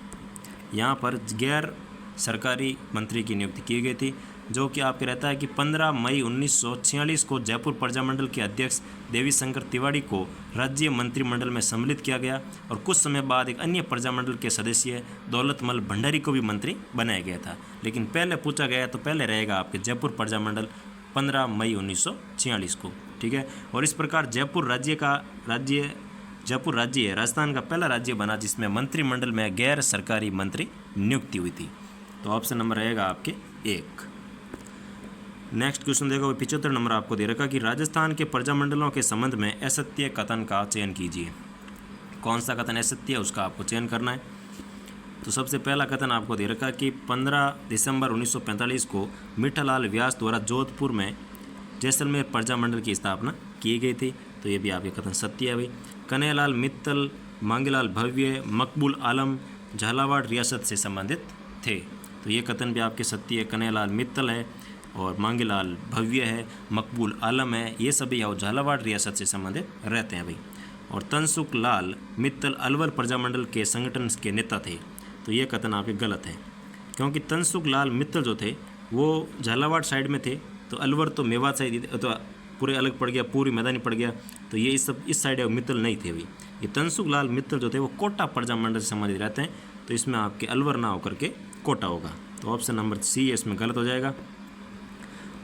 यहाँ पर गैर सरकारी मंत्री की नियुक्ति की गई थी, जो कि आपके रहता है कि 15 मई 1946 को जयपुर प्रजामंडल के अध्यक्ष देवी शंकर तिवारी को राज्य मंत्रिमंडल में सम्मिलित किया गया और कुछ समय बाद एक अन्य प्रजामंडल के सदस्य दौलतमल भंडारी को भी मंत्री बनाया गया था। लेकिन पहले पूछा गया तो पहले रहेगा आपके जयपुर प्रजामंडल 15 मई 1946 को, ठीक है। और इस प्रकार जयपुर राज्य है राजस्थान का पहला राज्य बना जिसमें मंत्रिमंडल में गैर सरकारी मंत्री नियुक्ति हुई थी। तो ऑप्शन नंबर रहेगा आपके 1। नेक्स्ट क्वेश्चन देखो 75 नंबर आपको दे रखा कि राजस्थान के प्रजामंडलों के संबंध में असत्य कथन का चयन कीजिए। कौन सा कथन असत्य है उसका आपको चयन करना है। तो सबसे पहला कथन आपको दे रखा कि 15 दिसंबर 1945 को मीठालाल व्यास द्वारा जोधपुर में जैसलमेर प्रजामंडल की स्थापना की गई थी। तो ये भी आपके कथन सत्य है भाई। कन्हैयालाल मित्तल, मांगीलाल भव्य, मकबूल आलम झालावाड़ रियासत से संबंधित थे। तो ये कथन भी आपके सत्य है। कन्हैयालाल मित्तल है और मांगीलाल भव्य है, मकबूल आलम है, ये सभी और झालावाड़ रियासत से संबंधित रहते हैं भाई। और तनसुख लाल मित्तल अलवर प्रजामंडल के संगठन के नेता थे। तो ये कथन आपके गलत है, क्योंकि तनसुख लाल मित्तल जो थे वो झालावाड़ साइड में थे, तो अलवर तो मेवात साइड तो पूरे अलग पड़ गया, पूरी मैदानी पड़ गया। तो ये इस साइड मित्तल नहीं थे भाई। ये तनसुख लाल मित्तल जो थे वो कोटा प्रजामंडल से संबंधित रहते हैं। तो इसमें आपके अलवर ना होकर के कोटा होगा। तो ऑप्शन नंबर सी इसमें गलत हो जाएगा।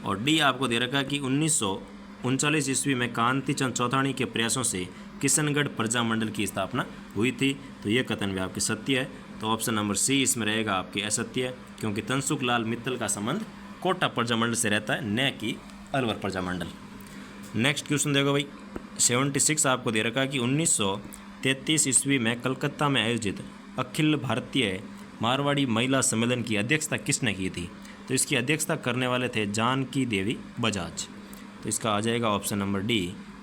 और डी आपको दे रखा कि 1939 ईस्वी में कांति चंद चौथानी के प्रयासों से किशनगढ़ प्रजामंडल की स्थापना हुई थी। तो ये कथन भी आपके सत्य है। तो ऑप्शन नंबर सी इसमें रहेगा आपके असत्य, क्योंकि तनसुख लाल मित्तल का संबंध कोटा प्रजामंडल से रहता है, न कि अलवर प्रजामंडल। नेक्स्ट क्वेश्चन देखो भाई 76 आपको दे रखा कि 1933 ईस्वी में कलकत्ता में आयोजित अखिल भारतीय मारवाड़ी महिला सम्मेलन की अध्यक्षता किसने की थी। तो इसकी अध्यक्षता करने वाले थे जानकी देवी बजाज। तो इसका आ जाएगा ऑप्शन नंबर डी,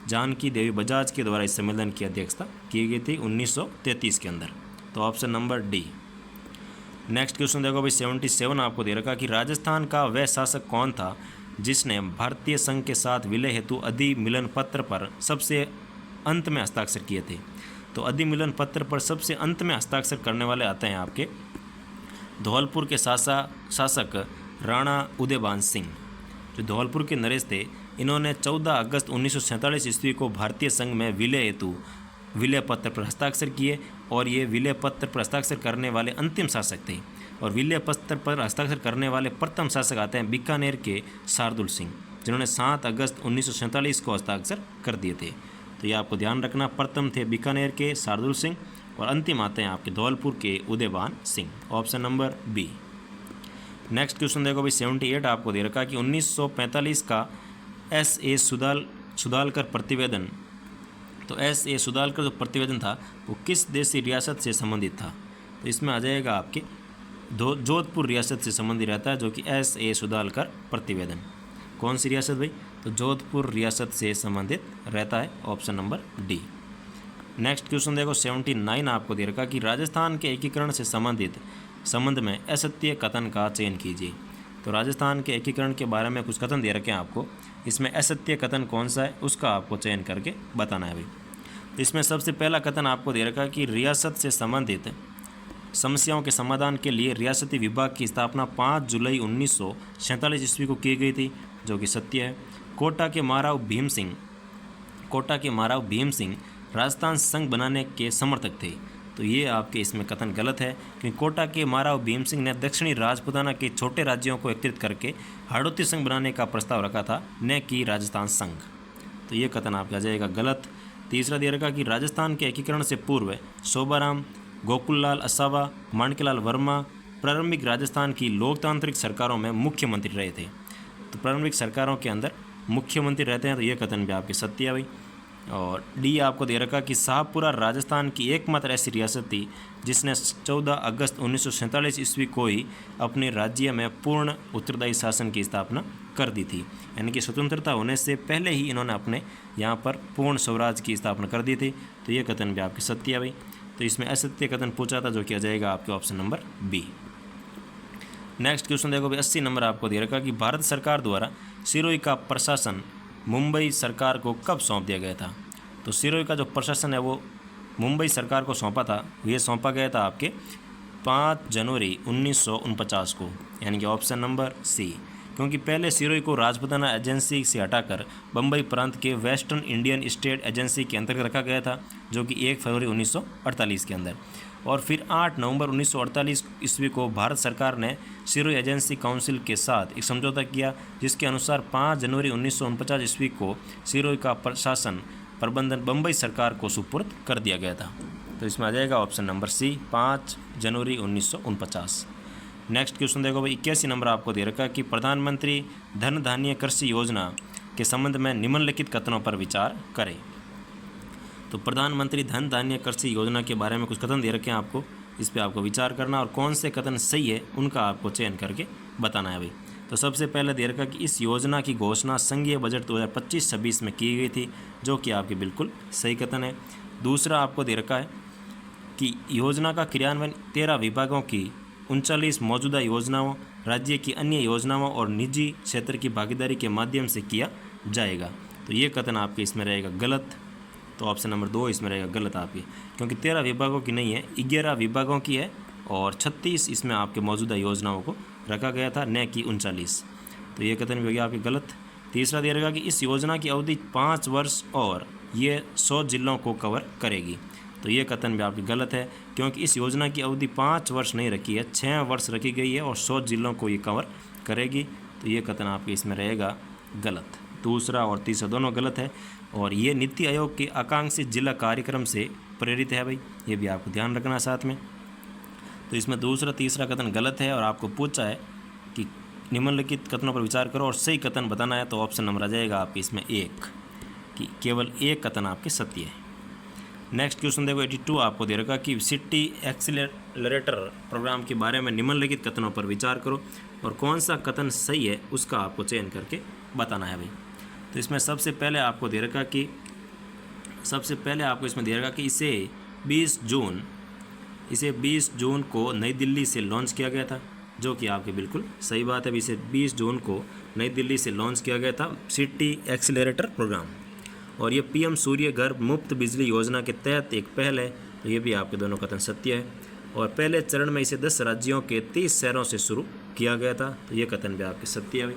जानकी देवी बजाज के द्वारा इस सम्मेलन की अध्यक्षता की गई थी 1933 के अंदर। तो option number D. Next question देखो भाई 77 आपको दे रखा कि राजस्थान का वह शासक कौन था जिसने भारतीय संघ के साथ विलय हेतु अधिमिलन पत्र पर सबसे अंत में हस्ताक्षर किए थे। तो अधिमिलन पत्र पर सबसे अंत में हस्ताक्षर करने वाले आते हैं आपके धौलपुर के शासक राणा उदयभान सिंह, जो धौलपुर के नरेश थे। इन्होंने 14 अगस्त 1947 ईस्वी को भारतीय संघ में विलय हेतु विलय पत्र पर हस्ताक्षर किए और ये विलय पत्र पर हस्ताक्षर करने वाले अंतिम शासक थे। और विलय पत्र पर हस्ताक्षर करने वाले प्रथम शासक आते हैं बीकानेर के शार्दुल सिंह, जिन्होंने 7 अगस्त 1947 को हस्ताक्षर कर दिए थे। तो ये आपको ध्यान रखना, प्रथम थे बीकानेर के शार्दुल सिंह और अंतिम आते हैं आपके धौलपुर के Udaybhan Singh. Option number B. Next question देखो भाई 78 आपको दे रखा कि 1945 का S.A. सुदालकर प्रतिवेदन। तो S.A. सुदालकर जो प्रतिवेदन था वो किस देशी रियासत से संबंधित था? तो इसमें आ जाएगा आपके जोधपुर रियासत से संबंधित रहता है, जो कि S.A. सुदालकर प्रतिवेदन। कौन सी रियासत भाई? तो जोधपुर रियासत से संबंधित रहता है। Option number D. Next question देखो 79 आपको दे रखा कि राजस्थान के एकीकरण से संबंध में असत्य कथन का चयन कीजिए। तो राजस्थान के एकीकरण के बारे में कुछ कथन दे रखे हैं आपको, इसमें असत्य कथन कौन सा है उसका आपको चयन करके बताना है भाई। तो इसमें सबसे पहला कथन आपको दे रखा कि रियासत से संबंधित समस्याओं के समाधान के लिए रियासती विभाग की स्थापना 5 जुलाई 1947 ईस्वी को की गई थी, जो कि सत्य है। कोटा के महाराव भीम सिंह राजस्थान संघ बनाने के समर्थक थे। तो ये आपके इसमें कथन गलत है, क्योंकि कोटा के महाराव भीम सिंह ने दक्षिणी राजपूताना के छोटे राज्यों को एकत्रित करके हाड़ौती संघ बनाने का प्रस्ताव रखा था, न कि राजस्थान संघ। तो ये कथन आपका आ जाएगा गलत। तीसरा दे रखा कि राजस्थान के एकीकरण से पूर्व शोभाराम, गोकुललाल असावा, माणिकलाल वर्मा प्रारंभिक राजस्थान की लोकतांत्रिक सरकारों में मुख्यमंत्री रहे थे। तो प्रारंभिक सरकारों के अंदर मुख्यमंत्री रहते हैं, तो ये कथन भी आपके सत्य है भाई। और डी आपको दे रखा कि शाहपुरा राजस्थान की एकमात्र ऐसी रियासत थी जिसने 14 अगस्त 1947 ईस्वी को ही अपने राज्य में पूर्ण उत्तरदायी शासन की स्थापना कर दी थी। यानी कि स्वतंत्रता होने से पहले ही इन्होंने अपने यहाँ पर पूर्ण स्वराज की स्थापना कर दी थी। तो ये कथन भी आपके सत्य है भाई। तो इसमें असत्य कथन पूछा था, जो कि आ जाएगा आपके option number B. Next question देखो भाई 80 नंबर आपको दे रखा कि भारत सरकार द्वारा सिरोही का प्रशासन मुंबई सरकार को कब सौंप दिया गया था? तो सिरोही का जो प्रशासन है वो मुंबई सरकार को सौंपा था, ये सौंपा गया था आपके 5 जनवरी 1949 को, यानी कि ऑप्शन नंबर सी। क्योंकि पहले सिरोही को राजपूताना एजेंसी से हटाकर बम्बई प्रांत के वेस्टर्न इंडियन स्टेट एजेंसी के अंतर्गत रखा गया था, जो कि 1 फरवरी 1948 के अंदर। और फिर 8 नवंबर 1948 ईस्वी को भारत सरकार ने सिरोही एजेंसी काउंसिल के साथ एक समझौता किया, जिसके अनुसार 5 जनवरी 1949 ईस्वी को सिरोही का प्रशासन प्रबंधन बम्बई सरकार को सुपुर्द कर दिया गया था। तो इसमें आ जाएगा ऑप्शन नंबर सी, 5 जनवरी 1949। नेक्स्ट क्वेश्चन देखो भाई 81 नंबर आपको दे रखा कि प्रधानमंत्री धन धान्य कृषि योजना के संबंध में निम्नलिखित कथनों पर विचार करें। तो प्रधानमंत्री धन धान्य कृषि योजना के बारे में कुछ कथन दे रखे हैं आपको, इस पर आपको विचार करना और कौन से कथन सही है उनका आपको चयन करके बताना है भाई। तो सबसे पहले दे रखा कि इस योजना की घोषणा संघीय बजट 2025-26 में की गई थी, जो कि आपके बिल्कुल सही कथन है। दूसरा आपको दे रखा है कि योजना का क्रियान्वयन 13 विभागों की 39 मौजूदा योजनाओं, राज्य की अन्य योजनाओं और निजी क्षेत्र की भागीदारी के माध्यम से किया जाएगा। तो ये कथन आपके इसमें रहेगा गलत। तो ऑप्शन नंबर 2 इसमें रहेगा गलत आपकी, क्योंकि 13 विभागों की नहीं है, 11 विभागों की है और 36 इसमें आपके मौजूदा योजनाओं को रखा गया था, न कि 39। तो ये कथन भी हो गया आपके गलत। तीसरा दे रहेगा कि इस योजना की अवधि 5 वर्ष और ये 100 जिलों को कवर करेगी। तो ये कथन भी आपकी गलत है, क्योंकि इस योजना की अवधि 5 वर्ष नहीं रखी है, 6 वर्ष रखी गई है और 100 जिलों को ये कवर करेगी। तो ये कथन आपके इसमें रहेगा गलत। दूसरा और तीसरा दोनों गलत है और ये नीति आयोग के आकांक्षित जिला कार्यक्रम से प्रेरित है भाई, ये भी आपको ध्यान रखना साथ में। तो इसमें दूसरा तीसरा कथन गलत है और आपको पूछा है कि निम्नलिखित कथनों पर विचार करो और सही कथन बताना है। तो ऑप्शन नंबर आ जाएगा आपके इसमें 1, कि केवल एक कथन आपके सत्य है। नेक्स्ट क्वेश्चन देखो 82 आपको दे रखा कि सिटी एक्सीलरेटर प्रोग्राम के बारे में निम्नलिखित कथनों पर विचार करो और कौन सा कथन सही है उसका आपको चयन करके बताना है भाई। तो इसमें सबसे पहले आपको दे रखा कि सबसे पहले आपको इसमें दिया रहेगा कि इसे 20 जून को नई दिल्ली से लॉन्च किया गया था, जो कि आपकी बिल्कुल सही बात है। इसे 20 जून को नई दिल्ली से लॉन्च किया गया था सिटी एक्सीलरेटर प्रोग्राम, और ये पीएम सूर्य घर मुफ्त बिजली योजना के तहत एक पहल है। तो ये भी आपके दोनों कथन सत्य है। और पहले चरण में इसे 10 राज्यों के 30 शहरों से शुरू किया गया था, तो ये कथन भी आपके सत्य है।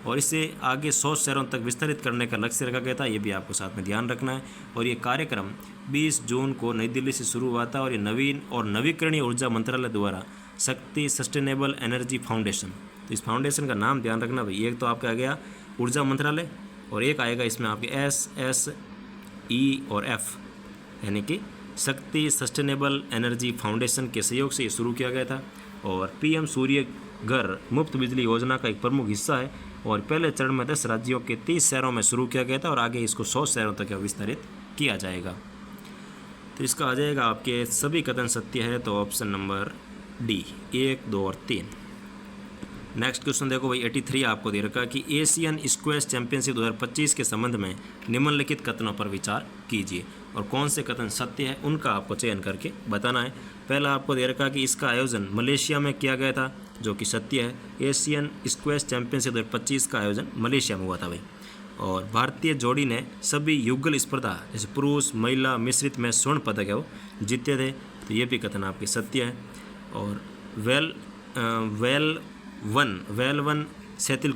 और इसे आगे 100 शहरों तक विस्तारित करने का लक्ष्य रखा गया था, ये भी आपको साथ में ध्यान रखना है। और ये कार्यक्रम 20 जून को नई दिल्ली से शुरू हुआ था, और ये नवीन और नवीकरणीय ऊर्जा मंत्रालय द्वारा शक्ति सस्टेनेबल एनर्जी फाउंडेशन, तो इस फाउंडेशन का नाम ध्यान रखना भाई। एक तो आपका आ गया ऊर्जा मंत्रालय, और एक आएगा इसमें आपके SSE और F, यानी कि शक्ति सस्टेनेबल एनर्जी फाउंडेशन के सहयोग से ये शुरू किया गया था। और पीएम सूर्य घर मुफ्त बिजली योजना का एक प्रमुख हिस्सा है, और पहले चरण में 10 राज्यों के 30 शहरों में शुरू किया गया था, और आगे इसको 100 शहरों तक विस्तारित किया जाएगा। तो इसका आ जाएगा आपके सभी कथन सत्य है, तो ऑप्शन नंबर डी 1, 2 और 3। नेक्स्ट क्वेश्चन देखो भाई 83 आपको दे रखा है कि एशियन स्क्वैश चैंपियनशिप 2025 के संबंध में निम्नलिखित कथनों पर विचार कीजिए, और कौन से कथन सत्य है उनका आपको चयन करके बताना है। पहला आपको दे रखा कि इसका आयोजन मलेशिया में किया गया था, जो कि सत्य है। एशियन स्क्वैश चैंपियनशिप 2025 का आयोजन मलेशिया में हुआ था भाई। और भारतीय जोड़ी ने सभी युगल स्पर्धा जैसे पुरुष महिला मिश्रित में स्वर्ण पदक है वो जीते थे, तो ये भी कथन आपके सत्य है। और वेलवन सेतिल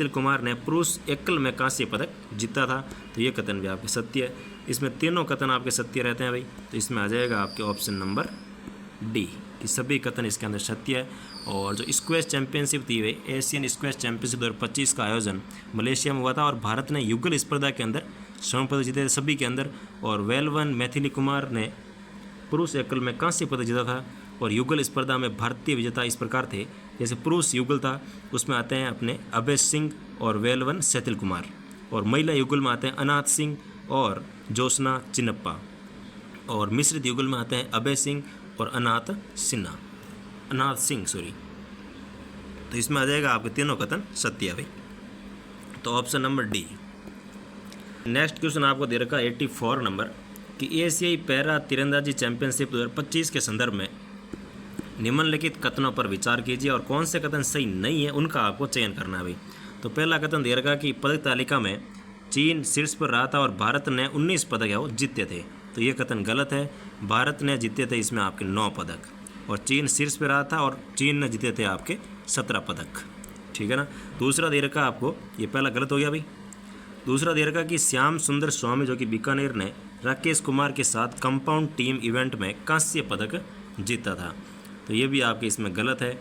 कुमार ने पुरुष एकल में कांस्य पदक जीता था, तो ये कथन भी आपके सत्य है। इसमें तीनों कथन आपके सत्य रहते हैं भाई, तो इसमें आ जाएगा आपके ऑप्शन नंबर डी कि सभी कथन इसके अंदर सत्य है। और जो स्क्वैश चैंपियनशिप थी वे एशियन स्क्वैश चैंपियनशिप 2025 का आयोजन मलेशिया में हुआ था, और भारत ने युगल स्पर्धा के अंदर स्वर्ण पदक जीते थे सभी के अंदर। और वेलवन मैथिली कुमार ने पुरुष एकल में कांस्य पदक जीता था। और युगल स्पर्धा में भारतीय विजेता इस प्रकार थे, जैसे पुरुष युगल था उसमें आते हैं अपने अभय सिंह और वेलवन सेतिल कुमार, और महिला युगल में आते हैं अनाथ सिंह और जोशना चिन्नप्पा, और मिश्रित युगल में आते हैं अभय सिंह और अनाथ सिंह। तो इसमें आ जाएगा आपके तीनों कथन सत्य है भाई, तो option number D. Next question आपको दे रखा 84 नंबर कि एशियाई पैरा तीरंदाजी चैंपियनशिप 2025 के संदर्भ में निम्नलिखित कथनों पर विचार कीजिए, और कौन से कथन सही नहीं है उनका आपको चयन करना है भाई। तो पहला कथन दे रखा कि पदक तालिका में चीन शीर्ष पर रहा था और भारत ने 19 पदक है वो जीते थे, तो ये कथन गलत है। भारत ने जीते थे इसमें आपके 9 पदक, और चीन शीर्ष पर रहा था और चीन ने जीते थे आपके 17 पदक, ठीक है ना। दूसरा दे रखा आपको, ये पहला गलत हो गया भाई। दूसरा दे रखा कि श्याम सुंदर स्वामी जो कि बीकानेर ने राकेश कुमार के साथ कंपाउंड टीम इवेंट में कांस्य पदक जीता था, तो ये भी आपके इसमें गलत है,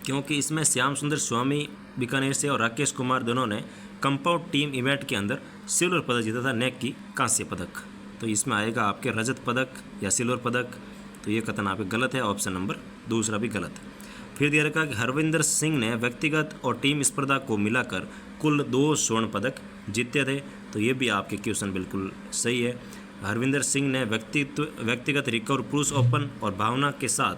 क्योंकि इसमें श्याम सुंदर स्वामी बीकानेर से और राकेश कुमार दोनों ने कंपाउंड टीम इवेंट के अंदर सिल्वर पदक जीता था, न कि कांस्य पदक। तो इसमें आएगा आपके रजत पदक या सिल्वर पदक, तो ये कथन आपके गलत है, ऑप्शन नंबर दूसरा भी गलत है। फिर दिया रखा कि हरविंदर सिंह ने व्यक्तिगत और टीम स्पर्धा को मिलाकर कुल 2 स्वर्ण पदक जीते थे, तो ये भी आपके क्वेश्चन बिल्कुल सही है। हरविंदर सिंह ने व्यक्तिगत रिकर्व पुरुष ओपन और भावना के साथ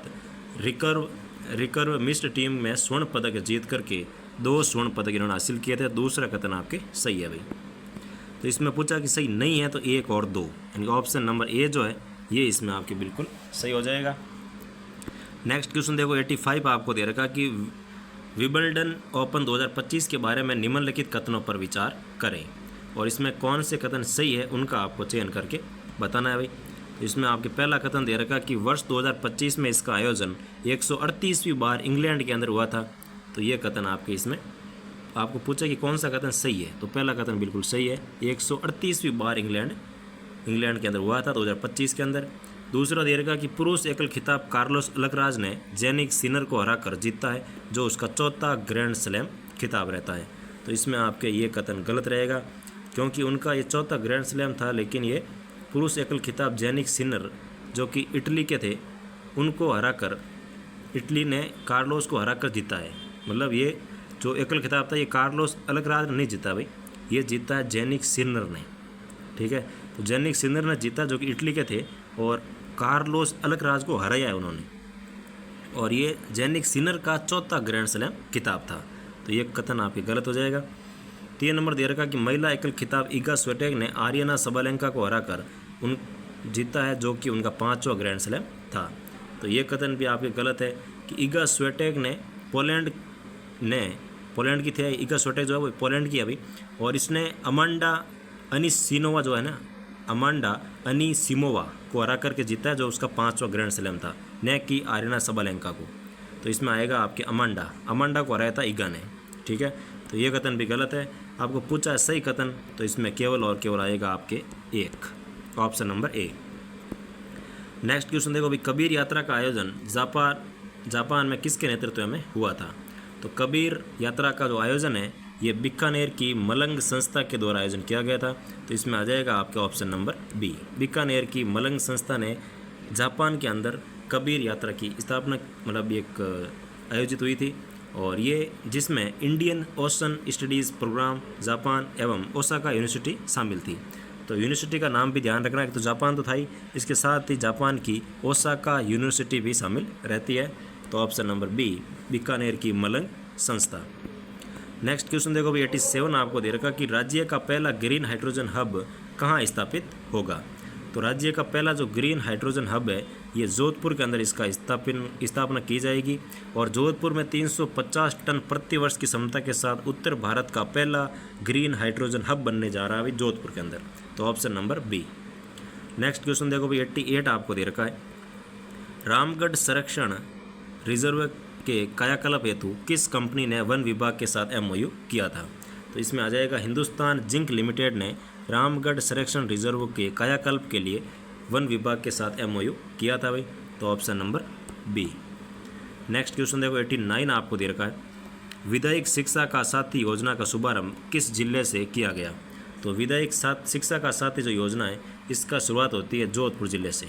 रिकर्व मिश्र टीम में स्वर्ण पदक जीत करके 2 स्वर्ण पदक इन्होंने हासिल किए थे। दूसरा कथन आपके सही है भाई। तो इसमें पूछा कि सही नहीं है, तो 1 और 2, यानी ऑप्शन नंबर ए जो है ये इसमें आपके बिल्कुल सही हो जाएगा। नेक्स्ट क्वेश्चन देखो 85 आपको दे रखा कि विंबलडन ओपन 2025 के बारे में निम्नलिखित कथनों पर विचार करें, और इसमें कौन से कथन सही है उनका आपको चयन करके बताना है भाई। तो इसमें आपके पहला कथन दे रखा कि वर्ष 2025 में इसका आयोजन 138वीं बार इंग्लैंड के अंदर हुआ था, तो ये कथन आपके इसमें आपको पूछा कि कौन सा कथन सही है, तो पहला कथन बिल्कुल सही है, 138वीं बार इंग्लैंड के अंदर हुआ था 2025 के अंदर। दूसरा दे रखा कि पुरुष एकल खिताब कार्लोस अलकराज ने जेनिक सिनर को हराकर जीता है, जो उसका 4था ग्रैंड स्लैम खिताब रहता है, तो इसमें आपके ये कथन गलत रहेगा, क्योंकि उनका ये 4था ग्रैंड स्लैम था, लेकिन ये पुरुष एकल खिताब जेनिक सिनर जो कि इटली के थे उनको हराकर इटली ने कार्लोस को हराकर जीता है। मतलब ये जो एकल खिताब था ये कार्लोस अलकराज ने नहीं जीता भाई, ये जीता है जेनिक सिनर ने, ठीक है। तो जेनिक सिनर ने जीता जो कि इटली के थे, और कार्लोस अलकराज को हराया है उन्होंने, और ये जेनिक सिनर का 4था ग्रैंड स्लैम खिताब था, तो ये कथन आपके गलत हो जाएगा। 3 नंबर दे रखा कि महिला एकल खिताब इगा स्विएटेक ने आरियाना सबालेंका को हराकर उन जीता है, जो कि उनका 5वां ग्रैंड स्लैम था। तो ये कथन भी आपके गलत है कि इगा स्विएटेक ने पोलैंड की थी, इगा स्विएटेक जो है वो पोलैंड की अभी, और इसने अमांडा अनिसिमोवा जो है ना, अमांडा अनिसिमोवा को हरा करके जीता है, जो उसका 5वां ग्रैंड स्लैम था, न कि आरियाना सबालेंका को। तो इसमें आएगा आपके अमांडा को हराया था इगा ने। ठीक है, तो ये कथन भी गलत है। आपको पूछा है सही कथन, तो इसमें केवल और केवल आएगा आपके 1, option number A. Next question देखो भाई, कबीर यात्रा का आयोजन जापान में किसके नेतृत्व में हुआ था? तो कबीर यात्रा का जो आयोजन है ये बीकानेर की मलंग संस्था के द्वारा आयोजन किया गया था। तो इसमें आ जाएगा आपके ऑप्शन नंबर बी। बीकानेर की मलंग संस्था ने जापान के अंदर कबीर यात्रा की स्थापना मतलब एक आयोजित हुई थी, और ये जिसमें Indian ocean studies programme Japan एवं ओसाका यूनिवर्सिटी शामिल थी। तो यूनिवर्सिटी का नाम भी ध्यान रखना है, तो जापान तो था ही, इसके साथ ही जापान की ओसाका यूनिवर्सिटी भी शामिल रहती है। तो ऑप्शन नंबर बी, बीकानेर की मलंग संस्था। नेक्स्ट क्वेश्चन देखो भाई, 87 आपको दे रखा कि राज्य का पहला ग्रीन हाइड्रोजन हब कहाँ स्थापित होगा? तो राज्य का पहला जो ग्रीन हाइड्रोजन हब है ये जोधपुर के अंदर इसका स्थापना की जाएगी, और जोधपुर में 350 टन प्रति वर्ष की क्षमता के साथ उत्तर भारत का पहला ग्रीन हाइड्रोजन हब बनने जा रहा है अभी जोधपुर के अंदर। तो option number B. Next question देखो भाई, 88 आपको दे रखा है, रामगढ़ संरक्षण रिजर्व के कायाकल्प हेतु किस कंपनी ने वन विभाग के साथ MOU किया था? तो इसमें आ जाएगा हिंदुस्तान जिंक लिमिटेड ने रामगढ़ संरक्षण रिजर्व के कायाकल्प के लिए वन विभाग के साथ MOU किया था भाई। तो option number B. Next question देखो, 89 आपको दे रखा है, विधायक शिक्षा का साथी योजना का शुभारंभ किस जिले से किया गया? तो विधायक शिक्षा का साथी जो योजना है इसका शुरुआत होती है जोधपुर जिले से,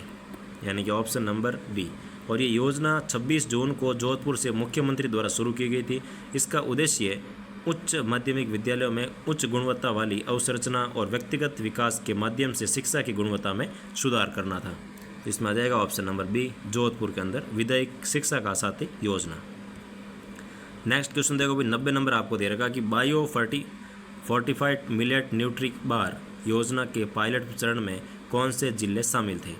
यानी कि ऑप्शन नंबर बी। और ये योजना 26 जून को जोधपुर से मुख्यमंत्री द्वारा शुरू की गई थी। इसका उद्देश्य उच्च माध्यमिक विद्यालयों में उच्च गुणवत्ता वाली अवसंरचना और व्यक्तिगत विकास के माध्यम से शिक्षा की गुणवत्ता में सुधार करना था। तो इसमें आ जाएगा ऑप्शन नंबर बी, जोधपुर के अंदर विधायक शिक्षा का साथी योजना। नेक्स्ट क्वेश्चन देखो भाई, 90 नंबर आपको दे रखा कि बायो फोर्टिफाइड मिलेट न्यूट्री बार योजना के पायलट चरण में कौन से जिले शामिल थे?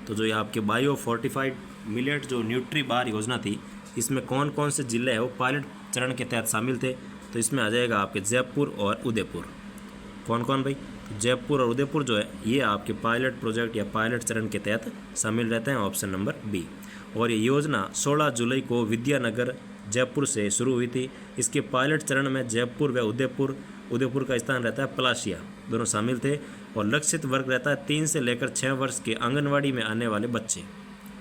तो जो ये आपके बायो फोर्टिफाइड मिलेट जो न्यूट्री बार योजना थी, इसमें कौन कौन से जिले हैं वो पायलट चरण के तहत शामिल थे? तो इसमें आ जाएगा आपके जयपुर और उदयपुर। कौन कौन भाई? तो जयपुर और उदयपुर जो है ये आपके पायलट प्रोजेक्ट या पायलट चरण के तहत शामिल रहते हैं, ऑप्शन नंबर बी। और ये योजना 16 जुलाई को विद्यानगर जयपुर से शुरू हुई थी। इसके पायलट चरण में जयपुर व उदयपुर का स्थान रहता है पलाशिया, दोनों शामिल थे। और लक्षित वर्ग रहता है 3 से लेकर 6 वर्ष के आंगनवाड़ी में आने वाले बच्चे।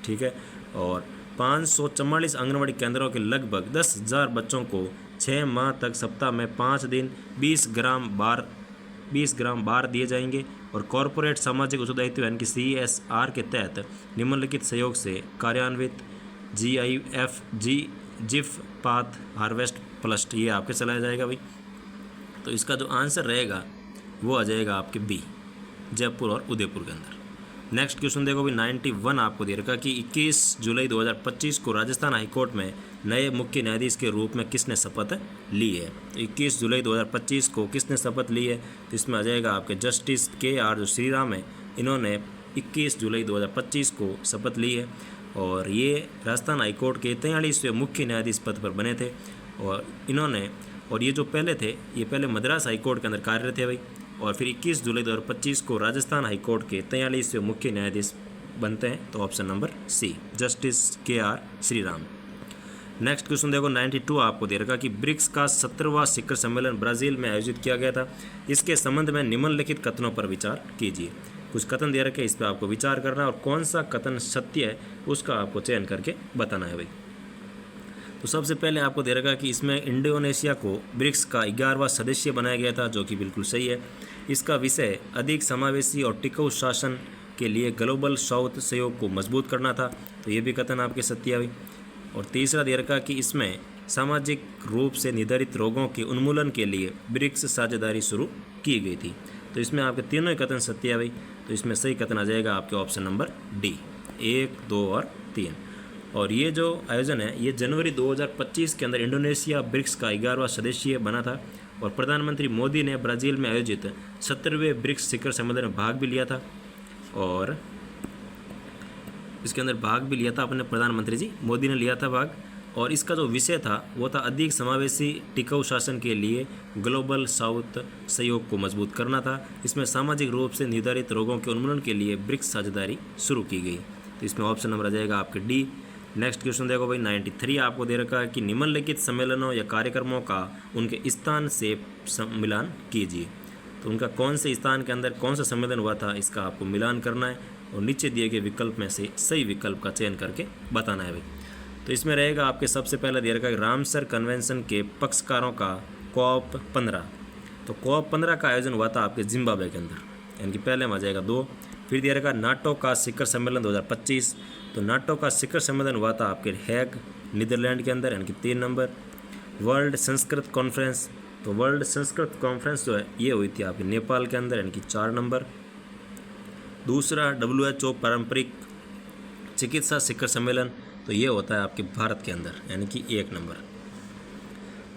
ठीक है, और 544 आंगनवाड़ी केंद्रों के लगभग 10,000 बच्चों को 6 माह तक सप्ताह में 5 दिन 20 ग्राम बार दिए जाएंगे। और कॉरपोरेट सामाजिक उत्तरदायित्व यानी कि CSR के तहत निम्नलिखित सहयोग से कार्यान्वित जिफ पाथ हार्वेस्ट प्लस ये आपके चलाया जाएगा भाई। तो इसका जो आंसर रहेगा वो आ जाएगा आपके बी, जयपुर और उदयपुर के अंदर। नेक्स्ट क्वेश्चन देखो भी, 91 आपको दे रखा कि 21 जुलाई 2025 को राजस्थान हाईकोर्ट में नए मुख्य न्यायाधीश के रूप में किसने शपथ ली है? 21 जुलाई 2025 को किसने शपथ ली है? तो इसमें आ जाएगा आपके जस्टिस KR जो श्रीराम है, इन्होंने 21 जुलाई 2025 को शपथ ली है। और ये राजस्थान हाईकोर्ट के 43वें मुख्य न्यायाधीश पद पर बने थे। और ये जो पहले थे ये पहले मद्रास हाईकोर्ट के अंदर कार्यरत थे भाई, और फिर 21 जुलाई 2025 को राजस्थान हाईकोर्ट के 43वें मुख्य न्यायाधीश बनते हैं। तो option number C, justice KR Shriram. Next question देखो, 92 आपको दे रखा कि ब्रिक्स का 17वां शिखर सम्मेलन ब्राज़ील में आयोजित किया गया था। इसके संबंध में निम्नलिखित कथनों पर विचार कीजिए। कुछ कथन दे रखे, इस पर आपको विचार करना है और कौन सा कथन सत्य है उसका आपको चयन करके बताना है भाई। तो सबसे पहले आपको दे रखा कि इसमें इंडोनेशिया को ब्रिक्स का 11वां सदस्य बनाया गया था, जो कि बिल्कुल सही है। इसका विषय अधिक समावेशी और टिकाऊ शासन के लिए ग्लोबल साउथ सहयोग को मजबूत करना था। तो ये भी कथन आपके सत्य है भाई। और तीसरा दे रखा कि इसमें सामाजिक रूप से निर्धारित रोगों के उन्मूलन के लिए ब्रिक्स साझेदारी शुरू की गई थी। तो इसमें आपके तीनों ही कथन सत्य है भाई। तो इसमें सही कथन आ जाएगा आपके ऑप्शन नंबर डी, 1, 2 और 3। और ये जो आयोजन है ये जनवरी 2025 के अंदर इंडोनेशिया ब्रिक्स का 11वां सदस्य बना था। और प्रधानमंत्री मोदी ने ब्राज़ील में आयोजित 17वें ब्रिक्स शिखर सम्मेलन में भाग भी लिया था, और इसके अंदर भाग भी लिया था अपने प्रधानमंत्री जी मोदी ने लिया था भाग। और इसका जो विषय था वो था अधिक समावेशी टिकाऊ शासन के लिए ग्लोबल साउथ सहयोग को मजबूत करना था। इसमें सामाजिक रूप से निर्धारित रोगों के उन्मूलन के लिए ब्रिक्स साझेदारी शुरू की गई। तो इसमें ऑप्शन नंबर आ जाएगा आपके डी। नेक्स्ट क्वेश्चन देखो भाई, 93 आपको दे रखा है कि निम्नलिखित सम्मेलनों या कार्यक्रमों का उनके स्थान से मिलान कीजिए। तो उनका कौन से स्थान के अंदर कौन सा सम्मेलन हुआ था, इसका आपको मिलान करना है और नीचे दिए गए विकल्प में से सही विकल्प का चयन करके बताना है भाई। तो इसमें रहेगा आपके सबसे पहले दे रखा है रामसर कन्वेंशन के पक्षकारों का COP 15। तो COP 15 का आयोजन हुआ था आपके जिम्बाब्वे के अंदर, यानी कि पहले में आ जाएगा 2। फिर दे रखा नाटो का शिखर सम्मेलन 2025। तो नाटो का शिखर सम्मेलन हुआ था आपके हैग नीदरलैंड के अंदर, यानी कि 3 नंबर। वर्ल्ड संस्कृत कॉन्फ्रेंस, तो वर्ल्ड संस्कृत कॉन्फ्रेंस जो है ये हुई थी आपके नेपाल के अंदर, यानी कि 4 नंबर। दूसरा WHO पारंपरिक चिकित्सा शिखर सम्मेलन, तो ये होता है आपके भारत के अंदर, यानी कि 1 नंबर।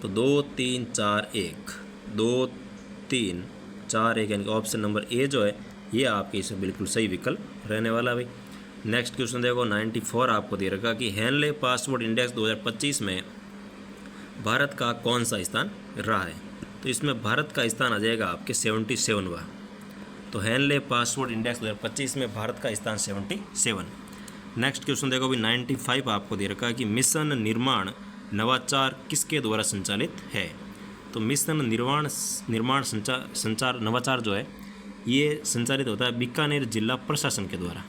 तो 2 3 4 1 2 3 4 1, यानी कि ऑप्शन नंबर ए जो है ये आपके इसमें बिल्कुल सही विकल्प रहने वाला भाई। नेक्स्ट क्वेश्चन देखो, 94 आपको दे रखा कि हेनले पासपोर्ट इंडेक्स 2025 में भारत का कौन सा स्थान रहा है। तो इसमें भारत का स्थान आ जाएगा आपके 77वां। तो हेनले पासपोर्ट इंडेक्स 2025 में भारत का स्थान 77। नेक्स्ट क्वेश्चन देखो भी, 95 आपको दे रखा है कि मिशन निर्माण नवाचार किसके द्वारा संचालित है। तो मिशन निर्माण संचार नवाचार जो है ये संचालित होता है बीकानेर जिला प्रशासन के द्वारा,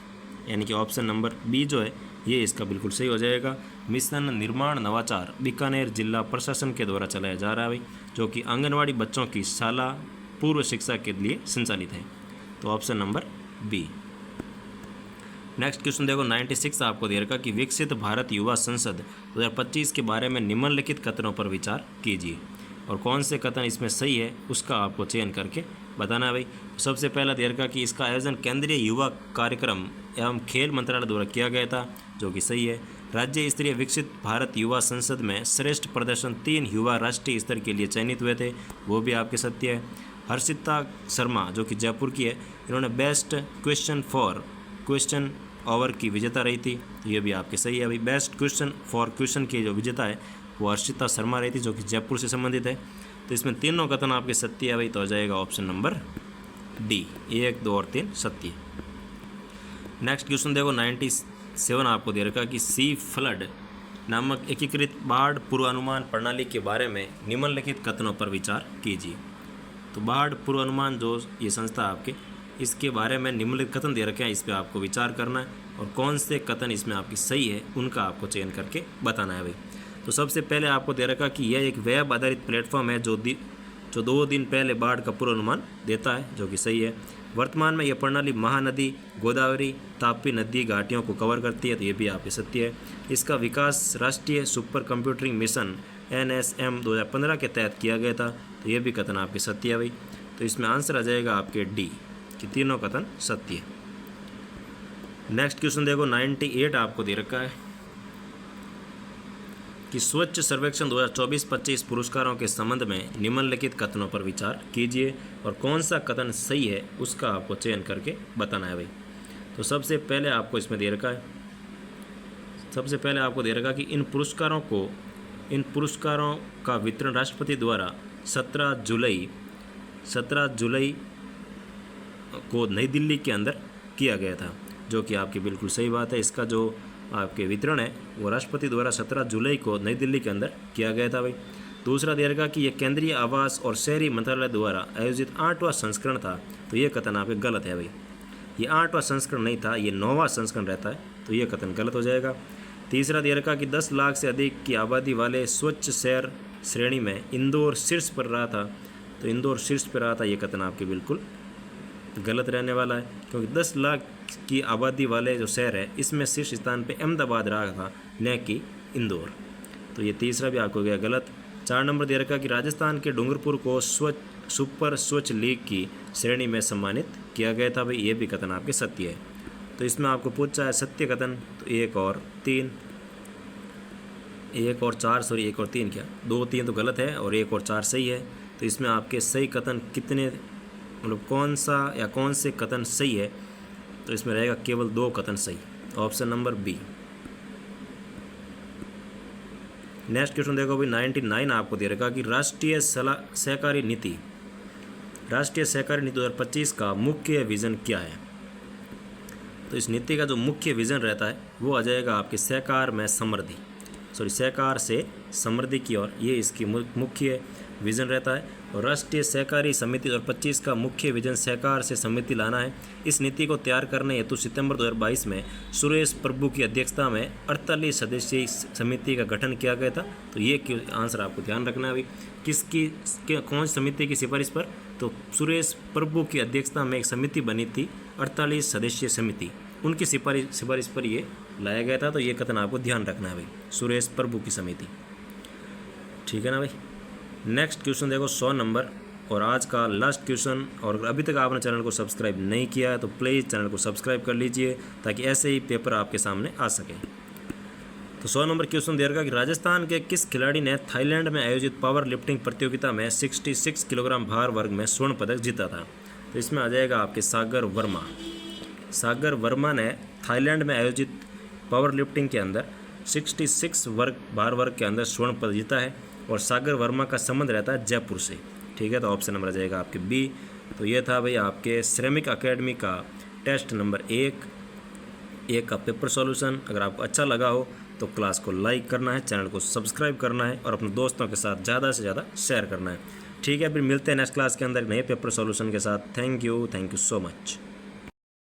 यानी कि ऑप्शन नंबर बी जो है ये इसका बिल्कुल सही हो जाएगा। मिशन निर्माण नवाचार बीकानेर जिला प्रशासन के द्वारा चलाया जा रहा है भाई, जो कि आंगनवाड़ी बच्चों की शाला पूर्व शिक्षा के लिए संचालित है। तो option number B. Next question देखो, 96 आपको दे रखा कि विकसित भारत युवा संसद 2025 के बारे में निम्नलिखित कथनों पर विचार कीजिए, और कौन से कथन इसमें सही है उसका आपको चयन करके बताना है भाई। सबसे पहला दे रखा कि इसका आयोजन केंद्रीय युवा कार्यक्रम एवं खेल मंत्रालय द्वारा किया गया था, जो कि सही है। राज्य स्तरीय विकसित भारत युवा संसद में श्रेष्ठ प्रदर्शन 3 युवा राष्ट्रीय स्तर के लिए चयनित हुए थे, वो भी आपके सत्य है। हर्षिता शर्मा जो कि जयपुर की है, इन्होंने बेस्ट क्वेश्चन ओवर की विजेता रही थी, ये भी आपके सही है भाई। बेस्ट क्वेश्चन की जो विजेता है वो हर्षिता शर्मा रही थी, जो कि जयपुर से संबंधित है। तो इसमें तीनों कथन आपके सत्य है भाई, तो हो जाएगा ऑप्शन नंबर डी, 1 2 और 3 सत्य। नेक्स्ट क्वेश्चन देखो, 97 आपको दे रखा कि सी फ्लड नामक एकीकृत बाढ़ पूर्वानुमान प्रणाली के बारे में निम्नलिखित कथनों पर विचार कीजिए। तो बाढ़ पूर्वानुमान जो ये संस्था आपके, इसके बारे में निम्नलिखित कथन दे रखे हैं, इस पर आपको विचार करना है और कौन से कथन इसमें आपकी सही है उनका आपको चयन करके बताना है भाई। तो सबसे पहले आपको दे रखा कि यह एक वेब आधारित प्लेटफॉर्म है जो 2 दिन पहले बाढ़ का पूर्वानुमान देता है, जो कि सही है। वर्तमान में यह प्रणाली महानदी, गोदावरी, तापी नदी घाटियों को कवर करती है, तो ये भी आपके सत्य है। इसका विकास राष्ट्रीय सुपर कंप्यूटिंग मिशन NSM 2015 के तहत किया गया था, तो ये भी कथन आपके सत्य है भाई। तो इसमें आंसर आ जाएगा आपके डी, कि तीनों कथन सत्य है। नेक्स्ट क्वेश्चन देखो, 98 आपको दे रखा है कि स्वच्छ सर्वेक्षण 2024-25 पुरस्कारों के संबंध में निम्नलिखित कथनों पर विचार कीजिए, और कौन सा कथन सही है उसका आपको चयन करके बताना है भाई। तो सबसे पहले आपको इसमें दे रखा है, सबसे पहले आपको दे रखा कि इन पुरस्कारों का वितरण राष्ट्रपति द्वारा 17 जुलाई को नई दिल्ली के अंदर किया गया था, जो कि आपकी बिल्कुल सही बात है। इसका जो आपके वितरण है वो राष्ट्रपति द्वारा 17 जुलाई को नई दिल्ली के अंदर किया गया था भाई। दूसरा दे रखा कि यह केंद्रीय आवास और शहरी मंत्रालय द्वारा आयोजित 8वां संस्करण था, तो ये कथन आपके गलत है भाई। ये 8वां संस्करण नहीं था, ये 9वां संस्करण रहता है, तो ये कथन गलत हो जाएगा। तीसरा दे रखा कि 10 लाख से अधिक की आबादी वाले स्वच्छ शहर श्रेणी में इंदौर शीर्ष पर रहा था, तो इंदौर शीर्ष पर रहा था, ये कथन आपके बिल्कुल गलत रहने वाला है, क्योंकि 10 लाख की आबादी वाले जो शहर है इसमें शीर्ष स्थान पे अहमदाबाद रहा था, न कि इंदौर, तो ये तीसरा भी आपको गया गलत। 4 नंबर दे रखा कि राजस्थान के डूंगरपुर को सुपर स्वच्छ लीग की श्रेणी में सम्मानित किया गया था भाई, ये भी कथन आपके सत्य है। तो इसमें आपको पूछा है सत्य कथन, तो 1 और 3 1 और 4 क्या 2 3 तो गलत है और 1 और 4 सही है। तो इसमें आपके सही कथन कितने, मतलब कौन सा या कौन से कथन सही है, तो इसमें रहेगा केवल 2 कथन सही, option number B. Next question देखो भाई 99 आपको दे रखा कि राष्ट्रीय सहकारी नीति 2025 का मुख्य विजन क्या है। तो इस नीति का जो मुख्य विजन रहता है वो आ जाएगा आपके सहकार से समृद्धि की ओर, ये इसकी मुख्य विजन रहता है। और राष्ट्रीय सहकारी समिति 2025 का मुख्य विजन सहकार से समृद्धि लाना है। इस नीति को तैयार करने हेतु सितंबर 2022 में सुरेश प्रभु की अध्यक्षता में 48 सदस्यीय समिति का गठन किया गया था। तो ये आंसर आपको ध्यान रखना है अभी, कौन समिति की सिफारिश पर, तो सुरेश प्रभु की अध्यक्षता में एक समिति बनी थी 48 सदस्यीय समिति, उनकी सिफारिश पर ये लाया गया था। तो ये कथन आपको ध्यान रखना है भाई, सुरेश प्रभु की समिति, ठीक है ना भाई। नेक्स्ट क्वेश्चन देखो 100 नंबर और आज का लास्ट क्वेश्चन। और अभी तक आपने चैनल को सब्सक्राइब नहीं किया है तो प्लीज़ चैनल को सब्सक्राइब कर लीजिए ताकि ऐसे ही पेपर आपके सामने आ सके। तो 100 नंबर क्वेश्चन दे रखा कि राजस्थान के किस खिलाड़ी ने थाईलैंड में आयोजित पावर लिफ्टिंग प्रतियोगिता में 66 किलोग्राम भार वर्ग में स्वर्ण पदक जीता था। तो इसमें आ जाएगा आपके सागर वर्मा ने थाईलैंड में आयोजित पावर लिफ्टिंग के अंदर 66 भार वर्ग के अंदर स्वर्ण पदक जीता है। और सागर वर्मा का संबंध रहता है जयपुर से, ठीक है। तो ऑप्शन नंबर आ जाएगा आपके बी। तो ये था भाई आपके श्रमिक अकेडमी का टेस्ट नंबर 1 का पेपर सॉल्यूशन। अगर आपको अच्छा लगा हो तो क्लास को लाइक करना है, चैनल को सब्सक्राइब करना है और अपने दोस्तों के साथ ज़्यादा से ज़्यादा शेयर करना है, ठीक है। फिर मिलते हैं नेक्स्ट क्लास के अंदर नए पेपर सॉल्यूशन के साथ। Thank you so much.